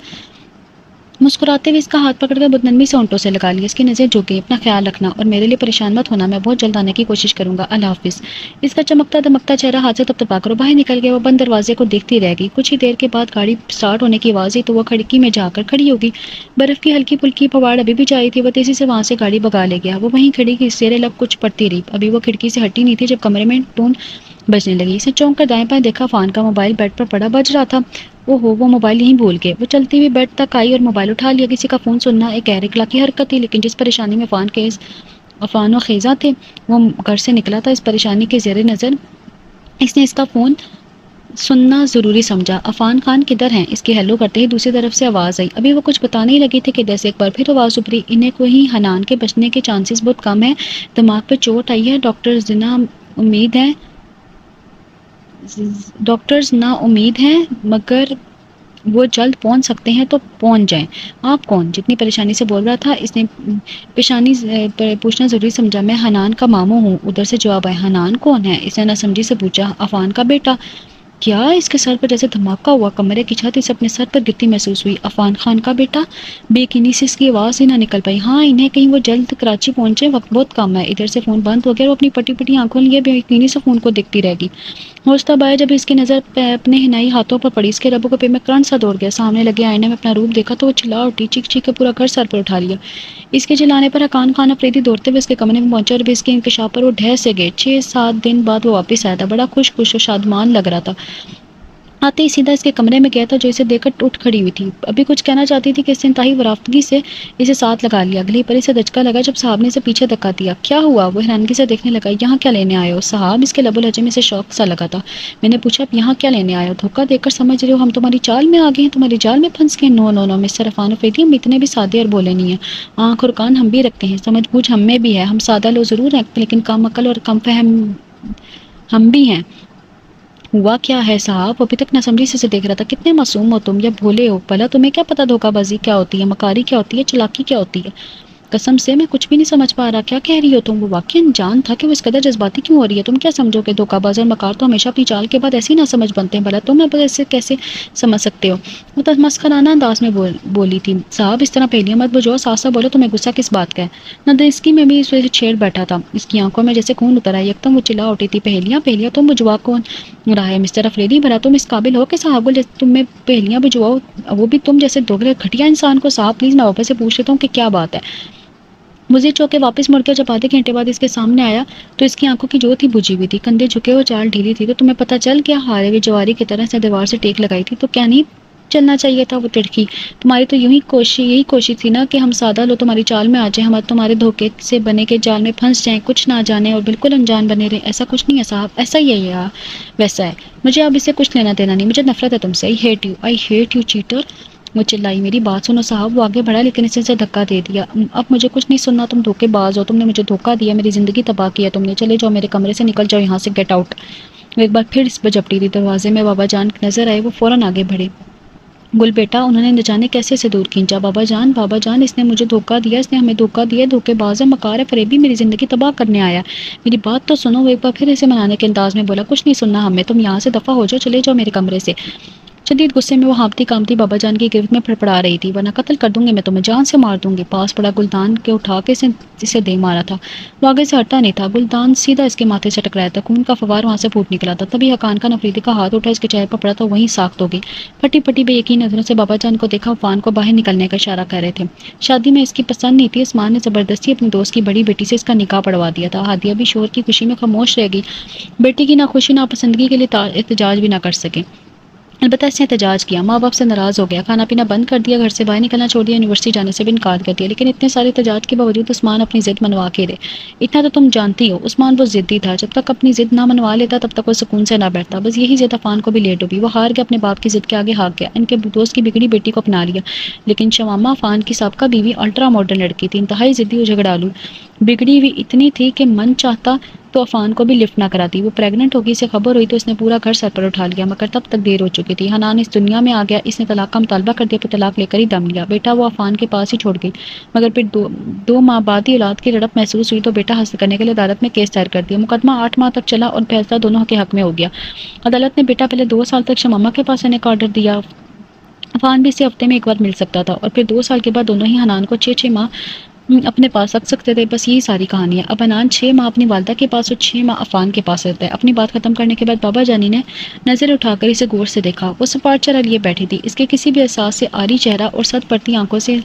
مسکراتے ہوئے اس کا ہاتھ پکڑ کر بہت نرمی سے ہونٹوں سے لگا لیا. اس کی نظر جھک گئی. اپنا خیال رکھنا اور میرے لیے پریشان مت ہونا. میں بہت جلد آنے کی کوشش کروں گا. اللہ حافظ. اس کا چمکتا دمکتا چہرہ ہاتھ سے تپتپا کر باہر نکل گیا. وہ بند دروازے کو دیکھتی رہ گئی. کچھ ہی دیر کے بعد گاڑی سٹارٹ ہونے کی آواز آئی تو وہ کھڑکی میں جا کر کھڑی ہوگی. برف کی ہلکی پھلکی پھواڑ ابھی بھی جاری تھی. وہ تیزی سے وہاں سے گاڑی بگا لے گیا. وہ وہیں کھڑی کی زیر لب کچھ پڑتی رہی. ابھی وہ کھڑکی سے ہٹی نہیں تھی جب کمرے میں ٹون بجنے لگی. اسے چونک کر دائیں بائیں دیکھا. فان کا موبائل بیڈ پر پڑا بج رہا تھا. وہ موبائل یہیں بھول گئے. وہ چلتی ہوئی بیڈ تک آئی اور موبائل اٹھا لیا. کسی کا فون سننا ایک غیر اخلاقی حرکت تھی لیکن جس پریشانی میں عفان و خیزہ تھے وہ گھر سے نکلا تھا. اس پریشانی کے زیر نظر اس نے اس کا فون سننا ضروری سمجھا. عفان خان کدھر ہیں؟ اس کی ہیلو کرتے ہی دوسری طرف سے آواز آئی. ابھی وہ کچھ بتانے ہی لگی تھی کہ جیسے ایک بار پھر آواز ابھری. انہیں کوئی حنان کے بچنے کے چانسز بہت کم ہیں. دماغ پہ چوٹ آئی ہے. ڈاکٹرز نا امید ہیں مگر وہ جلد پہنچ سکتے ہیں تو پہنچ جائیں. آپ کون؟ جتنی پریشانی سے بول رہا تھا اس نے پیشانی پوچھنا ضروری سمجھا. میں حنان کا ماموں ہوں. ادھر سے جواب آیا. حنان کون ہے؟ اس نے نہ سمجھی سے پوچھا. عفان کا بیٹا. کیا؟ اس کے سر پر جیسے دھماکہ ہوا. کمرے کی چھت اسے اپنے سر پر گرتی محسوس ہوئی. عفان خان کا بیٹا؟ بے یقینی سے اس کی آواز ہی نہ نکل پائی. ہاں انہیں کہیں وہ جلد کراچی پہنچے. وقت بہت کم ہے. ادھر سے فون بند ہو گیا. وہ اپنی پٹی پٹی آنکھوں لیے بے یقینی سے فون کو دیکھتی رہ گئی. ہوش تب آیا جب اس کی نظر اپنے ہنائی ہاتھوں پر پڑی. اس کے ربوں کو پہ میں کرنٹ سا دوڑ گیا. سامنے لگے آئینے میں اپنا روپ دیکھا تو وہ چلا اٹھی. چیخ چیخ کے پورا گھر سر پر اٹھا لیا. اس کے چلانے پر حقان خان افریدی دوڑتے ہوئے اس کے کمرے میں پہنچا اور اس کے انکشاف پر وہ ڈھہ سے گئے. 6-7 دن بعد وہ واپس آیا تھا. بڑا خوش و شادمان لگ رہا تھا. آتے ہی سیدھا اس کے کمرے میں گیا تھا جو اسے دیکھ کر اٹھ کھڑی ہوئی تھی. ابھی کچھ کہنا چاہتی تھی کہ اس نے انتہائی ورافتگی سے اسے ساتھ لگا لیا. اگلی پر اسے دھچکا لگا جب صاحب نے اسے پیچھے دھکا دیا. کیا ہوا؟ وہ حیرانگی سے دیکھنے لگا. یہاں کیا لینے آئے ہو صاحب؟ اس کے لب و لہجے میں سے شوق سا لگا تھا. میں نے پوچھا یہاں کیا لینے آئے ہو؟ دھوکا دے کر سمجھ رہے ہو ہم تمہاری چال میں آ گئے ہیں؟ تمہاری جال میں پھنس گئے؟ نو نو نو مسٹر عفان افریدی ہم اتنے بھی سادے اور بولے نہیں ہیں. آنکھ اور کان ہم بھی رکھتے ہیں. سمجھ بوجھ ہم میں بھی ہے. ہم سادہ لوگ ضرور ہیں لیکن کم عقل اور کم فہم ہم بھی ہیں. ہوا کیا ہے صاحب؟ وہ ابھی تک نہ سمجھی سے دیکھ رہا تھا. کتنے معصوم ہو تم یا بھولے ہو؟ بھلا تمہیں کیا پتا دھوکہ بازی کیا ہوتی ہے، مکاری کیا ہوتی ہے، چلاکی کیا ہوتی ہے؟ قسم سے میں کچھ بھی نہیں سمجھ پا رہا. کیا کہہ رہی ہو تم؟ وہ واقعی انجان تھا کہ وہ اس قدر جذباتی کیوں ہو رہی ہے. تم کیا سمجھو کہ دھوکہ باز اور مکار تو ہمیشہ اپنی چال کے بعد ایسے ہی نہ سمجھ بنتے ہیں. بھلا تم اب ایسے کیسے سمجھ سکتے ہو؟ وہ مسخرانہ انداز میں بولی تھی. صاحب اس طرح پہلیاں مت بجھو. ساتھ ساتھ بولو. تمہیں غصہ کس بات کا ہے؟ ندرسکی میں بھی اس وجہ سے چھیڑ بیٹھا تھا. اس کی آنکھوں میں جیسے خون اتر آیا. یکدم وہ چلا اٹھی تھی. پہلیاں پہلیاں تم بجھوا کون رہا ہے مسٹر افریدی؟ بھلا تم اس قابل ہو کہ صاحب تم میں پہلیاں بجھواؤ، وہ بھی تم جیسے دوگلے گھٹیا انسان کو؟ صاحب پلیز میں واپس سے پوچھ لیتا ہوں کہ کیا بات ہے. مجھے چوکے واپس مڑ کے جب آدھے گھنٹے بعد اس کے سامنے آیا تو اس کی آنکھوں کی جوت ہی بجھی ہوئی تھی. کندھے جھکے اور چال ڈھیلی تھی. تو تمہیں پتہ چل گیا؟ ہارے ہوئے جواری کی طرح سے دیوار سے ٹیک لگائی تھی. تو کیا نہیں چلنا چاہیے تھا؟ وہ ٹڑکی. تمہاری تو یہی کوشش تھی نا کہ ہم سادہ لو تمہاری چال میں آ جائیں، ہم تمہارے دھوکے سے بنے کے جال میں پھنس جائیں، کچھ نہ جانے اور بالکل انجان بنے رہے. ایسا کچھ نہیں ہے صاحب. ایسا ہی ہے یا ویسا ہے. مجھے اب اسے کچھ لینا دینا نہیں. مجھے نفرت ہے تم سے. I hate you chatter. وہ چلائی. میری بات سنو صاحب. وہ آگے بڑھا لیکن اسے دھکا دے دیا. اب مجھے کچھ نہیں سننا. تم دھوکے باز ہو. تم نے مجھے دھوکا دیا، میری زندگی تباہ کیا تم نے. چلے جاؤ میرے کمرے سے، نکل جاؤ یہاں سے. Get out. وہ ایک بار پھر اس پر جھپٹی تھی. دروازے میں بابا جان نظر آئے. وہ فوراً آگے بڑھے. گل بیٹا. انہوں نے نہ جانے کیسے اسے دور کھینچا. بابا جان اس نے مجھے دھوکا دیا، اس نے ہمیں دھوکا دیا. دھوکے باز ہے، مکار ہے، فریبی، میری زندگی تباہ کرنے آیا. میری بات تو سنو. وہ ایک بار پھر اسے منانے کے انداز میں بولا. کچھ نہیں سننا ہمیں. تم یہاں سے دفع ہو جاؤ. چلے جاؤ میرے کمرے سے. شدید غصے میں وہ ہانپتی کامتی بابا جان کی گرفت میں پھڑپڑا رہی تھی. ورنہ قتل کر دوں گی میں تمہیں، جان سے مار دوں گی. پاس پڑا گلدان کے اٹھا کے اسے دے مارا تھا. وہ آگے سے ہٹا نہیں تھا. گلدان سیدھا اس کے ماتھے سے ٹکرایا تھا. خون کا فوار وہاں سے پھوٹ نکلا تھا. تبھی حقان خان افریدی کا ہاتھ اٹھا اس کے چہرے پر پڑا تو وہیں ساخت ہو گئی. پھٹی پھٹی بے یقین نظروں سے بابا جان کو دیکھا. عفان کو باہر نکلنے کا اشارہ کر رہے تھے. شادی میں اس کی پسند نہیں تھی. عثمان نے زبردستی اپنی دوست کی بڑی بیٹی سے اس کا نکاح پڑوا دیا تھا. ہادیہ بھی شوہر کی خوشی میں خاموش رہ گئی. بیٹی کی ناخوشی ناپسندگی کے لیے احتجاج بھی نہ کر سکے. البتہ اس نے احتجاج کیا. ماں باپ سے ناراض ہو گیا. کھانا پینا بند کر دیا. گھر سے باہر نکلنا چھوڑ دیا. یونیورسٹی جانے سے بھی انکار کر دیا. لیکن اتنے سارے احتجاج کے باوجود عثمان اپنی ضد منوا کے رہے. اتنا تو تم جانتی ہو عثمان بہت ضدی تھا. جب تک اپنی ضد نہ منوا لیتا تب تک وہ سکون سے نہ بیٹھتا. بس یہی ضد عفان کو بھی لے ڈوبی. وہ ہار کے اپنے باپ کی ضد کے آگے ہاک گیا. ان کے دوست کی بگڑی بیٹی کو اپنا لیا. لیکن شمامہ عفان کی سابقہ بیوی الٹرا ماڈرن لڑکی تھی. انتہائی ضدی اور جھگڑالو. بگڑی ہوئی اتنی تھی کہ من چاہتا تو عفان کو بھی لفٹ نہ کراتی. وہ پریگننٹ ہوگی اسے خبر ہوئی تو اس نے پورا گھر سر پر اٹھا لیا. مگر تب تک دیر ہو چکی تھی. حنان اس دنیا میں آ گیا. اس نے طلاق کا مطالبہ کر دیا. پھر طلاق لے کر ہی دم لیا. بیٹا وہ عفان کے پاس ہی چھوڑ گئی. مگر پھر دو ماہ بعد ہی اولاد کی رڑپ محسوس ہوئی تو بیٹا حاصل کرنے کے لیے عدالت میں کیس دائر کر دیا. مقدمہ 8 ماہ تک چلا اور فیصلہ دونوں کے حق میں ہو گیا. عدالت نے بیٹا پہلے 2 سال تک شمامہ کے پاس رہنے کا آرڈر دیا. عفان بھی اسے ہفتے میں ایک بار مل سکتا تھا اور پھر 2 سال کے بعد دونوں ہی حنان کو 6 ماہ اپنے پاس رکھ سکتے تھے. بس یہی ساری کہانی ہے. اب حنان 6 ماہ اپنی والدہ کے پاس اور 6 ماہ عفان کے پاس رہتا ہے. اپنی بات ختم کرنے کے بعد بابا جانی نے نظر اٹھا کر اسے غور سے دیکھا. وہ سپاٹ چرا لیے بیٹھی تھی. اس کے کسی بھی احساس سے عاری چہرہ اور سد پڑتی آنکھوں سے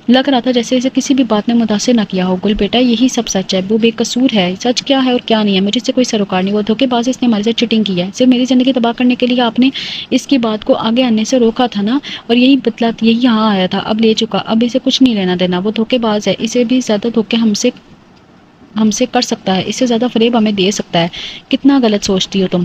لگ رہا تھا جیسے اسے کسی بھی بات نے متاثر نہ کیا ہو. گل بیٹا یہی سب سچ ہے. وہ بے قصور ہے. سچ کیا ہے اور کیا نہیں ہے مجھے سے کوئی سروکار نہیں. وہ دھوکے باز اس نے ہمارے ساتھ چیٹنگ کی ہے. صرف میری زندگی تباہ کرنے کے لیے آپ نے اس کی بات کو آگے آنے سے روکا تھا نا. اور یہی بدلا یہی یہاں آیا تھا. اب لے چکا. اب اسے کچھ نہیں لینا دینا. وہ دھوکے باز ہے. اسے بھی زیادہ دھوکے ہم سے کر سکتا ہے. اس سے زیادہ فریب ہمیں دے سکتا ہے. کتنا غلط سوچتی ہو تم.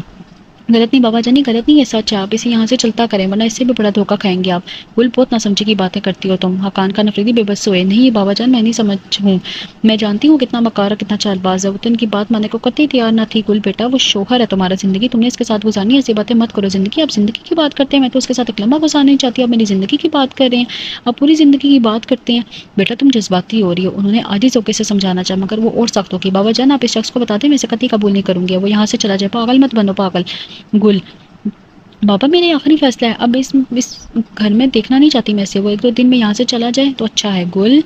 غلط نہیں بابا جانی غلط نہیں ہے. سچ ہے. آپ اسے یہاں سے چلتا کریں ورنہ اس سے بھی بڑا دھوکا کھائیں گے آپ. گل بہت نہ سمجھی کی باتیں کرتی ہو تم. حقان کا نفریدی بے بس ہوئے. نہیں بابا جان میں نہیں سمجھ ہوں. میں جانتی ہوں کتنا مکار اور کتنا چال باز ہے. وہ تو ان کی بات ماننے کو قطعی تیار نہ تھی. گل بیٹا وہ شوہر ہے تمہارا. زندگی تم نے اس کے ساتھ گزارنی ہے. ایسی باتیں مت کرو. زندگی آپ زندگی کی بات کرتے ہیں. میں تو اس کے ساتھ ایک لمحہ گزارنا نہیں چاہتی. آپ میری زندگی کی بات کر رہے ہیں. آپ پوری زندگی کی بات کرتے ہیں. بیٹا تم جذباتی ہو رہی ہو. انہوں نے عاجز ہو کے سے سمجھانا چاہا مگر وہ اور سخت ہوگی. بابا جان آپ اس شخص کو بتا دیں میں اسے قطعی قبول نہیں کروں گی. وہ یہاں سے چلا جائے. پاگل مت بنو پاگل. گل بابا میرے آخری فیصلہ ہے. اب اس گھر میں دیکھنا نہیں چاہتی میں سے. وہ 1-2 دن میں یہاں سے چلا جائے تو اچھا ہے. گل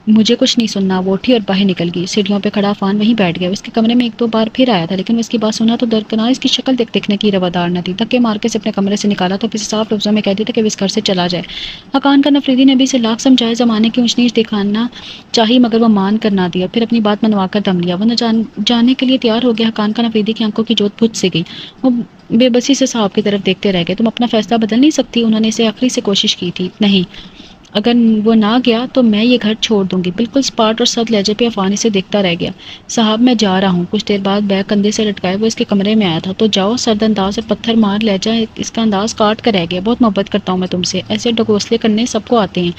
مجھے کچھ نہیں سننا. وہ اٹھی اور باہر نکل گئی. سیڑھیوں پہ کھڑا عفان وہیں بیٹھ گیا. اس کے کمرے میں 1-2 بار پھر آیا تھا لیکن وہ اس کی بات سنا تو درکنار اس کی شکل دیکھنے کی روادار نہ تھی. دھکے مار کے اسے اپنے کمرے سے نکالا تو پھر صاف لفظوں میں کہہ دیا تھا کہ وہ اس گھر سے چلا جائے. حقان کا نفریدی نے بھی اسے لاکھ سمجھائے. زمانے کی اونچ نیچ دکھانا چاہی مگر وہ مان کر نہ دیا. پھر اپنی بات منوا کر دم لیا. وہ نہ جانے کے لیے تیار ہو گیا. حقان کا نفریدی کی آنکھوں کی جوت بجھ سے گئی. وہ بے بسی سے صاحب کی طرف دیکھتے رہ گئے. تم اپنا فیصلہ بدل نہیں سکتی. انہوں نے اسے آخری سے کوشش کی تھی. نہیں اگر وہ نہ گیا تو میں یہ گھر چھوڑ دوں گی. بالکل سپاٹ اور سخت لہجے پہ عفان سے دیکھتا رہ گیا. صاحب میں جا رہا ہوں. کچھ دیر بعد بیگ کندھے سے لٹکائے وہ اس کے کمرے میں آیا تھا. تو جاؤ. سرد انداز اور پتھر مار لہجہ اس کا انداز کاٹ کر رہ گیا. بہت محبت کرتا ہوں میں تم سے. ایسے ڈگوسلے کرنے سب کو آتے ہیں.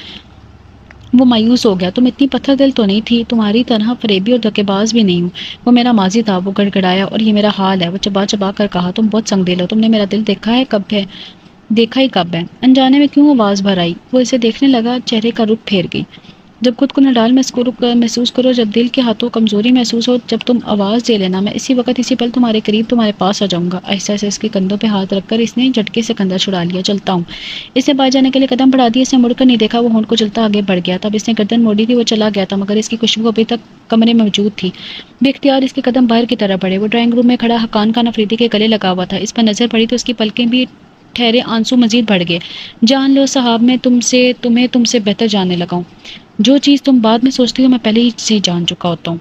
وہ مایوس ہو گیا. تم اتنی پتھر دل تو نہیں تھی. تمہاری طرح فریبی اور دھوکے باز بھی نہیں ہوں. وہ میرا ماضی تھا. وہ گڑگڑایا. اور یہ میرا حال ہے. وہ چبا چبا کر کہا. تم بہت سنگ دل ہو. تم نے میرا دل دیکھا ہی کب ہے. انجانے میں کیوں آواز بھر آئی. وہ اسے دیکھنے لگا. چہرے کا رخ پھیر گئی. جب خود کو نڈال محسوس کرو. جب دل کے ہاتھوں کمزوری محسوس ہو. جب تم آواز دے لینا. میں اسی وقت اسی پل تمہارے قریب تمہارے پاس آ جاؤں گا. ایسا اس کے کندھوں پہ ہاتھ رکھ کر اس نے جھٹکے سے کندھا چھڑا لیا. چلتا ہوں. اس نے باہر جانے کے لیے قدم بڑھا دیا. اس نے مڑ کر نہیں دیکھا. وہ ہونٹ کو چلتا آگے بڑھ گیا. تب اس نے گردن موڑی تھی. وہ چلا گیا تھا مگر اس کی خوشبو ابھی تک کمرے میں موجود تھی. بے اختیار اس کے قدم باہر کی طرف بڑھے. وہ ڈرائنگ روم میں کھڑا حقان کا نفریدی کے گلے لگا ہوا تھا. اس پر نظر پڑی تو اس کی پلکیں بھی ٹھہرے. آنسو مزید بڑھ گئے. جان لو صاحب میں تمہیں تم سے بہتر جاننے لگا ہوں. جو چیز تم بعد میں سوچتی ہو میں پہلے ہی سے جان چکا ہوتا ہوں.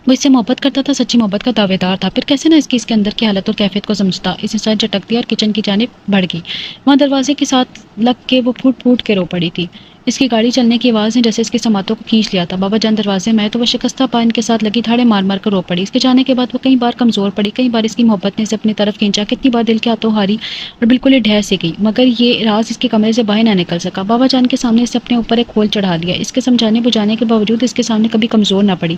وہ اس سے محبت کرتا تھا. سچی محبت کا دعوے دار تھا. پھر کیسے نہ اس کے اندر کی حالت اور کیفیت کو سمجھتا. اس نے سر جھٹک دیا اور کچن کی جانب بڑھ گئی. وہاں دروازے کے ساتھ لگ کے وہ پھوٹ پھوٹ کے رو پڑی تھی. اس کی گاڑی چلنے کی آواز نے جیسے اس کے سماعتوں کو کھینچ لیا تھا. بابا جان دروازے میں تو وہ شکستہ پا ان کے ساتھ لگی دھاڑے مار مار کر رو پڑی. اس کے جانے کے بعد وہ کئی بار کمزور پڑی. کئی بار اس کی محبت نے اسے اپنی طرف کھینچا. کتنی بار دل کے ہاتھوں ہاری اور بالکل ہی ڈھہ سے گئی مگر یہ راز اس کے کمرے سے باہر نہ نکل سکا. بابا جان کے سامنے اسے اپنے اوپر ایک کھول چڑھا لیا. اس کے سمجھانے بجھانے کے باوجود اس کے سامنے کبھی کمزور نہ پڑی.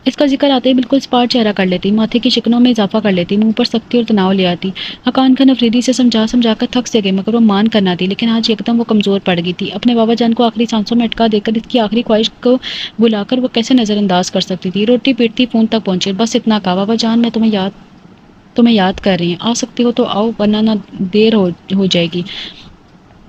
اس کا ذکر آتے ہی بالکل سپاٹ چہرہ کر لیتی. ماتھے کی شکنوں میں اضافہ کر لیتی. منہ پر سختی اور تناؤ لے آتی. حقان کا نفریدی سے سمجھا کر تھک سے گئی مگر وہ مان کر نہ دی. لیکن آج ایک دم وہ کمزور پڑ گئی تھی. اپنے بابا جان کو آخری سانسوں میں اٹکا دے کر اس کی آخری خواہش کو بلا کر وہ کیسے نظر انداز کر سکتی تھی. روٹی پیٹتی فون تک پہنچی. بس اتنا کہا. بابا جان میں تمہیں یاد کر رہی ہیں. آ سکتے ہو تو آؤ ورنہ نہ دیر ہو جائے گی.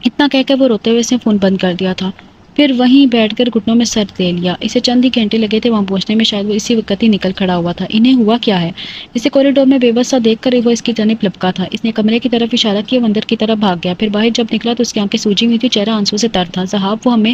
اتنا کہہ کے وہ روتے ہوئے اس نے فون بند کر دیا تھا. پھر وہیں بیٹھ کر گھٹنوں میں سر دے لیا. اسے چند ہی گھنٹے لگے تھے وہاں پہنچنے میں. شاید وہ اسی وقت ہی نکل کھڑا ہوا تھا. انہیں ہوا کیا ہے. اسے کوریڈور میں بے بس سا دیکھ کر وہ اس کی جانب لپکا تھا. اس نے کمرے کی طرف اشارہ کیا. وہ اندر کی طرف بھاگ گیا. پھر باہر جب نکلا تو اس کی آنکھیں سوجی ہوئی تھی. چہرہ آنسو سے تر تھا. صاحب وہ ہمیں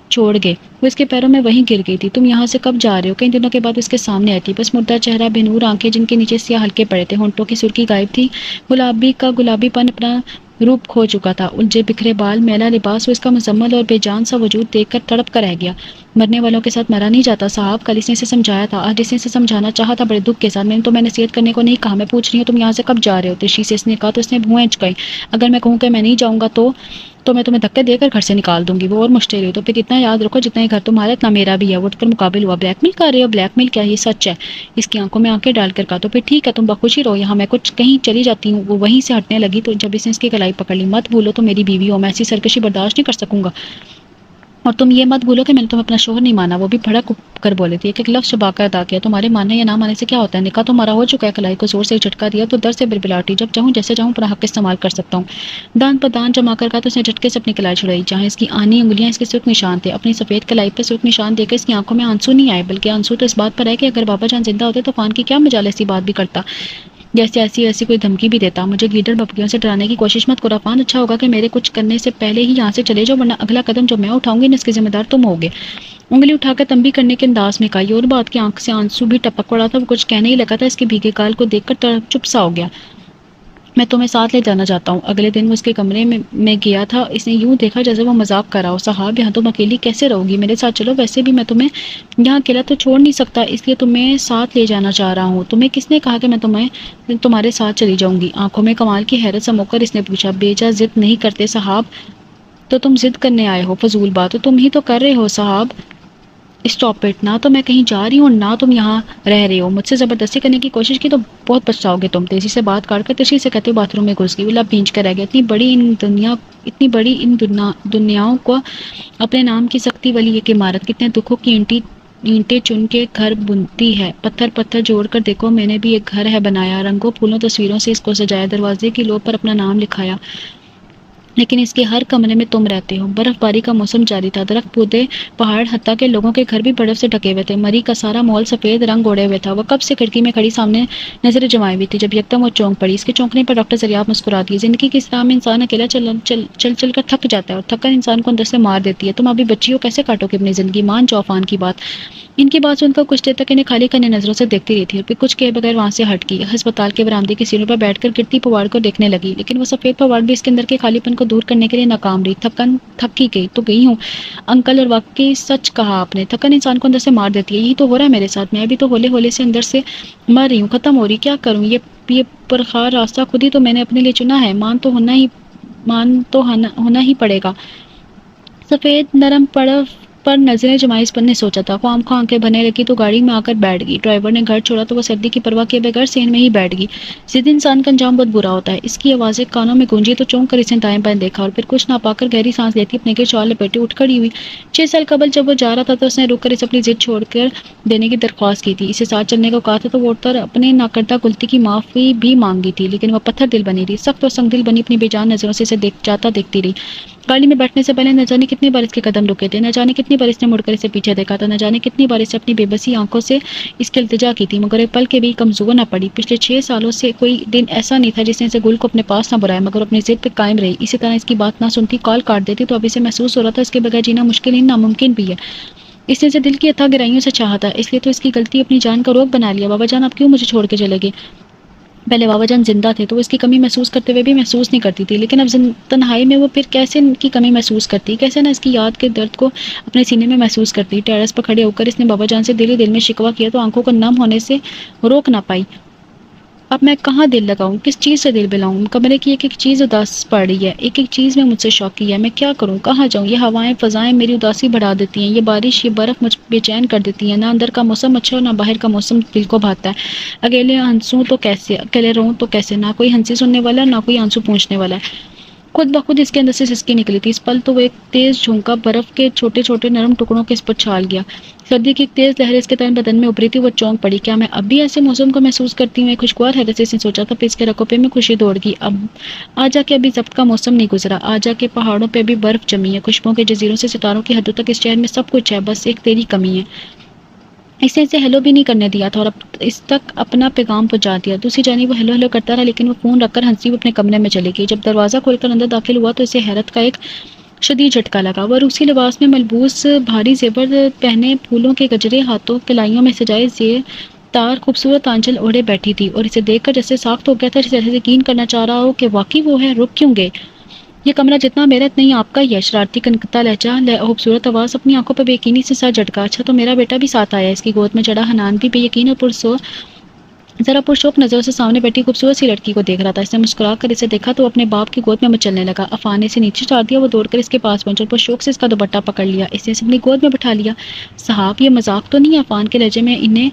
چھوڑ گئے. وہ اس کے پیروں میں وہیں گر گئی تھی. تم یہاں سے کب جا رہے ہو. کئی دنوں کے بعد اس کے سامنے آئی تھی. بس مردہ چہرہ, بے نور آنکھیں جن کے نیچے سیاہ ہلکے پڑے تھے. ہونٹوں کی سرخی غائب تھی. گلابی پن اپنا روپ کھو چکا تھا. الجھے بکھرے بال, میلا لباس. وہ اس کا مزمل اور بے جان سا وجود دیکھ کر تڑپ کر رہ گیا. مرنے والوں کے ساتھ مرا نہیں جاتا صاحب. کل اس نے اسے سمجھایا تھا. آج اس نے اسے سمجھانا چاہا تھا بڑے دکھ کے ساتھ. میں نصیحت کرنے کو نہیں کہا. میں پوچھ رہی ہوں تم یہاں سے کب جا رہے ہو. تشی سے اس نے کہا تو اس نے بھویں چکائی. اگر میں کہوں کہ میں نہیں جاؤں گا تو میں تمہیں دھکے دے کر گھر سے نکال دوں گی. وہ اور مشتری ہوئی. تو پھر اتنا یاد رکھو جتنا ہی گھر تمہارا اتنا میرا بھی ہے. اٹھ کر مقابل ہوا. بلیک میل کر رہے ہو. بلیک میل کیا. یہ سچ ہے. اس کی آنکھوں میں آنکھیں ڈال کر کہا. تو پھر ٹھیک ہے تم بخوشی رہو یہاں. میں کچھ کہیں چلی جاتی ہوں. وہ وہیں سے ہٹنے لگی تو جب اس نے اس کی کلائی پکڑ لی. مت بھولو تم میری بیوی ہو. میں ایسی سرکشی برداشت نہیں کر سکوں گا. اور تم یہ مت بھولو کہ میں نے تمہیں اپنا شوہر نہیں مانا، وہ بھی بھڑک کر بولے تھی، ایک ایک لفظ چبا کر ادا کیا، تمہارے ماننے یا نہ ماننے سے کیا ہوتا ہے، نکاح تمہارا ہو چکا ہے۔ کلائی کو زور سے جھٹکا دیا تو در سے بربلا اٹھی، جب چاہوں جیسے چاہوں اپنا حق استعمال کر سکتا ہوں۔ دان پر دان جما کر کہا تو اس نے جھٹکے سے اپنی کلائی چھڑائی، جہاں اس کی آنی انگلیاں اس کے سرخ نشان تھے۔ اپنی سفید کلائی پر سرخ نشان دے کر اس کی آنکھوں میں آنسو نہیں آئے، بلکہ آنسو تو اس بات پر ہے کہ اگر بابا جان زندہ ہوتے تو فان کی کیا مجال ایسی بات بھی کرتا، جیسے ایسی کوئی دھمکی بھی دیتا۔ مجھے گلیڈر بپڑیوں سے ڈرانے کی کوشش مت کرو عفان، اچھا ہوگا کہ میرے کچھ کرنے سے پہلے ہی یہاں سے چلے جاؤ، ورنہ اگلا قدم جو میں اٹھاؤں گی نا اس کے ذمہ دار تم ہوگے۔ انگلی اٹھا کر تنبیہ کرنے کے انداز میں کہا، یہ اور بات کی آنکھ سے آنسو بھی ٹپک پڑا تھا، وہ کچھ کہنے ہی لگا تھا، اس کے بھیگے گال کو دیکھ کر چپ سا ہو گیا۔ میں تمہیں ساتھ لے جانا چاہتا ہوں۔ اگلے دن وہ اس کے کمرے میں گیا تھا، اس نے یوں دیکھا جیسے وہ مذاق کر رہا ہو، صاحب یہاں تم اکیلی کیسے رہو گی، میرے ساتھ چلو، ویسے بھی میں تمہیں یہاں اکیلا تو چھوڑ نہیں سکتا، اس لیے تمہیں ساتھ لے جانا چاہ رہا ہوں۔ تمہیں کس نے کہا کہ میں تمہارے ساتھ چلی جاؤں گی؟ آنکھوں میں کمال کی حیرت سمو کر اس نے پوچھا، بیجا ضد نہیں کرتے صاحب، تو تم ضد کرنے آئے ہو، فضول بات تو تم ہی تو کر رہے ہو صاحب، اسٹاپ اٹ، نہ تو میں کہیں جا رہی ہوں نہ تم یہاں رہ رہے ہو، مجھ سے زبردستی کرنے کی کوشش کی تو بہت پچھتاؤ گے تم۔ تیزی سے بات کاٹ کر تشریح سے کہتے ہوئے باتھ روم میں گھس گئی۔ وہ لب بھینچ کر رہ گیا، اتنی بڑی ان دنیاؤں کو اپنے نام کی سختی والی ایک عمارت کتنے دکھوں کی اینٹیں چن کے گھر بنتی ہے، پتھر جوڑ کر دیکھو، میں نے بھی ایک گھر ہے بنایا، رنگوں پھولوں تصویروں سے اس کو سجایا، دروازے کی لوب پر اپنا نام لکھایا، لیکن اس کے ہر کمرے میں تم رہتے ہو۔ برف باری کا موسم جاری تھا، درخت پودے پہاڑ حتیٰ کہ لوگوں کے گھر بھی برف سے ڈھکے ہوئے تھے، مری کا سارا مال سفید رنگ اوڑے ہوئے تھا۔ وہ کب سے کھڑکی میں کھڑی سامنے نظریں جمائے ہوئی تھی، جب یکدم وہ چونک پڑی۔ اس کے چونکنے پر ڈاکٹر زریاب مسکرا دیے، زندگی کی اس راہ میں انسان اکیلا چل کر تھک جاتا ہے، اور تھکن انسان کو اندر سے مار دیتی ہے۔ تم ابھی بچی ہو، کیسے کاٹو گے اپنی زندگی؟ مان جاؤ عفان کی بات۔ ان کی بات سن کر کچھ دیر تک انہیں خالی کرنے نظروں سے دیکھتی رہی تھی، اور پھر کچھ کہے بغیر وہاں سے ہٹ گئی، ہسپتال کے برآمدے کی سیڑھیوں پر بیٹھ کر گرتی پواڑ کو دیکھنے لگی، لیکن وہ سفید پواڑ بھی اس کے اندر کے خالی پن کو دور کرنے کے لیے ناکام رہی۔ تھک ہی گئی تو گئی ہوں انکل، اور واقعی سچ کہا آپ نے، تھکن انسان کو اندر سے مار دیتی ہے، یہی تو ہو رہا ہے میرے ساتھ، میں بھی تو ہولے ہولے سے اندر سے مر رہی ہوں، ختم ہو رہی، کیا کروں؟ یہ پرخار راستہ خود ہی تو میں نے اپنے لیے چنا ہے، مان تو ہونا ہی پڑے گا۔ سفید نرم پر نظریں جمائی اس پر نے سوچا تھا، خام خواہ آنکھیں بھرنے لگی تو گاڑی میں آ کر بیٹھ گئی۔ ڈرائیور نے گھر چھوڑا تو وہ سردی کی پرواہ کیے بغیر سین میں ہی بیٹھ گئی۔ ضد انسان کا انجام بہت برا ہوتا ہے۔ اس کی آوازیں کانوں میں گونجی تو چونک کر اسے دائیں بائیں دیکھا، اور پھر کچھ نہ پا کر گہری سانس لیتی اپنے کے شال لپیٹے اٹھ کھڑی ہوئی۔ 6 سال قبل جب وہ جا رہا تھا تو اس نے رک کر اسے اپنی ضد چھوڑ کر دینے کی درخواست کی تھی، اسے ساتھ چلنے کو کہا تھا تو وہ اٹھ کر اپنے ناکردہ غلطی کی معافی بھی مانگی تھی، لیکن وہ پتھر دل بنی رہی، سخت اور سنگ دل بنی اپنی بے جان نظروں سے اسے دیکھتی رہی۔ گاڑی میں بیٹھنے سے پہلے نہ جانے کتنی بار اس کے قدم رکے تھے، نہ جانے کتنی بار اس نے مڑ کر اسے پیچھے دیکھا تھا، نہ جانے کتنی بار اسے اپنی بے بسی آنکھوں سے اس کی التجا کی تھی، مگر ایک پل کے بھی کمزور نہ پڑی۔ پچھلے 6 سالوں سے کوئی دن ایسا نہیں تھا جس نے اسے گل کو اپنے پاس نہ بلایا، مگر اپنی ضد پہ قائم رہی۔ اسی طرح اس کی بات نہ سنتی، کال کاٹ دیتی تو اب اسے محسوس ہو رہا تھا اس کے بغیر جینا مشکل ہی ناممکن بھی ہے۔ اس نے اسے دل کی اتھاہ گہرائیوں سے چاہا تھا، اس لیے تو اس کی غلطی اپنی جان کا روگ بنا لیا۔ بابا جان آپ کیوں مجھے چھوڑ کے چلے گئے؟ پہلے بابا جان زندہ تھے تو وہ اس کی کمی محسوس کرتے ہوئے بھی محسوس نہیں کرتی تھی، لیکن اب تنہائی میں وہ پھر کیسے ان کی کمی محسوس کرتی، کیسے نہ اس کی یاد کے درد کو اپنے سینے میں محسوس کرتی۔ ٹیرس پر کھڑے ہو کر اس نے بابا جان سے دل ہی دل میں شکوہ کیا تو آنکھوں کو نم ہونے سے روک نہ پائی۔ اب میں کہاں دل لگاؤں، کس چیز سے دل بلاؤں؟ کمرے کی ایک ایک چیز اداس پڑ رہی ہے، ایک ایک چیز میں مجھ سے شوقی ہے، میں کیا کروں، کہاں جاؤں؟ یہ ہوائیں فضائیں میری اداسی بڑھا دیتی ہیں، یہ بارش یہ برف مجھ بے چین کر دیتی ہیں، نہ اندر کا موسم اچھا اور نہ باہر کا موسم دل کو بھاتا ہے۔ اکیلے ہنسوں تو کیسے، اکیلے رہوں تو کیسے، نہ کوئی ہنسی سننے والا نہ کوئی آنسو پوچھنے والا ہے۔ خود بخود اس کے اندر سے سسکی نکلی تھی، اس پل تو وہ ایک تیز جھونکا برف کے چھوٹے چھوٹے نرم ٹکڑوں کے اس پر چھال گیا، سردی کی ایک تیز لہر اس کے تن بدن میں ابھری تھی، وہ چونک پڑی، کیا میں اب بھی ایسے موسم کو محسوس کرتی ہوں؟ ایک خوشگوار حیرت سے اس نے سوچا تھا، پھر اس کے رکوپے میں خوشی دوڑ گئی، اب آجا کے ابھی ضبط کا موسم نہیں گزرا، آجا کے پہاڑوں پہ بھی برف جمی ہے، خوشبوؤں کے جزیروں سے ستاروں کی حدوں تک اس شہر میں سب کچھ ہے، بس ایک تیری کمی ہے۔ اس نے اسے ہیلو بھی نہیں کرنے دیا تھا اور اب اس تک اپنا پیغام پہنچا دیا۔ دوسری جانب وہ ہیلو ہیلو کرتا رہا، لیکن وہ فون رکھ کر ہنسی وہ اپنے کمرے میں چلی گئی۔ جب دروازہ کھول کر اندر داخل ہوا تو اسے حیرت کا ایک شدید جھٹکا لگا۔ وہ روسی لباس میں ملبوس، بھاری زیور پہنے، پھولوں کے گجرے ہاتھوں کلائیوں میں سجائے زیر تار خوبصورت آنچل اوڑھے بیٹھی تھی، اور اسے دیکھ کر جیسے ساخت ہو گیا تھا، جیسے یقین کرنا چاہ رہا ہو کہ واقعی وہ ہے۔ رک کیوں گئے؟ یہ کمرہ جتنا میرا اتنا ہی آپ کا ہی ہے۔ شرارتی کنکتا لہجہ، خوبصورت آواز، اپنی آنکھوں پہ بے یقینی سے سر جھٹکا۔ اچھا تو میرا بیٹا بھی ساتھ آیا؟ اس کی گود میں چڑھا حنان بھی بے یقین اور پرسو ذرا پرشوق نظروں سے سامنے بیٹھی خوبصورت سی لڑکی کو دیکھ رہا تھا. اس نے مسکرا کر اسے دیکھا تو اپنے باپ کی گود میں مچلنے لگا. عفان نے اسے نیچے چاڑ دیا. وہ دوڑ کر اس کے پاس پہنچا اور پرشوق سے اس کا دوپٹہ پکڑ لیا. اس نے اسے اپنی گود میں بٹھا لیا. صاحب یہ مذاق تو نہیں ہے؟ عفان کے لہجے میں انہیں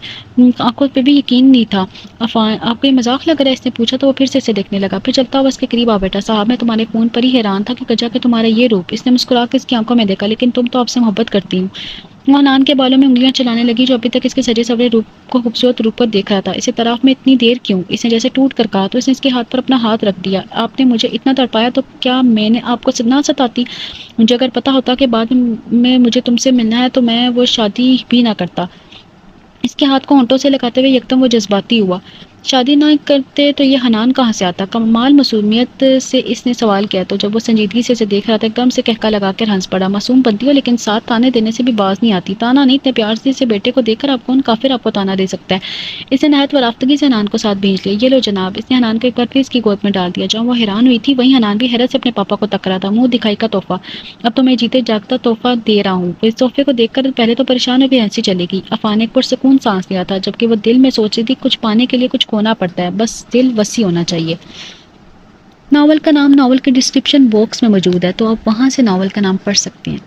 آنکھوں پہ بھی یقین نہیں تھا. عفان آپ کو یہ مذاق لگ رہا ہے؟ اس نے پوچھا تو وہ پھر سے اسے دیکھنے لگا. پھر چلتا ہوا اس کے قریب آ بیٹھا. صاحب میں تمہارے خون پر ہی حیران تھا کہ کجا کہ تمہارا یہ روپ. اس نے مسکرا کے اس کی آنکھوں میں دیکھا. لیکن تم تو آپ سے محبت کرتی ہوں. وہ حنان کے بالوں میں انگلیاں چلانے لگی جو ابھی تک اس کے سجے سورے روپ کو خوبصورت روپ پر دیکھ رہا تھا. اسے طرف میں اتنی دیر کیوں؟ اس نے جیسے ٹوٹ کر کہا. تو اس نے اس کے ہاتھ پر اپنا ہاتھ رکھ دیا. آپ نے مجھے اتنا تڑپایا تو کیا میں نے آپ کو نہ ستاتی؟ مجھے اگر پتا ہوتا کہ بعد میں مجھے تم سے ملنا ہے تو میں وہ شادی بھی نہ کرتا. اس کے ہاتھ کو ہونٹوں سے لگاتے ہوئے یکدم وہ جذباتی ہوا. شادی نہ کرتے تو یہ حنان کہاں سے آتا؟ کمال معصومیت سے اس نے سوال کیا. تو جب وہ سنجیدگی سے اسے دیکھ رہا تھا ایک دم سے کہکا لگا کر ہنس پڑا. معصوم بنتی ہو لیکن ساتھ تانے دینے سے بھی باز نہیں آتی. تانا نہیں، اتنے پیار سے اسے بیٹے کو دیکھ کر آپ کون کافر آپ کو تانا دے سکتا ہے؟ اس نے نہایت ورافتگی سے حنان کو ساتھ بھیج لیا. یہ لو جناب. اس نے حنان کو ایک بار پھر اس کی گود میں ڈال دیا. جہاں وہ حیران ہوئی تھی وہیں حنان بھی حیرت سے اپنے پاپا کو تک رہا تھا. منہ دکھائی کا تحفہ. اب تو میں جیتے جاگتا تحفہ دے رہا ہوں. اس تحفے کو دیکھ کر پہلے تو پریشان ہو بھی ہنسی چلے گی. عفان نے ایک پرسکون سانس لیا تھا جبکہ وہ دل میں سوچ رہی تھی کچھ پانے کے لیے کچھ کھونا پڑتا ہے، بس دل وسیع ہونا چاہیے. ناول کا نام ناول کے ڈسکرپشن باکس میں موجود ہے تو آپ وہاں سے ناول کا نام پڑھ سکتے ہیں.